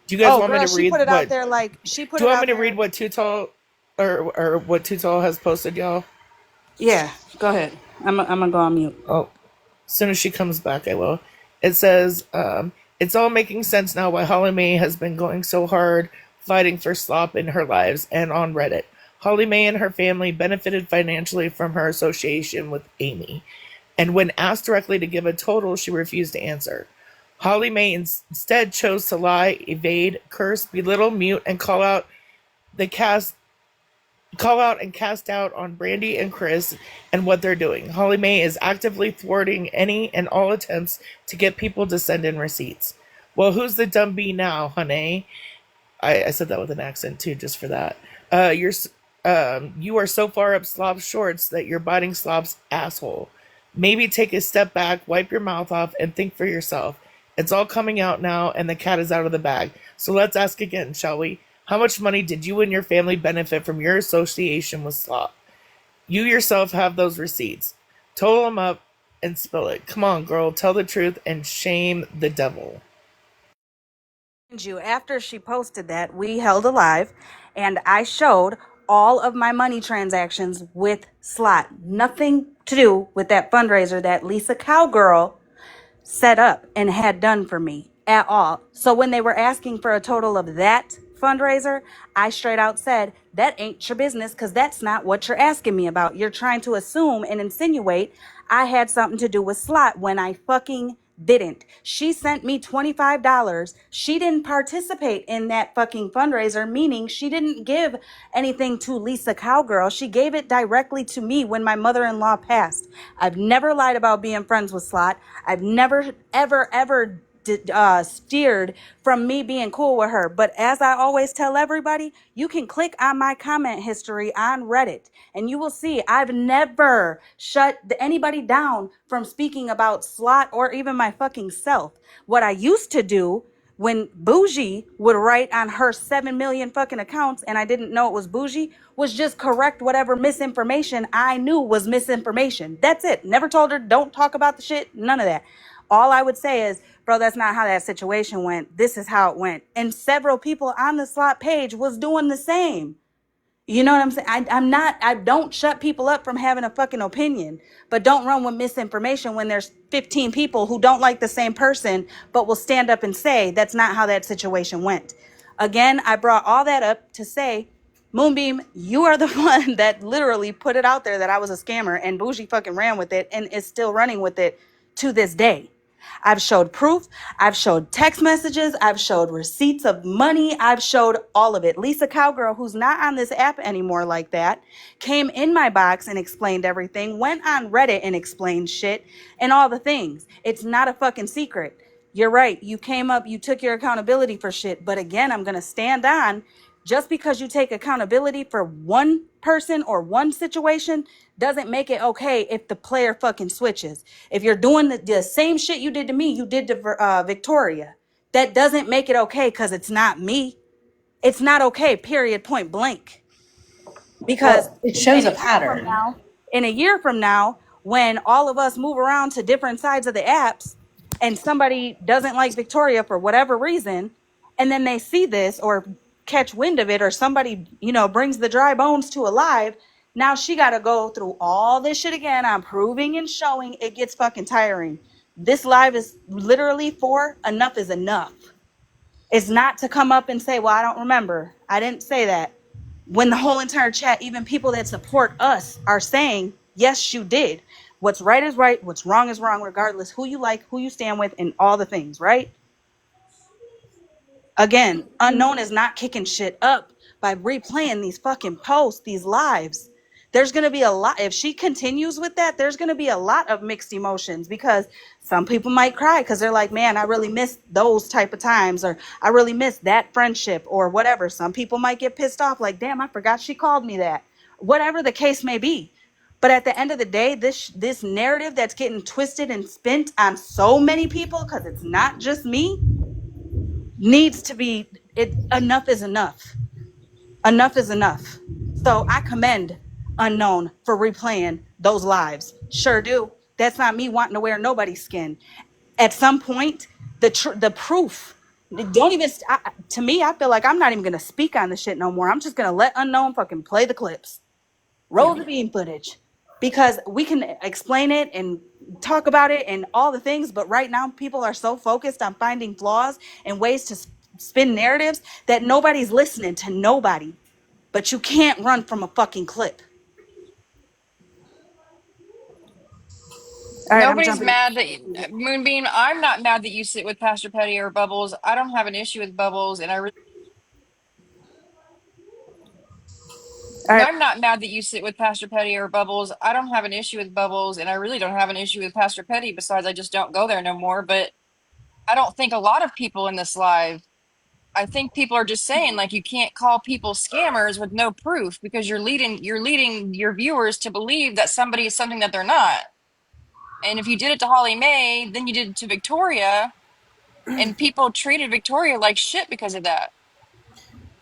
Do you guys Oh, want me girl, to she put read it out what? there like, she put Do you it want me out to there. read what Tutal or what Tutal has posted, y'all? Yeah, go ahead. I'm going to go on mute. Oh, as soon as she comes back, I will. It says, it's all making sense now why HollyMae has been going so hard fighting for slop in her lives and on Reddit. HollyMae and her family benefited financially from her association with Amy, and when asked directly to give a total, she refused to answer. HollyMae instead chose to lie, evade, curse, belittle, mute, and the cast call out and cast out on Brandy and Chris and what they're doing. HollyMae is actively thwarting any and all attempts to get people to send in receipts. Well, who's the dumb bee now, honey? I said that with an accent too, just for that. You are so far up Slop's shorts that you're biting Slop's asshole. Maybe take a step back, wipe your mouth off, and think for yourself. It's all coming out now, and the cat is out of the bag. So let's ask again, shall we? How much money did you and your family benefit from your association with Slop? You yourself have those receipts. Total them up and spill it. Come on, girl, tell the truth and shame the devil. After she posted that, we held a live and I showed all of my money transactions with Slot. Nothing to do with that fundraiser that Lisa Cowgirl set up and had done for me at all. So when they were asking for a total of that fundraiser, I straight out said, that ain't your business because that's not what you're asking me about. You're trying to assume and insinuate I had something to do with Slot when I fucking didn't. She sent me $25. She didn't participate in that fucking fundraiser, meaning she didn't give anything to Lisa Cowgirl. She gave it directly to me when my mother-in-law passed. I've never lied about being friends with Slot. I've never, ever steered from me being cool with her. But as I always tell everybody, you can click on my comment history on Reddit and you will see I've never shut anybody down from speaking about Slot or even my fucking self. What I used to do when Bougie would write on her 7 million fucking accounts and I didn't know it was Bougie was just correct whatever misinformation I knew was misinformation. That's it. Never told her don't talk about the shit. None of that. All I would say is, bro, that's not how that situation went. This is how it went. And several people on the Slot page was doing the same. You know what I'm saying? I don't shut people up from having a fucking opinion, but don't run with misinformation when there's 15 people who don't like the same person, but will stand up and say that's not how that situation went. Again, I brought all that up to say, Moonbeam, you are the one that literally put it out there that I was a scammer and Bougie fucking ran with it and is still running with it to this day. I've showed proof. I've showed text messages. I've showed receipts of money. I've showed all of it. Lisa Cowgirl, who's not on this app anymore like that, came in my box and explained everything, went on Reddit and explained shit and all the things. It's not a fucking secret. You're right. You came up, you took your accountability for shit. But again, I'm going to stand on just because you take accountability for one person or one situation doesn't make it okay if the player fucking switches. If you're doing the same shit you did to me, you did to Victoria. That doesn't make it okay because it's not me. It's not okay, period, point blank. Because Well, it shows a pattern. in a year from now, when all of us move around to different sides of the apps and somebody doesn't like Victoria for whatever reason, and then they see this or catch wind of it or somebody, brings the dry bones to a live, now she got to go through all this shit again. I'm proving and showing. It gets fucking tiring. This live is literally for enough is enough. It's not to come up and say, well, I don't remember. I didn't say that. When the whole entire chat, even people that support us, are saying, yes, you did. What's right is right. What's wrong is wrong, regardless who you like, who you stand with, and all the things, right? Again, Unknown is not kicking shit up by replaying these fucking posts, these lives. There's going to be a lot. If she continues with that, there's going to be a lot of mixed emotions, because some people might cry because they're like, man, I really miss those type of times, or I really miss that friendship, or whatever. Some people might get pissed off like, damn, I forgot she called me that. Whatever the case may be. But at the end of the day, this narrative that's getting twisted and spent on so many people, because it's not just me, needs to be, enough is enough. Enough is enough. So I commend Unknown for replaying those lives. Sure do. That's not me wanting to wear nobody's skin. At some point, the proof, don't even, to me, I feel like I'm not even going to speak on the shit no more. I'm just going to let Unknown fucking play the clips. Roll the beam footage, because we can explain it and talk about it and all the things, but right now people are so focused on finding flaws and ways to spin narratives that nobody's listening to nobody. But you can't run from a fucking clip. All right, I'm Nobody's jumping. mad that Moonbeam. I'm not mad that you sit with Pastor Petty or Bubbles. I don't have an issue with Bubbles, and I really. All right. I'm not mad that you sit with Pastor Petty or Bubbles. I don't have an issue with Bubbles, and I really don't have an issue with Pastor Petty. Besides, I just don't go there no more. But I don't think a lot of people in this live. I think people are just saying like you can't call people scammers with no proof because you're leading your viewers to believe that somebody is something that they're not. And if you did it to Holly Mae, then you did it to Victoria, and people treated Victoria like shit because of that.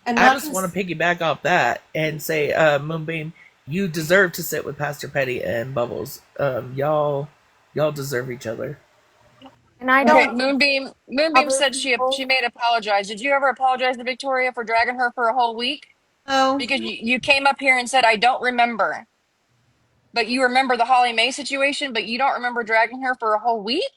And I not just want to piggyback off that and say, Moonbeam, you deserve to sit with Pastor Petty and Bubbles. Y'all deserve each other. And I Okay, don't Moonbeam other said she people. made apologize. Did you ever apologize to Victoria for dragging her for a whole week? Oh, Because you came up here and said I don't remember, but you remember the Holly Mae situation, but you don't remember dragging her for a whole week.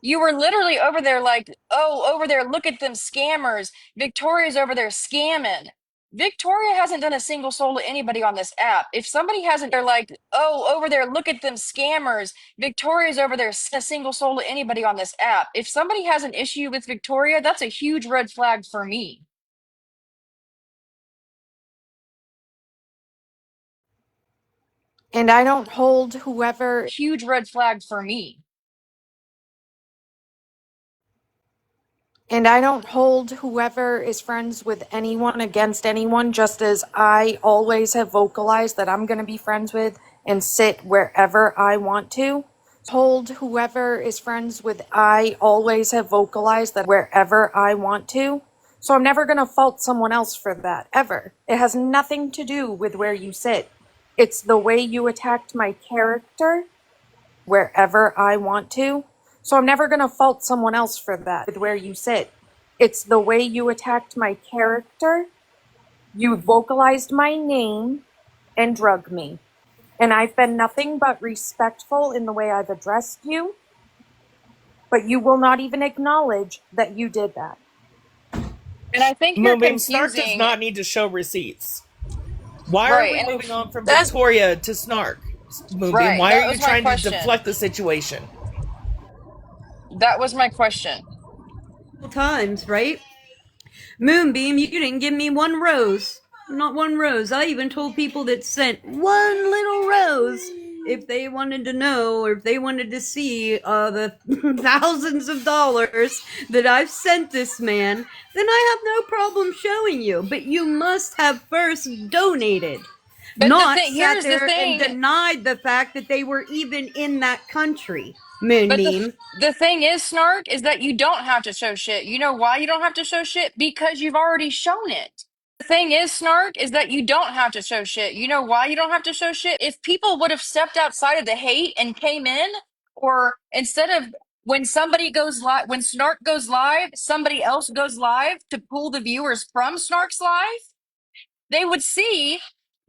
You were literally over there like, oh, over there, look at them scammers. Victoria's over there scamming. Victoria hasn't done a single soul to anybody on this app. If somebody hasn't, they're like, oh, over there, look at them scammers. Victoria's over there, a single soul to anybody on this app. If somebody has an issue with Victoria, that's a huge red flag for me. And I don't hold whoever Huge red flag for me. And I don't hold whoever is friends with anyone against anyone, just as I always have vocalized that I'm going to be friends with and sit wherever I want to. Hold whoever is friends with, I always have vocalized that wherever I want to. So I'm never going to fault someone else for that, ever. It has nothing to do with where you sit. It's the way you attacked my character wherever I want to. So I'm never going to fault someone else for that with where you sit. It's the way you attacked my character. You vocalized my name and drug me. And I've been nothing but respectful in the way I've addressed you, but you will not even acknowledge that you did that. And I think you're Moonbeam, Snark does confusing, not need to show receipts. Why are right? we And moving on from That's Victoria to Snark? Moonbeam, right, why are that you was my trying to question. deflect the situation? That was my question. times, right? Moonbeam, you didn't give me one rose. Not one rose. I even told people that sent one little rose if they wanted to know or if they wanted to see the thousands of dollars that I've sent this man, then I have no problem showing you. But you must have first donated. But the Not thing sat here's the there and thing. denied the fact that they were even in that country. But Moonbeam. the thing is, Snark, is that you don't have to show shit. You know why you don't have to show shit? Because you've already shown it. The thing is, Snark, is that you don't have to show shit. You know why you don't have to show shit? If people would have stepped outside of the hate and came in, or instead of when somebody goes live, when Snark goes live, somebody else goes live to pull the viewers from Snark's live, they would see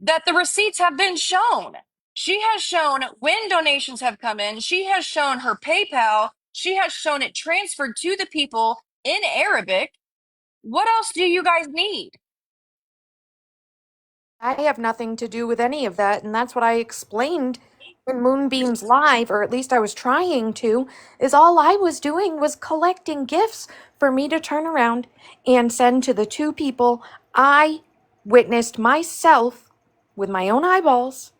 that the receipts have been shown. She has shown when donations have come in. She has shown her PayPal. She has shown it transferred to the people in Arabic. What else do you guys need? I have nothing to do with any of that, and that's what I explained in Moonbeam's live, or at least I was trying to, is all I was doing was collecting gifts for me to turn around and send to the two people I witnessed myself with my own eyeballs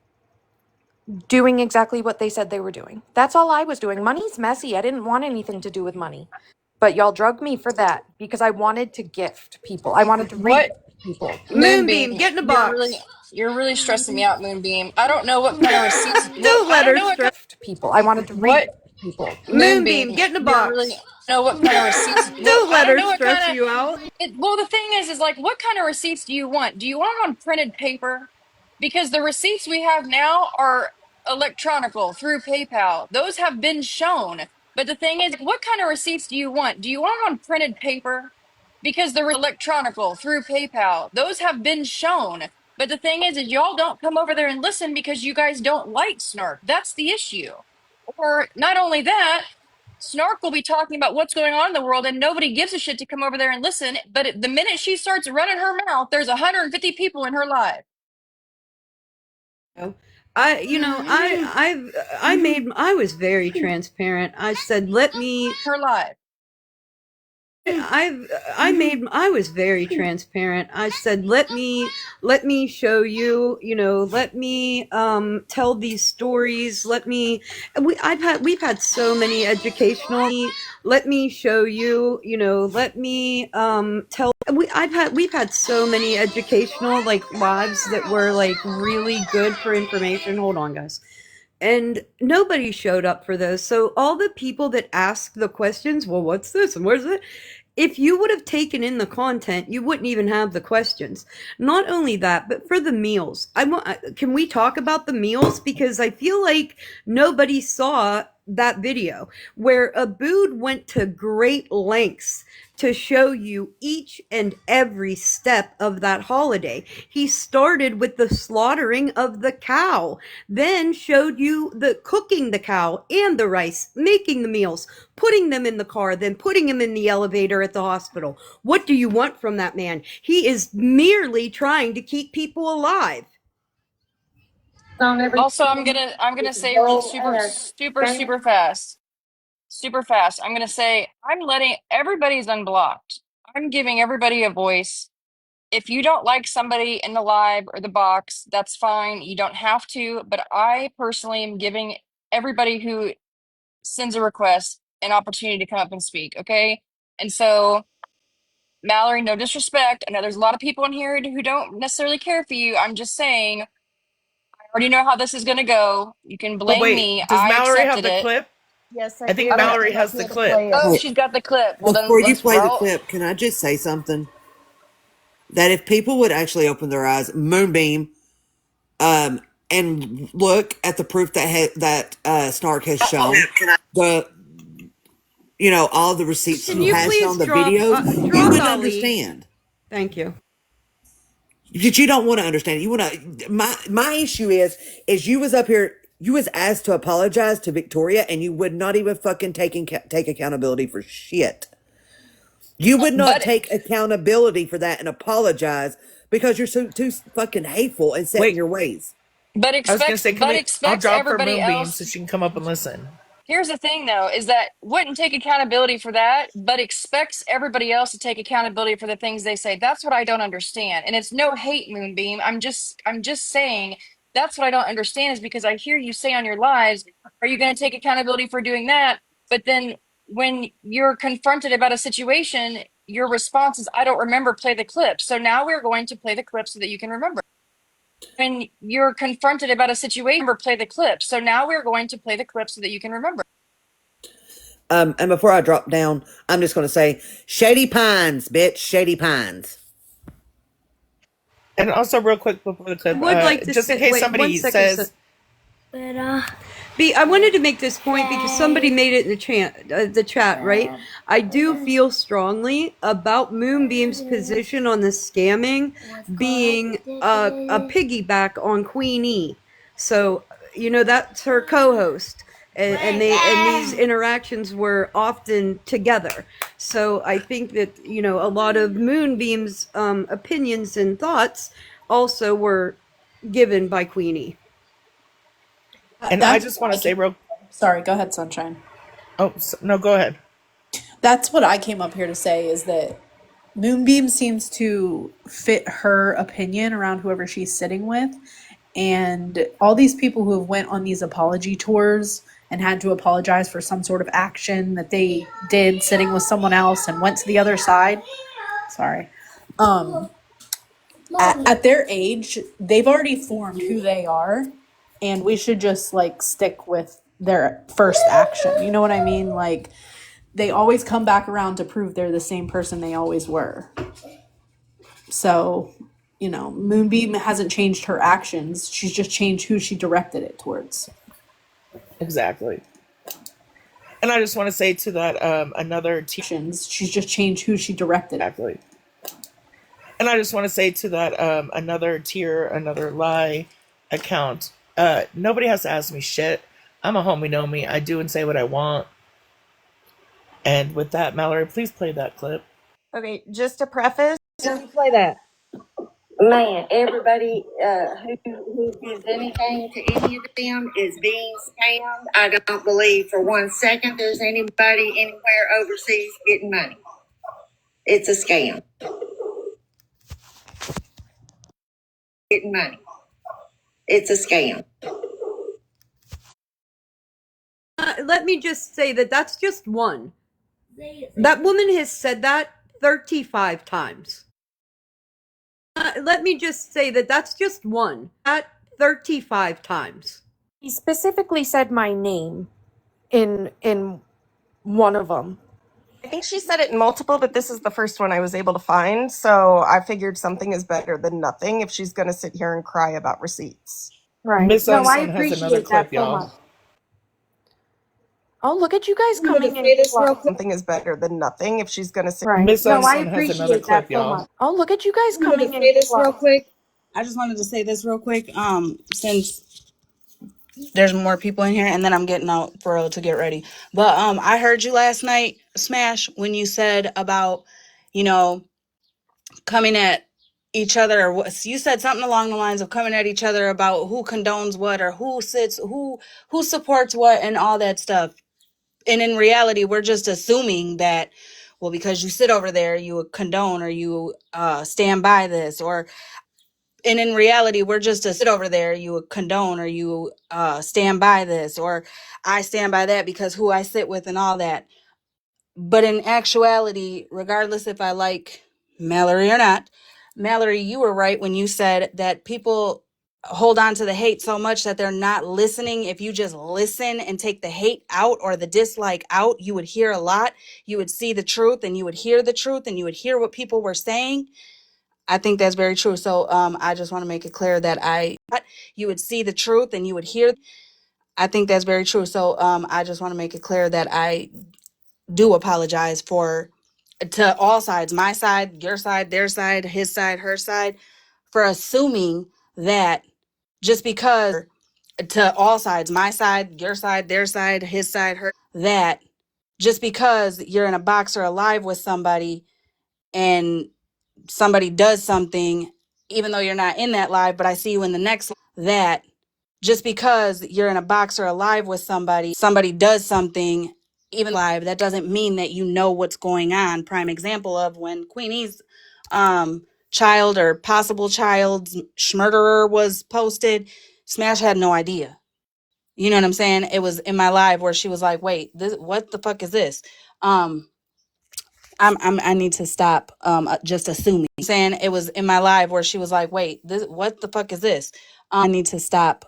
doing exactly what they said they were doing. That's all I was doing. Money's messy. I didn't want anything to do with money. But y'all drug me for that because I wanted to gift people. I wanted to read What people. Moonbeam, Moonbeam, get in a you're box. really you're really stressing me out, Moonbeam. I don't know what kind of receipts. What Don't I let don't her know what kind. stress. People. I wanted to read What people. Moonbeam, Moonbeam, get in a you're really box. know what kind of receipts. What Don't I let don't her know what kind stress of. you out. Well, the thing is like, what kind of receipts do you want? Do you want them on printed paper? Because the receipts we have now are electronical through PayPal. Those have been shown. But the thing is, what kind of receipts do you want? Do you want them on printed paper? Because they're electronical through PayPal. Those have been shown. But the thing is y'all don't come over there and listen because you guys don't like Snark. That's the issue. Or not only that, Snark will be talking about what's going on in the world and nobody gives a shit to come over there and listen. But the minute she starts running her mouth, there's 150 people in her live. I was very transparent. I said, let me Her live. I was very transparent. I said, let me show you, let me tell these stories. We've had so many educational, let me show you, let me we've had so many educational like lives that were like really good for information. Hold on, guys. And nobody showed up for those. So all the people that ask the questions, well, what's this and where's it? If you would have taken in the content, you wouldn't even have the questions. Not only that, but for the meals, can we talk about the meals? Because I feel like nobody saw that video where Abood went to great lengths to show you each and every step of that holiday. He started with the slaughtering of the cow, then showed you the cooking the cow and the rice, making the meals, putting them in the car, then putting him in the elevator at the hospital. What do you want from that man? He is merely trying to keep people alive. Also, I'm gonna say super fast. Super fast. I'm gonna say I'm letting everybody's unblocked. I'm giving everybody a voice. If you don't like somebody in the live or the box, that's fine. You don't have to, but I personally am giving everybody who sends a request an opportunity to come up and speak, okay? And so, Mallory, no disrespect. I know there's a lot of people in here who don't necessarily care for you. I'm just saying, I already know how this is going to go. You can But blame wait, me. does I Mallory have accepted the it. clip? Yes, I I think do, and Mallory I'm has the here to clip. play it. Oh, Hey, she's got the clip. Well, then before you let's play the roll. clip, can I just say something? That if people would actually open their eyes, Moonbeam, and look at the proof that Snark has shown, the all the receipts Can he you has please shown, the videos, you drop would Ali? understand. Thank you. But you don't want to understand. You want to. My issue is you was up here. You was asked to apologize to Victoria, and you would not even fucking take accountability for shit. You would not But take accountability for that and apologize because you're so too fucking hateful and set in Wait, your ways. I was gonna say, can we? I'll expects drop for everybody Moonbeam so else. she can come up and listen. Here's the thing, though, is that wouldn't take accountability for that, but expects everybody else to take accountability for the things they say. That's what I don't understand. And it's no hate, Moonbeam. I'm just saying that's what I don't understand is because I hear you say on your lives, are you going to take accountability for doing that? But then when you're confronted about a situation, your response is, I don't remember, play the clip. So now we're going to play the clip so that you can remember. When you're confronted about a situation, play the clip. So now we're going to play the clip so that you can remember. And before I drop down, I'm just going to say, Shady Pines, bitch, Shady Pines. And also, real quick before the clip, I would like to just in case wait one somebody second. says, I wanted to make this point because somebody made it in the chat, right? I do feel strongly about Moonbeam's position on the scamming being a piggyback on Queen E. So, that's her co-host. and these interactions were often together. So I think that a lot of Moonbeam's opinions and thoughts also were given by Queenie. And I just want to say real. Sorry, go ahead, Sunshine. Oh no, go ahead. That's what I came up here to say, is that Moonbeam seems to fit her opinion around whoever she's sitting with. And all these people who have went on these apology tours and had to apologize for some sort of action that they did sitting with someone else and went to the other side. Sorry. At their age, they've already formed who they are, and we should just like stick with their first action. You know what I mean? Like, they always come back around to prove they're the same person they always were. So, Moonbeam hasn't changed her actions. She's just changed who she directed it towards. Exactly. And I just want to say to that another she's just changed who she directed. Exactly. And I just want to say to that another tier, another lie account. Nobody has to ask me shit. I'm a homie, know me. I do and say what I want. And with that, Mallory, please play that clip. Okay, just to preface, play that. Man, everybody who gives anything to any of them is being scammed. I don't believe for 1 second there's anybody anywhere overseas getting money. It's a scam. Getting money. It's a scam. Let me just say that that's just one. That woman has said that 35 times. Let me just say that that's just one. That 35 times. He specifically said my name in one of them. I think she said it in multiple, but this is the first one I was able to find. So I figured something is better than nothing if she's going to sit here and cry about receipts. Right. Miss No, I Unsun has another appreciate clip, that so y'all. much. Oh, look at you guys I'm gonna coming say in. this real quick. Something is better than nothing if she's going to sit. Right. Miss No, I Unsun has another appreciate clip, that so y'all. much. Oh, look at you guys I'm gonna coming in. say this real quick. I just wanted to say this real quick. Since there's more people in here, and then I'm getting out for real to get ready. But I heard you last night, Smash, when you said about, coming at each other, or you said something along the lines of coming at each other about who condones what, or who supports what, and all that stuff. And in reality, we're just assuming that, well, because you sit over there, you condone, or you stand by this, and in reality, we're just a sit over there, you condone, or you stand by this, or I stand by that because who I sit with and all that. But in actuality, regardless if I like Mallory or not, Mallory, you were right when you said that people hold on to the hate so much that they're not listening. If you just listen and take the hate out or the dislike out, you would hear a lot. You would see the truth, and you would hear the truth, and you would hear what people were saying. I think that's very true. So I just want to make it clear that you would see the truth, and you would hear. I think that's very true. So I just want to make it clear that I do apologize to all sides, my side, your side, their side, his side, her side, for assuming that just because to all sides, my side, your side, their side, his side, her, that just because you're in a box or alive with somebody and somebody does something, even though you're not in that live, but I see you in the next, that just because you're in a box or alive with somebody does something, even live, that doesn't mean that you know what's going on. Prime example of when Queenie's child or possible child's murderer was posted, Smash had no idea. You know what I'm saying? It was in my live where she was like, wait, what the fuck is this? I need to stop just assuming. Saying it was in my live where she was like, wait, what the fuck is this? I need to stop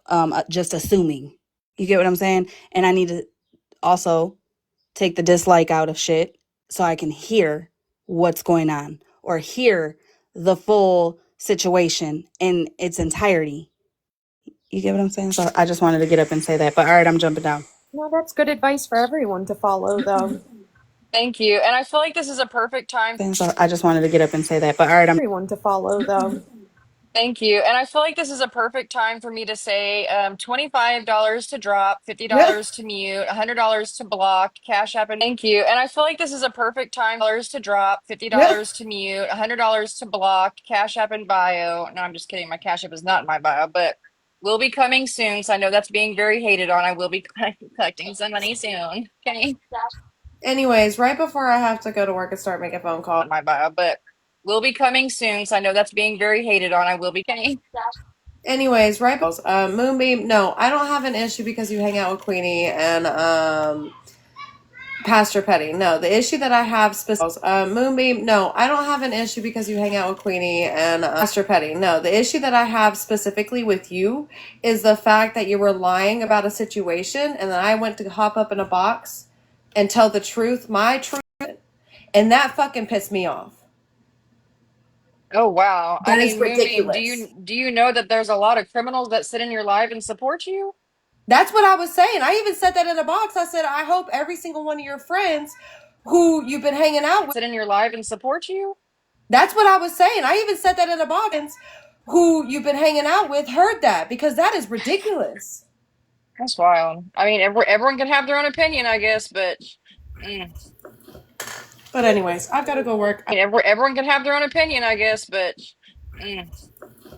just assuming. You get what I'm saying? And I need to also take the dislike out of shit so I can hear what's going on, or hear the full situation in its entirety. You get what I'm saying? So I just wanted to get up and say that. But all right, I'm jumping down. No, that's good advice for everyone to follow, though. Thank you. And I feel like this is a perfect time. So I just wanted to get up and say that. But all right, Everyone to follow, though. Thank you. And I feel like this is a perfect time for me to say $25 to drop, $50 to mute, $100 to block, Cash App, and thank you. And I feel like this is a perfect time to drop, $50 to mute, $100 to block, Cash App and bio. No, I'm just kidding. My Cash App is not in my bio, but will be coming soon. So I know that's being very hated on. I will be collecting some money soon. Okay. My bio, but will be coming soon. So I know that's being very hated on. I will be okay. Oh wow. I mean, Moonbeam, do you know that there's a lot of criminals that sit in your live and support you? Sit in your live and support you? That's wild. I mean, everyone can have their own opinion, I guess, but everyone can have their own opinion, I guess, but mm.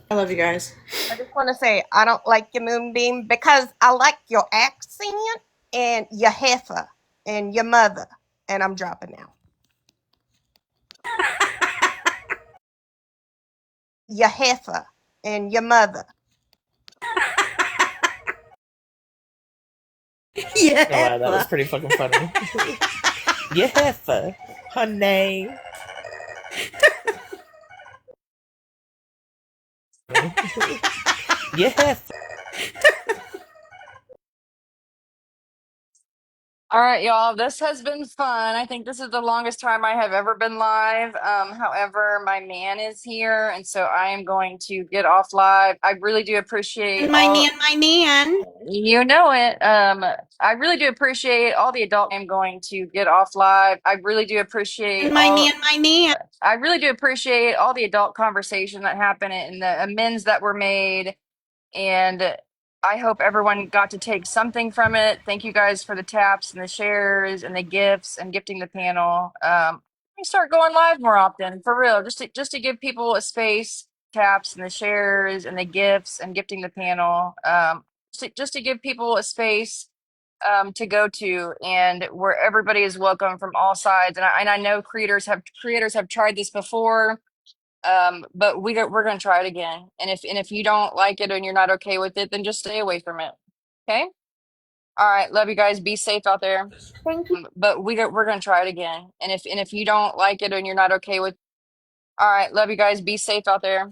I just want to say I don't like your moonbeam because I like your accent and your heifer and your mother. And I'm dropping now. Your heifer and your mother. Oh, wow, that was pretty fucking funny. Yeah, heifer, honey. Yeah, heifer. All right, y'all. This has been fun. I think this is the longest time I have ever been live. However, my man is here, and so I am going to get off live. I really do appreciate all. My nan. You know it. I really do appreciate all the adult. I'm going to get off live. I really do appreciate all. My nan. I really do appreciate all the adult conversation that happened and the amends that were made. And I hope everyone got to take something from it. Thank you guys for the taps and the shares and the gifts and gifting the panel. We start going live more often, for real, just to give people a space. Taps and the shares and the gifts and gifting the panel. Just to give people a space to go to and where everybody is welcome from all sides. And I know creators have tried this before, but we're gonna try it again. And if you don't like it and you're not okay with it, then just stay away from it. Okay. All right. Love you guys. Be safe out there. But we're gonna try it again. And if you don't like it and you're not okay with. All right. Love you guys. Be safe out there.